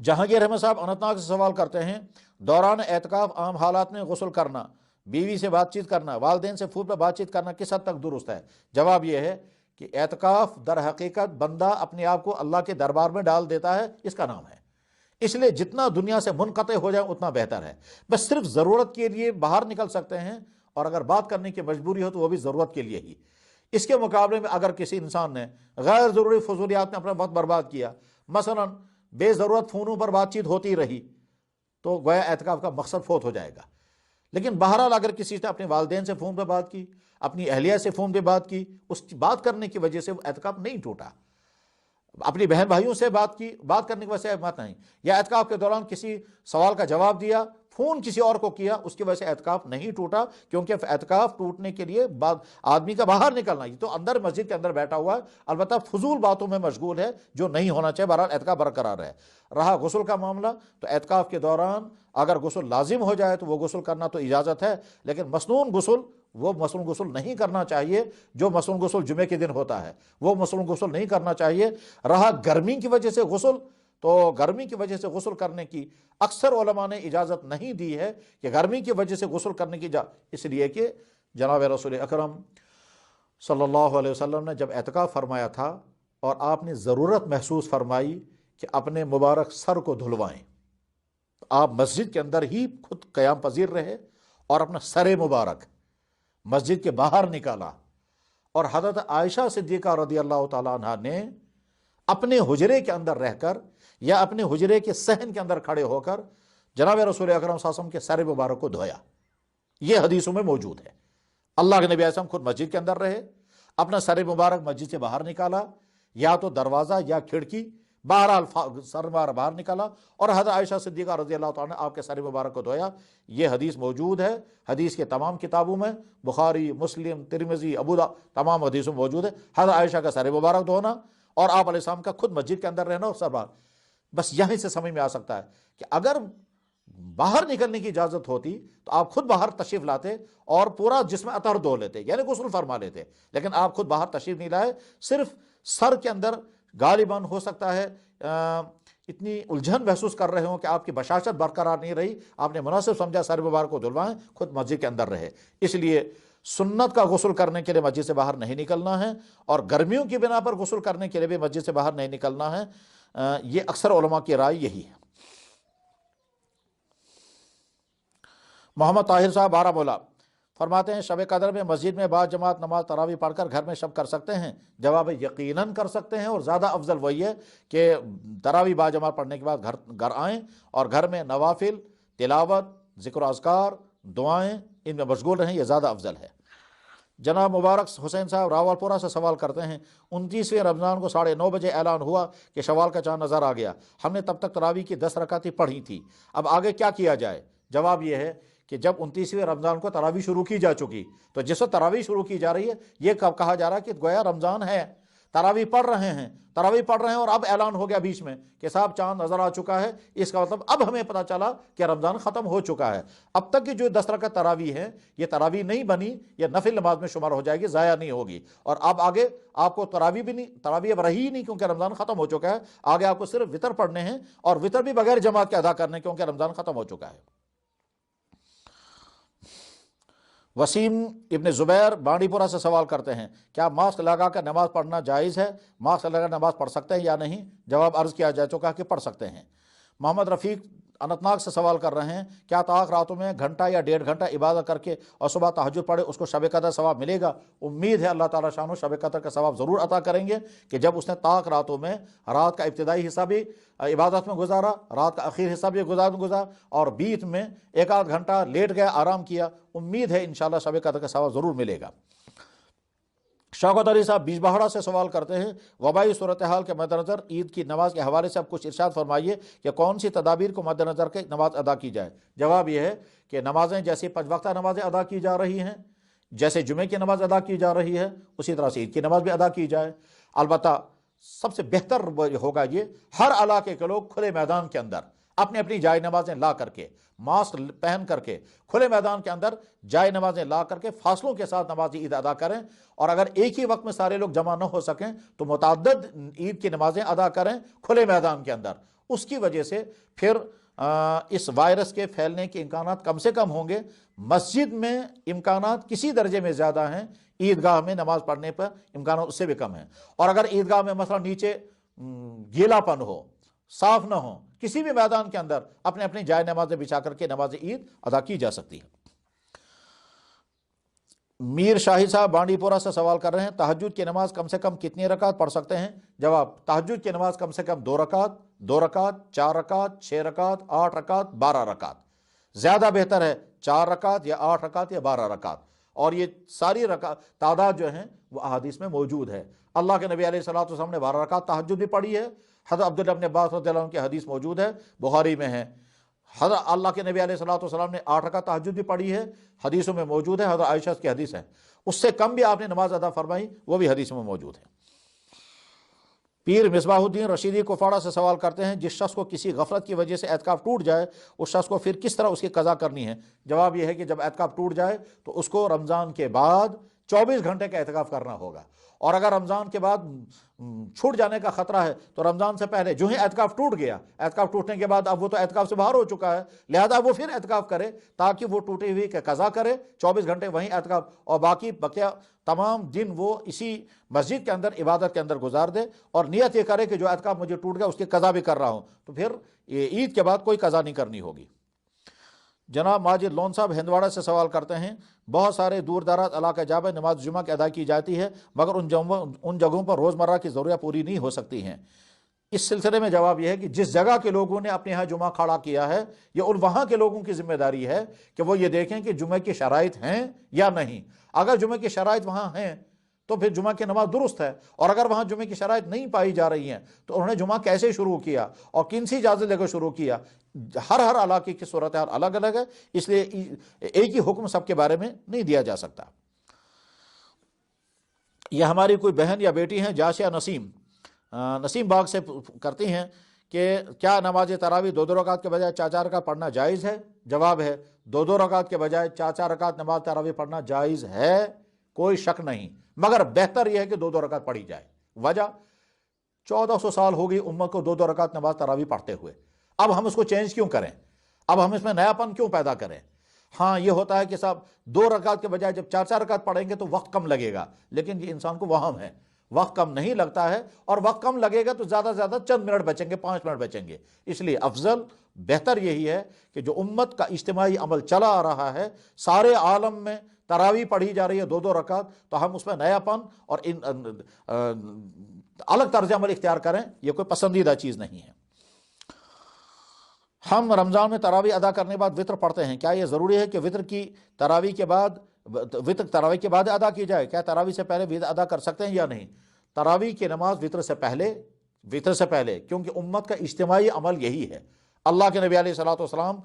جہانگیر احمد صاحب اننت ناگ سے سوال کرتے ہیں، دوران اعتکاف عام حالات میں غسل کرنا، بیوی سے بات چیت کرنا، والدین سے فون پر بات چیت کرنا کس حد تک درست ہے؟ جواب یہ ہے کہ اعتکاف در حقیقت بندہ اپنے آپ کو اللہ کے دربار میں ڈال دیتا ہے، اس کا نام ہے، اس لیے جتنا دنیا سے منقطع ہو جائے اتنا بہتر ہے۔ بس صرف ضرورت کے لیے باہر نکل سکتے ہیں، اور اگر بات کرنے کی مجبوری ہو تو وہ بھی ضرورت کے لیے ہی۔ اس کے مقابلے میں اگر کسی انسان نے غیر ضروری فضولیات میں اپنا وقت برباد کیا، مثلا بے ضرورت فونوں پر بات چیت ہوتی رہی، تو گویا اعتکاف کا مقصد فوت ہو جائے گا۔ لیکن بہرحال اگر کسی نے اپنے والدین سے فون پہ بات کی، اپنی اہلیہ سے فون پہ بات کی، اس کی بات کرنے کی وجہ سے وہ اعتکاف نہیں ٹوٹا۔ اپنی بہن بھائیوں سے بات کی، بات کرنے کی وجہ سے بات نہیں، یا اعتکاف کے دوران کسی سوال کا جواب دیا، فون کسی اور کو کیا، اس کی وجہ سے اعتکاف نہیں ٹوٹا، کیونکہ اعتکاف ٹوٹنے کے لیے آدمی کا باہر نکلنا، یہ تو اندر مسجد کے اندر بیٹھا ہوا ہے، البتہ فضول باتوں میں مشغول ہے جو نہیں ہونا چاہیے۔ بہرحال اعتکاف برقرار ہے۔ رہا غسل کا معاملہ، تو اعتکاف کے دوران اگر غسل لازم ہو جائے تو وہ غسل کرنا تو اجازت ہے، لیکن مسنون غسل، وہ مسنون غسل نہیں کرنا چاہیے جو مسنون غسل جمعے کے دن ہوتا ہے، وہ مسنون غسل نہیں کرنا چاہیے۔ رہا گرمی کی وجہ سے غسل، تو گرمی کی وجہ سے غسل کرنے کی اکثر علماء نے اجازت نہیں دی ہے کہ گرمی کی وجہ سے غسل کرنے کی اس لیے کہ جناب رسول اکرم صلی اللہ علیہ وسلم نے جب اعتکاف فرمایا تھا اور آپ نے ضرورت محسوس فرمائی کہ اپنے مبارک سر کو دھلوائیں، آپ مسجد کے اندر ہی خود قیام پذیر رہے اور اپنا سر مبارک مسجد کے باہر نکالا اور حضرت عائشہ صدیقہ رضی اللہ تعالیٰ عنہ نے اپنے حجرے کے اندر رہ کر یا اپنے حجرے کے صحن کے اندر کھڑے ہو کر جناب رسول اکرم صلی اللہ علیہ وسلم کے سر مبارک کو دھویا. یہ حدیثوں میں موجود ہے. اللہ کے نبی علیہ السلام خود مسجد کے اندر رہے، اپنا سر مبارک مسجد سے باہر نکالا، یا تو دروازہ یا کھڑکی، بہرحال سر مبارک باہر نکالا، اور حضرت عائشہ صدیقہ رضی اللہ تعالیٰ نے آپ کے سر مبارک کو دھویا. یہ حدیث موجود ہے، حدیث کے تمام کتابوں میں، بخاری، مسلم، ترمذی، ابو داؤد، تمام حدیثوں میں موجود ہے. حضرت عائشہ کا سر مبارک دھونا اور آپ علیہ السلام کا خود مسجد کے اندر رہنا اور سر باہر. بس یہیں سے سمجھ میں آ سکتا ہے کہ اگر باہر نکلنے کی اجازت ہوتی تو آپ خود باہر تشریف لاتے اور پورا جسم عطر دھو لیتے، یعنی غسل فرما لیتے. لیکن آپ خود باہر تشریف نہیں لائے، صرف سر کے اندر غالباً ہو سکتا ہے اتنی الجھن محسوس کر رہے ہوں کہ آپ کی بشاشت برقرار نہیں رہی، آپ نے مناسب سمجھا سر مبارک کو دھلوائیں، خود مسجد کے اندر رہے. اس لیے سنت کا غسل کرنے کے لیے مسجد سے باہر نہیں نکلنا ہے، اور گرمیوں کی بنا پر غسل کرنے کے لیے بھی مسجد سے باہر نہیں نکلنا ہے. یہ اکثر علماء کی رائے یہی ہے. محمد طاہر صاحب بارہمولہ فرماتے ہیں شب قدر میں مسجد میں بعد جماعت نماز تراویح پڑھ کر گھر میں شب کر سکتے ہیں؟ جواب ہے یقیناً کر سکتے ہیں، اور زیادہ افضل وہی ہے کہ تراویح بعد جماعت پڑھنے کے بعد گھر آئیں اور گھر میں نوافل، تلاوت، ذکر و اذکار، دعائیں، ان میں مشغول رہیں. یہ زیادہ افضل ہے. جناب مبارک حسین صاحب راولپورہ سے سوال کرتے ہیں 29ویں رمضان کو 9:30 بجے اعلان ہوا کہ شوال کا چاند نظر آ گیا. ہم نے تب تک تراویح کی 10 رکعتیں پڑھی تھی، اب آگے کیا کیا جائے؟ جواب یہ ہے کہ جب 29ویں رمضان کو تراویح شروع کی جا چکی، تو جس وقت تراویح شروع کی جا رہی ہے یہ کہا جا رہا ہے کہ گویا رمضان ہے، تراویح پڑھ رہے ہیں اور اب اعلان ہو گیا بیچ میں کہ صاحب چاند نظر آ چکا ہے. اس کا مطلب اب ہمیں پتہ چلا کہ رمضان ختم ہو چکا ہے. اب تک کی جو 10 رکعت تراویح ہے یہ تراویح نہیں بنی، یہ نفل نماز میں شمار ہو جائے گی، ضائع نہیں ہوگی. اور اب آگے آپ کو تراویح بھی نہیں، تراویح اب رہی ہی نہیں کیونکہ رمضان ختم ہو چکا ہے. آگے آپ کو صرف وطر پڑھنے ہیں، اور وطر بھی بغیر جماعت کے ادا کرنے کیونکہ رمضان ختم ہو چکا ہے. وسیم ابن زبیر بانڈی پورہ سے سوال کرتے ہیں کیا ماسک لگا کر نماز پڑھنا جائز ہے؟ ماسک لگا کر نماز پڑھ سکتے ہیں یا نہیں؟ جواب عرض کیا جا چکا کہ پڑھ سکتے ہیں. محمد رفیق اننت ناگ سے سوال کر رہے ہیں کیا طاق راتوں میں گھنٹہ یا 1.5 گھنٹہ عبادت کر کے اور صبح تہجد پڑھے اس کو شب قدر ثواب ملے گا؟ امید ہے اللہ تعالیٰ شانو شب قدر کا ثواب ضرور عطا کریں گے کہ جب اس نے طاق راتوں میں رات کا ابتدائی حصہ بھی عبادت میں گزارا، رات کا آخر حصہ بھی گزارا، اور بیچ میں 1-8 گھنٹہ لیٹ گیا، آرام کیا، امید ہے انشاءاللہ شب قدر کا ثواب ضرور ملے گا. شوکت علی صاحب بیج بہاڑا سے سوال کرتے ہیں وبائی صورتحال کے مد نظر عید کی نماز کے حوالے سے اب کچھ ارشاد فرمائیے کہ کون سی تدابیر کو مد نظر کے نماز ادا کی جائے؟ جواب یہ ہے کہ نمازیں جیسے 5 وقتہ نمازیں ادا کی جا رہی ہیں، جیسے جمعے کی نماز ادا کی جا رہی ہے، اسی طرح سے عید کی نماز بھی ادا کی جائے. البتہ سب سے بہتر ہوگا یہ ہر علاقے کے لوگ کھلے میدان کے اندر اپنی اپنی جائے نمازیں لا کر کے، ماسک پہن کر کے کھلے میدان کے اندر جائے نمازیں لا کر کے فاصلوں کے ساتھ نماز عید ادا کریں. اور اگر ایک ہی وقت میں سارے لوگ جمع نہ ہو سکیں تو متعدد عید کی نمازیں ادا کریں کھلے میدان کے اندر. اس کی وجہ سے پھر اس وائرس کے پھیلنے کے امکانات کم سے کم ہوں گے. مسجد میں امکانات کسی درجے میں زیادہ ہیں، عیدگاہ میں نماز پڑھنے پر امکانات اس سے بھی کم ہیں. اور اگر عیدگاہ میں مثلا نیچے گیلا پن ہو، صاف نہ ہو، کسی بھی میدان کے اندر اپنے اپنی جائے نمازیں بچھا کر کے نماز عید ادا کی جا سکتی ہے. میر شاہی صاحب بانڈی پورہ سے سوال کر رہے ہیں تہجد کی نماز کم سے کم کتنی رکعت پڑھ سکتے ہیں؟ جواب تہجد کی نماز کم سے کم 2 رکعت، 4 رکعت، 6 رکعت، 8 رکعت، 12 رکعت. زیادہ بہتر ہے 4 رکعت یا 8 رکعت یا 12 رکعت. اور یہ ساری تعداد جو ہیں وہ احادیث میں موجود ہے. اللہ کے نبی علیہ الصلوۃ والسلام نے 12 رکعت تہجد بھی پڑھی ہے. حضرت عبداللہ بن عباس رضی اللہ عنہ کی حدیث موجود ہے، بخاری میں ہے. حضرت اللہ کے نبی علیہ الصلوۃ والسلام نے 8 رکعت تہجد بھی پڑھی ہے، حدیثوں میں موجود ہے. حضرت عائشہ کی حدیث ہے، اس سے کم بھی آپ نے نماز ادا فرمائی، وہ بھی حدیث میں موجود ہے. پیر مصباح الدین رشیدی کپواڑہ سے سوال کرتے ہیں جس شخص کو کسی غفلت کی وجہ سے اعتکاف ٹوٹ جائے اس شخص کو پھر کس طرح اس کی قضا کرنی ہے؟ جواب یہ ہے کہ جب اعتکاف ٹوٹ جائے تو اس کو رمضان کے بعد 24 گھنٹے کا اعتکاف کرنا ہوگا. اور اگر رمضان کے بعد چھوٹ جانے کا خطرہ ہے تو رمضان سے پہلے جو ہی اعتکاف ٹوٹ گیا، اعتکاف ٹوٹنے کے بعد اب وہ تو اعتکاف سے باہر ہو چکا ہے، لہذا وہ پھر اعتکاف کرے تاکہ وہ ٹوٹی ہوئی کا قضا کرے، 24 گھنٹے وہیں اعتکاف، اور باقی بقیہ تمام دن وہ اسی مسجد کے اندر عبادت کے اندر گزار دے، اور نیت یہ کرے کہ جو اعتکاف مجھے ٹوٹ گیا اس کی قضا بھی کر رہا ہوں. تو پھر عید کے بعد کوئی قضا نہیں کرنی ہوگی. جناب ماجد لون صاحب ہندواڑہ سے سوال کرتے ہیں، بہت سارے دور دراز علاقے جہاں پہ نماز جمعہ کی ادا کی جاتی ہے مگر ان جگہوں پر روزمرہ کی ضروریات پوری نہیں ہو سکتی ہیں۔ اس سلسلے میں جواب یہ ہے کہ جس جگہ کے لوگوں نے اپنے یہاں جمعہ کھڑا کیا ہے یہ ان وہاں کے لوگوں کی ذمہ داری ہے کہ وہ یہ دیکھیں کہ جمعہ کی شرائط ہیں یا نہیں۔ اگر جمعہ کی شرائط وہاں ہیں تو پھر جمعہ کی نماز درست ہے، اور اگر وہاں جمعہ کی شرائط نہیں پائی جا رہی ہیں تو انہوں نے جمعہ کیسے شروع کیا اور کن سی اجازت لے کر شروع کیا۔ ہر علاقے کی صورتحال الگ الگ ہے، اس لیے ایک ہی حکم سب کے بارے میں نہیں دیا جا سکتا۔ یہ ہماری کوئی بہن یا بیٹی ہیں جاشیا نسیم باغ سے کرتی ہیں کہ کیا نماز تراویح دو رکعت کے بجائے 4 رکعت پڑھنا جائز ہے؟ جواب ہے، 2 رکعت کے بجائے 4 رکعت نماز تراویح پڑھنا جائز ہے، کوئی شک نہیں، مگر بہتر یہ ہے کہ 2 رکعت پڑھی جائے۔ وجہ 1400 سال ہو گئی امت کو 2 رکعت نماز تراویح پڑھتے ہوئے، اب ہم اس کو چینج کیوں کریں؟ اب ہم اس میں نیا پن کیوں پیدا کریں؟ ہاں یہ ہوتا ہے کہ صاحب 2 رکعت کے بجائے جب 4 رکعت پڑھیں گے تو وقت کم لگے گا، لیکن یہ انسان کو وہم ہے، وقت کم نہیں لگتا ہے، اور وقت کم لگے گا تو زیادہ سے زیادہ چند منٹ بچیں گے، 5 منٹ بچیں گے۔ اس لیے افضل بہتر یہی ہے کہ جو امت کا اجتماعی عمل چلا آ رہا ہے، سارے عالم میں تراویح پڑھی جا رہی ہے 2 رکعت، تو ہم اس میں نیا پن اور الگ طرز عمل اختیار کریں، یہ کوئی پسندیدہ چیز نہیں ہے۔ ہم رمضان میں تراویح ادا کرنے کے بعد وطر پڑھتے ہیں، کیا یہ ضروری ہے کہ وطر تراویح کے بعد ادا کی جائے؟ کیا تراویح سے پہلے وطر ادا کر سکتے ہیں یا نہیں؟ تراویح کی نماز وطر سے پہلے، کیونکہ امت کا اجتماعی عمل یہی ہے۔ اللہ کے نبی علیہ الصلوۃ والسلام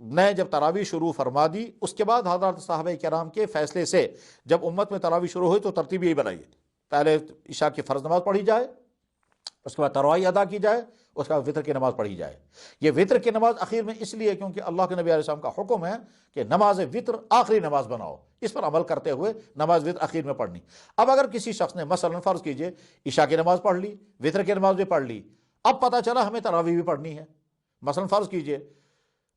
نے جب تراویح شروع فرما دی، اس کے بعد حضرات صحابہ کرام کے فیصلے سے جب امت میں تراویح شروع ہوئی تو ترتیب یہی بنائی، پہلے عشاء کی فرض نماز پڑھی جائے، اس کے بعد تراویح ادا کی جائے، اس کے بعد وطر کی نماز پڑھی جائے۔ یہ وطر کی نماز اخیر میں اس لیے کیونکہ اللہ کے نبی علیہ السلام کا حکم ہے کہ نماز وطر آخری نماز بناؤ، اس پر عمل کرتے ہوئے نماز وطر اخیر میں پڑھنی۔ اب اگر کسی شخص نے مثلا فرض کیجئے عشاء کی نماز پڑھ لی، وطر کی نماز بھی پڑھ لی، اب پتہ چلا ہمیں تراویح بھی پڑھنی ہے، مثلا فرض کیجئے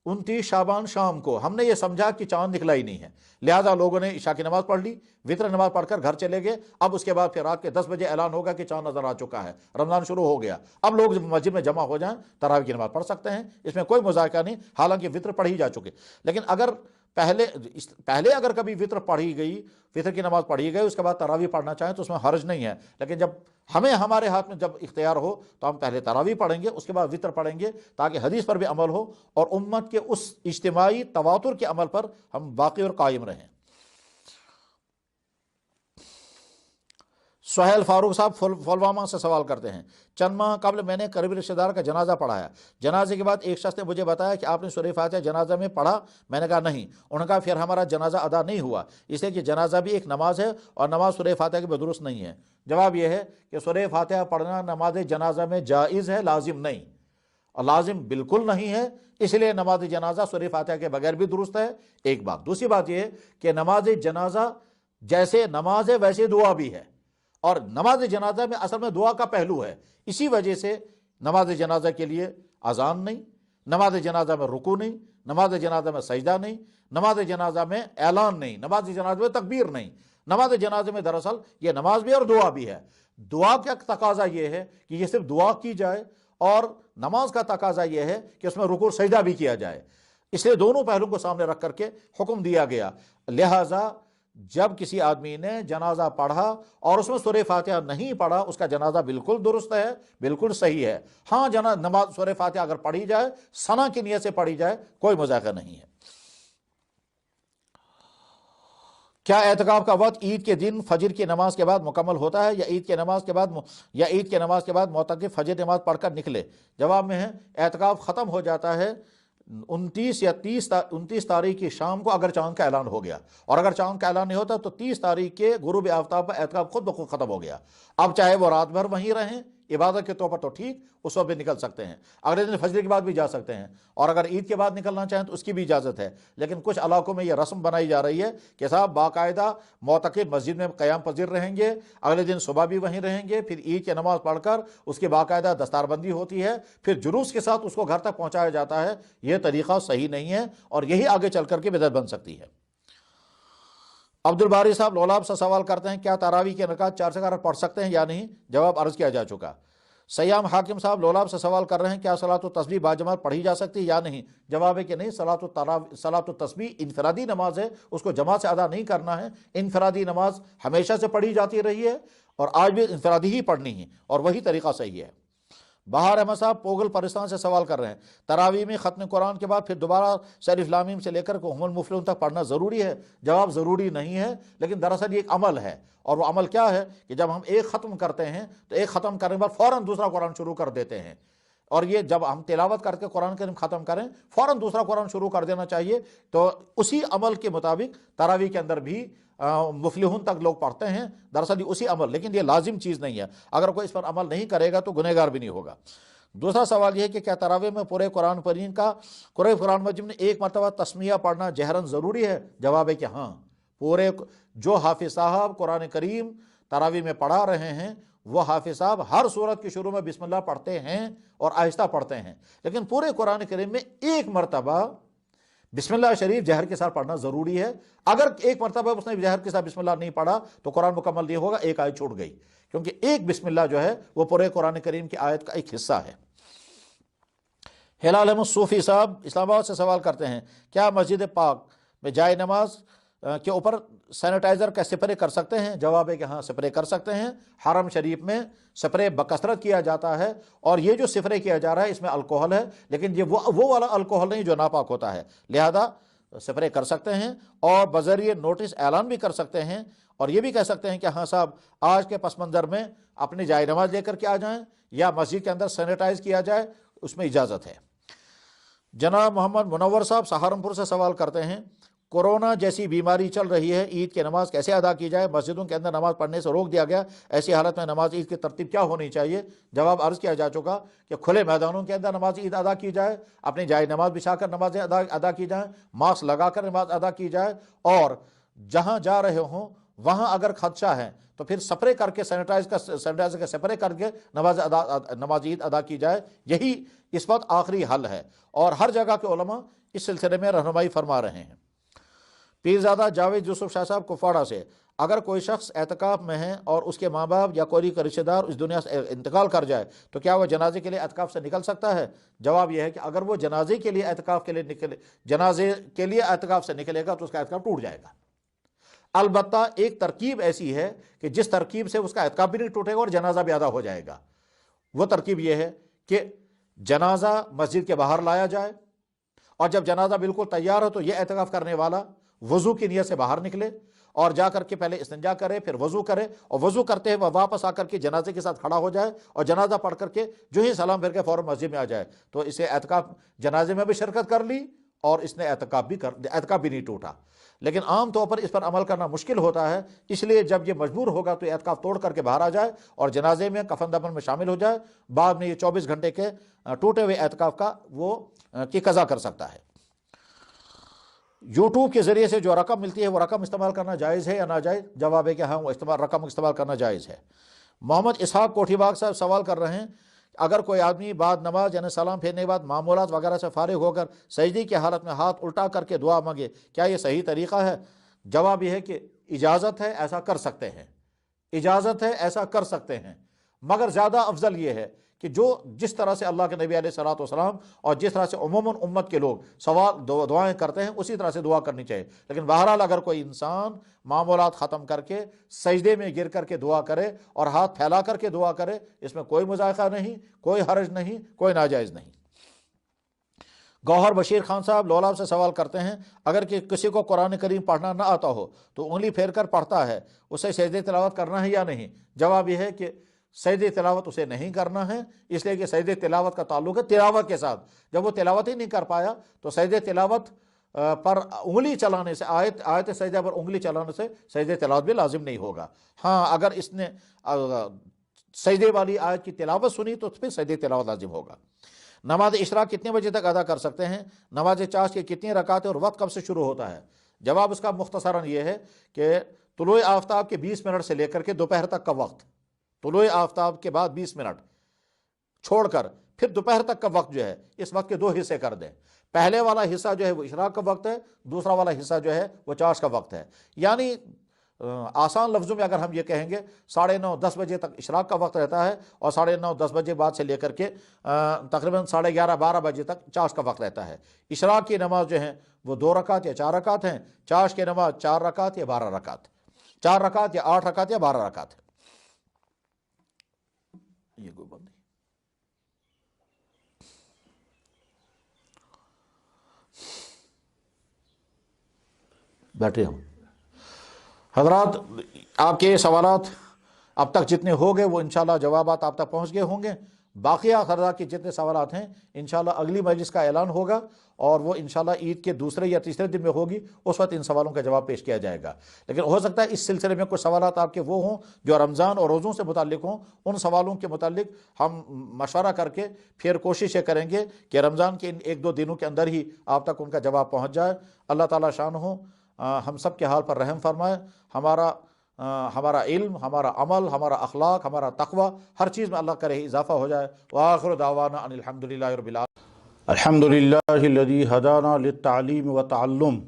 29 شعبان شام کو ہم نے یہ سمجھا کہ چاند نکلا ہی نہیں ہے، لہذا لوگوں نے عشاء کی نماز پڑھ لی، وطر نماز پڑھ کر گھر چلے گئے، اب اس کے بعد پھر رات کے 10 بجے اعلان ہوگا کہ چاند نظر آ چکا ہے، رمضان شروع ہو گیا، اب لوگ مسجد میں جمع ہو جائیں تراویح کی نماز پڑھ سکتے ہیں، اس میں کوئی مذائقہ نہیں، حالانکہ وطر پڑھی جا چکے۔ لیکن اگر پہلے اگر کبھی وطر پڑھی گئی، وطر کی نماز پڑھی گئی، اس کے بعد تراویح پڑھنا چاہیں تو اس میں حرج نہیں ہے، لیکن جب ہمارے ہاتھ میں جب اختیار ہو تو ہم پہلے تراویح پڑھیں گے، اس کے بعد وطر پڑھیں گے، تاکہ حدیث پر بھی عمل ہو اور امت کے اس اجتماعی تواتر کے عمل پر ہم باقی اور قائم رہیں۔ سہیل فاروق صاحب پلوامہ سے سوال کرتے ہیں، چند ماہ قبل میں نے قریبی رشتہ دار کا جنازہ پڑھایا، جنازے کے بعد ایک شخص نے مجھے بتایا کہ آپ نے سورہ فاتحہ جنازہ میں پڑھا، میں نے کہا نہیں، انہوں نے کہا پھر ہمارا جنازہ ادا نہیں ہوا، اس لیے کہ جنازہ بھی ایک نماز ہے اور نماز سورہ فاتحہ کے بدرست نہیں ہے۔ جواب یہ ہے کہ سورہ فاتحہ پڑھنا نماز جنازہ میں جائز ہے، لازم نہیں، اور لازم بالکل نہیں ہے، اس لیے نماز جنازہ سورہ فاتحہ کے بغیر بھی درست ہے، ایک بات۔ دوسری بات یہ ہے کہ نماز جنازہ جیسے نماز ہے ویسے دعا بھی ہے، اور نماز جنازہ میں اصل میں دعا کا پہلو ہے، اسی وجہ سے نماز جنازہ کے لیے اذان نہیں، نماز جنازہ میں رکوع نہیں، نماز جنازہ میں سجدہ نہیں، نماز جنازہ میں اعلان نہیں، نماز جنازہ میں تکبیر نہیں، نماز جنازہ میں دراصل یہ نماز بھی اور دعا بھی ہے۔ دعا کا تقاضا یہ ہے کہ یہ صرف دعا کی جائے، اور نماز کا تقاضا یہ ہے کہ اس میں رکوع سجدہ بھی کیا جائے، اس لیے دونوں پہلو کو سامنے رکھ کر کے حکم دیا گیا۔ لہٰذا جب کسی آدمی نے جنازہ پڑھا اور اس میں سورہ فاتحہ نہیں پڑھا، اس کا جنازہ بالکل درست ہے، بالکل صحیح ہے۔ ہاں نماز سورہ فاتحہ اگر پڑھی جائے، ثنا کی نیت سے پڑھی جائے، کوئی مذائقہ نہیں ہے۔ کیا اعتکاف کا وقت عید کے دن فجر کی نماز کے بعد مکمل ہوتا ہے یا عید کے نماز کے بعد معتکف فجر نماز پڑھ کر نکلے؟ جواب میں ہے اعتکاف ختم ہو جاتا ہے 29 تاریخ کی شام کو اگر چاند کا اعلان ہو گیا، اور اگر چاند کا اعلان نہیں ہوتا تو 30 تاریخ کے غروب آفتاب پر اعتکاف خود بخود ختم ہو گیا۔ اب چاہے وہ رات بھر وہیں رہیں عبادت کے طور پر تو ٹھیک، اس وقت بھی نکل سکتے ہیں، اگلے دن فجر کے بعد بھی جا سکتے ہیں، اور اگر عید کے بعد نکلنا چاہیں تو اس کی بھی اجازت ہے۔ لیکن کچھ علاقوں میں یہ رسم بنائی جا رہی ہے کہ صاحب باقاعدہ معتکف مسجد میں قیام پذیر رہیں گے، اگلے دن صبح بھی وہیں رہیں گے، پھر عید کی نماز پڑھ کر اس کی باقاعدہ دستار بندی ہوتی ہے، پھر جلوس کے ساتھ اس کو گھر تک پہنچایا جاتا ہے۔ یہ طریقہ صحیح نہیں ہے اور یہی آگے چل کر کے بدعت بن سکتی ہے۔ عبد الباری صاحب لولاب سے سوال کرتے ہیں، کیا تراویح کی رکعت 4 سے پڑھ سکتے ہیں یا نہیں؟ جواب عرض کیا جا چکا۔ سیام حاکم صاحب لولاب سے سوال کر رہے ہیں کیا صلاۃ التسبیح باجماعت پڑھی جا سکتی ہے یا نہیں؟ جواب ہے کہ نہیں، صلاۃ التسبیح انفرادی نماز ہے، اس کو جماعت سے ادا نہیں کرنا ہے۔ انفرادی نماز ہمیشہ سے پڑھی جاتی رہی ہے اور آج بھی انفرادی ہی پڑھنی ہے، اور وہی طریقہ صحیح ہے۔ بہار احمد صاحب پوگل پاکستان سے سوال کر رہے ہیں تراویح میں ختم قرآن کے بعد پھر دوبارہ الف لام میم سے لے کر ہم المفلحون تک پڑھنا ضروری ہے؟ جواب ضروری نہیں ہے، لیکن دراصل یہ ایک عمل ہے، اور وہ عمل کیا ہے کہ جب ہم ایک ختم کرتے ہیں تو ایک ختم کرنے کے بعد فوراً دوسرا قرآن شروع کر دیتے ہیں، اور یہ جب ہم تلاوت کر کے قرآن کریم ختم کریں فوراً دوسرا قرآن شروع کر دینا چاہیے۔ تو اسی عمل کے مطابق تراویح کے اندر بھی مفلحون تک لوگ پڑھتے ہیں، دراصل اسی عمل، لیکن یہ لازم چیز نہیں ہے، اگر کوئی اس پر عمل نہیں کرے گا تو گنہگار بھی نہیں ہوگا۔ دوسرا سوال یہ ہے کہ کیا تراویح میں پورے قرآن مجید میں ایک مرتبہ تسمیہ پڑھنا جہراً ضروری ہے؟ جواب ہے کہ ہاں، پورے جو حافظ صاحب قرآن کریم تراویح میں پڑھا رہے ہیں وہ حافظ صاحب ہر سورت کے شروع میں بسم اللہ پڑھتے ہیں اور آہستہ پڑھتے ہیں، لیکن پورے قرآن کریم میں ایک مرتبہ بسم اللہ شریف جہر کے ساتھ پڑھنا ضروری ہے۔ اگر ایک مرتبہ اس نے جہر کے ساتھ بسم اللہ نہیں پڑھا تو قرآن مکمل نہیں ہوگا، ایک آیت چھوٹ گئی، کیونکہ ایک بسم اللہ جو ہے وہ پورے قرآن کریم کی آیت کا ایک حصہ ہے۔ ہلال احمد صوفی صاحب اسلام آباد سے سوال کرتے ہیں کیا مسجد پاک میں جائے نماز کے اوپر سینیٹائزر کا سپرے کر سکتے ہیں؟ جواب ہے کہ ہاں، سپرے کر سکتے ہیں۔ حرم شریف میں سپرے بکثرت کیا جاتا ہے، اور یہ جو سپرے کیا جا رہا ہے اس میں الکوہل ہے، لیکن یہ وہ والا الکوہل نہیں جو ناپاک ہوتا ہے، لہذا سپرے کر سکتے ہیں، اور بذریعہ نوٹس اعلان بھی کر سکتے ہیں، اور یہ بھی کہہ سکتے ہیں کہ ہاں صاحب آج کے پس منظر میں اپنی جائے نماز لے کر کے آ جائیں، یا مسجد کے اندر سینیٹائز کیا جائے، اس میں اجازت ہے۔ جناب محمد منور صاحب سہارنپور سے سوال کرتے ہیں کورونا جیسی بیماری چل رہی ہے، عید کی نماز کیسے ادا کی جائے؟ مسجدوں کے اندر نماز پڑھنے سے روک دیا گیا، ایسی حالت میں نماز عید کی ترتیب کیا ہونی چاہیے؟ جواب عرض کیا جا چکا کہ کھلے میدانوں کے اندر نماز عید ادا کی جائے، اپنی جائے نماز بچھا کر نمازیں ادا کی جائیں، ماسک لگا کر نماز ادا کی جائے، اور جہاں جا رہے ہوں وہاں اگر خدشہ ہے تو پھر سپرے کر کے سینیٹائزر کا سپرے کر کے نماز عید ادا کی جائے، یہی اس وقت آخری حل ہے، اور ہر جگہ کے علماء اس سلسلے میں رہنمائی فرما رہے ہیں۔ پیرزادہ جاوید یوسف شاہ صاحب کپواڑہ سے اگر کوئی شخص اعتکاف میں ہے اور اس کے ماں باپ یا کوئی رشتہ دار اس دنیا سے انتقال کر جائے تو کیا وہ جنازے کے لیے اعتکاف سے نکل سکتا ہے؟ جواب یہ ہے کہ اگر وہ جنازے کے لیے اعتکاف سے نکلے گا تو اس کا اعتکاف ٹوٹ جائے گا۔ البتہ ایک ترکیب ایسی ہے کہ جس ترکیب سے اس کا اعتکاف بھی نہیں ٹوٹے گا اور جنازہ بھی ادا ہو جائے گا۔ وہ ترکیب یہ ہے کہ جنازہ مسجد کے باہر لایا جائے، اور جب جنازہ بالکل تیار ہو تو یہ اعتکاف کرنے والا وضو کی نیت سے باہر نکلے اور جا کر کے پہلے استنجا کرے، پھر وضو کرے، اور وضو کرتے ہوئے واپس آ کر کے جنازے کے ساتھ کھڑا ہو جائے اور جنازہ پڑھ کر کے جو ہی سلام پھر کے فوراً مسجد میں آ جائے، تو اسے اعتکاف جنازے میں بھی شرکت کر لی اور اس نے اعتکاف بھی نہیں ٹوٹا۔ لیکن عام طور پر اس پر عمل کرنا مشکل ہوتا ہے، اس لیے جب یہ مجبور ہوگا تو اعتکاف توڑ کر کے باہر آ جائے اور جنازے میں کفن دفن میں شامل ہو جائے، بعد میں یہ 24 گھنٹے کے ٹوٹے ہوئے اعتکاف کا وہ کی قضا کر سکتا ہے۔ یوٹیوب کے ذریعے سے جو رقم ملتی ہے وہ رقم استعمال کرنا جائز ہے یا ناجائز؟ جواب ہے کہ ہاں، وہ رقم استعمال کرنا جائز ہے۔ محمد اسحاق کوٹھی باغ صاحب سوال کر رہے ہیں اگر کوئی آدمی بعد نماز یعنی سلام پھیرنے کے بعد معمولات وغیرہ سے فارغ ہو کر سجدے کی حالت میں ہاتھ الٹا کر کے دعا مانگے، کیا یہ صحیح طریقہ ہے؟ جواب یہ ہے کہ اجازت ہے، ایسا کر سکتے ہیں، اجازت ہے، ایسا کر سکتے ہیں، مگر زیادہ افضل یہ ہے کہ جس طرح سے اللہ کے نبی علیہ الصلوۃ والسلام اور جس طرح سے عموماً امت کے لوگ دعائیں کرتے ہیں اسی طرح سے دعا کرنی چاہیے۔ لیکن بہرحال اگر کوئی انسان معمولات ختم کر کے سجدے میں گر کر کے دعا کرے اور ہاتھ پھیلا کر کے دعا کرے، اس میں کوئی مذائقہ نہیں، کوئی حرج نہیں، کوئی ناجائز نہیں۔ گوہر بشیر خان صاحب لولاب سے سوال کرتے ہیں اگر کسی کو قرآن کریم پڑھنا نہ آتا ہو تو انگلی پھیر کر پڑھتا ہے، اسے سجدہ تلاوت کرنا ہے یا نہیں؟ جواب یہ ہے کہ سجدہ تلاوت اسے نہیں کرنا ہے، اس لیے کہ سجدہ تلاوت کا تعلق ہے تلاوت کے ساتھ۔ جب وہ تلاوت ہی نہیں کر پایا تو سجدہ تلاوت پر انگلی چلانے سے آیت سجدہ پر انگلی چلانے سے سجدہ تلاوت بھی لازم نہیں ہوگا۔ ہاں، اگر اس نے سجدے والی آیت کی تلاوت سنی تو پھر سجدہ تلاوت لازم ہوگا۔ نماز اشراق کتنے بجے تک ادا کر سکتے ہیں؟ نماز چاشت کی کتنی رکعتیں اور وقت کب سے شروع ہوتا ہے؟ جواب اس کا مختصراً یہ ہے کہ طلوع آفتاب کے 20 منٹ سے لے کر کے دوپہر تک کا وقت، طلوع آفتاب کے بعد 20 منٹ چھوڑ کر پھر دوپہر تک کا وقت جو ہے اس وقت کے 2 حصے کر دیں۔ پہلے والا حصہ جو ہے وہ اشراق کا وقت ہے، دوسرا والا حصہ جو ہے وہ چاشت کا وقت ہے، یعنی آسان لفظوں میں اگر ہم یہ کہیں گے 9:30 10 بجے تک اشراق کا وقت رہتا ہے، اور 9:30 10 بجے بعد سے لے کر کے تقریباً 11:30 12 بجے تک چاش کا وقت رہتا ہے۔ اشراق کی نماز جو ہے وہ 2 رکعت یا 4 رکعت ہیں، چاش کی نماز 4 رکعت یا 12 رکعت، 4 رکعت یا 8 رکعت یا 12 رکعت۔ یہ کوئی بات نہیں، بیٹھے ہم حضرات، آپ کے سوالات اب تک جتنے ہو گئے وہ انشاءاللہ جوابات آپ تک پہنچ گئے ہوں گے۔ باقی حضرات کے جتنے سوالات ہیں انشاءاللہ اگلی مجلس کا اعلان ہوگا، اور وہ انشاءاللہ عید کے دوسرے یا تیسرے دن میں ہوگی، اس وقت ان سوالوں کا جواب پیش کیا جائے گا۔ لیکن ہو سکتا ہے اس سلسلے میں کچھ سوالات آپ کے وہ ہوں جو رمضان اور روزوں سے متعلق ہوں، ان سوالوں کے متعلق ہم مشورہ کر کے پھر کوشش یہ کریں گے کہ رمضان کے ان 1-2 دنوں کے اندر ہی آپ تک ان کا جواب پہنچ جائے۔ اللہ تعالیٰ شان ہو ہم سب کے حال پر رحم فرمائے، ہمارا علم، ہمارا عمل، ہمارا اخلاق، ہمارا تقوی، ہر چیز میں اللہ کرے اضافہ ہو جائے۔ وآخر دعوانا ان الحمدللہ رب العالمین۔ الحمدللہ الذی ہدانا للتعلیم والتعلم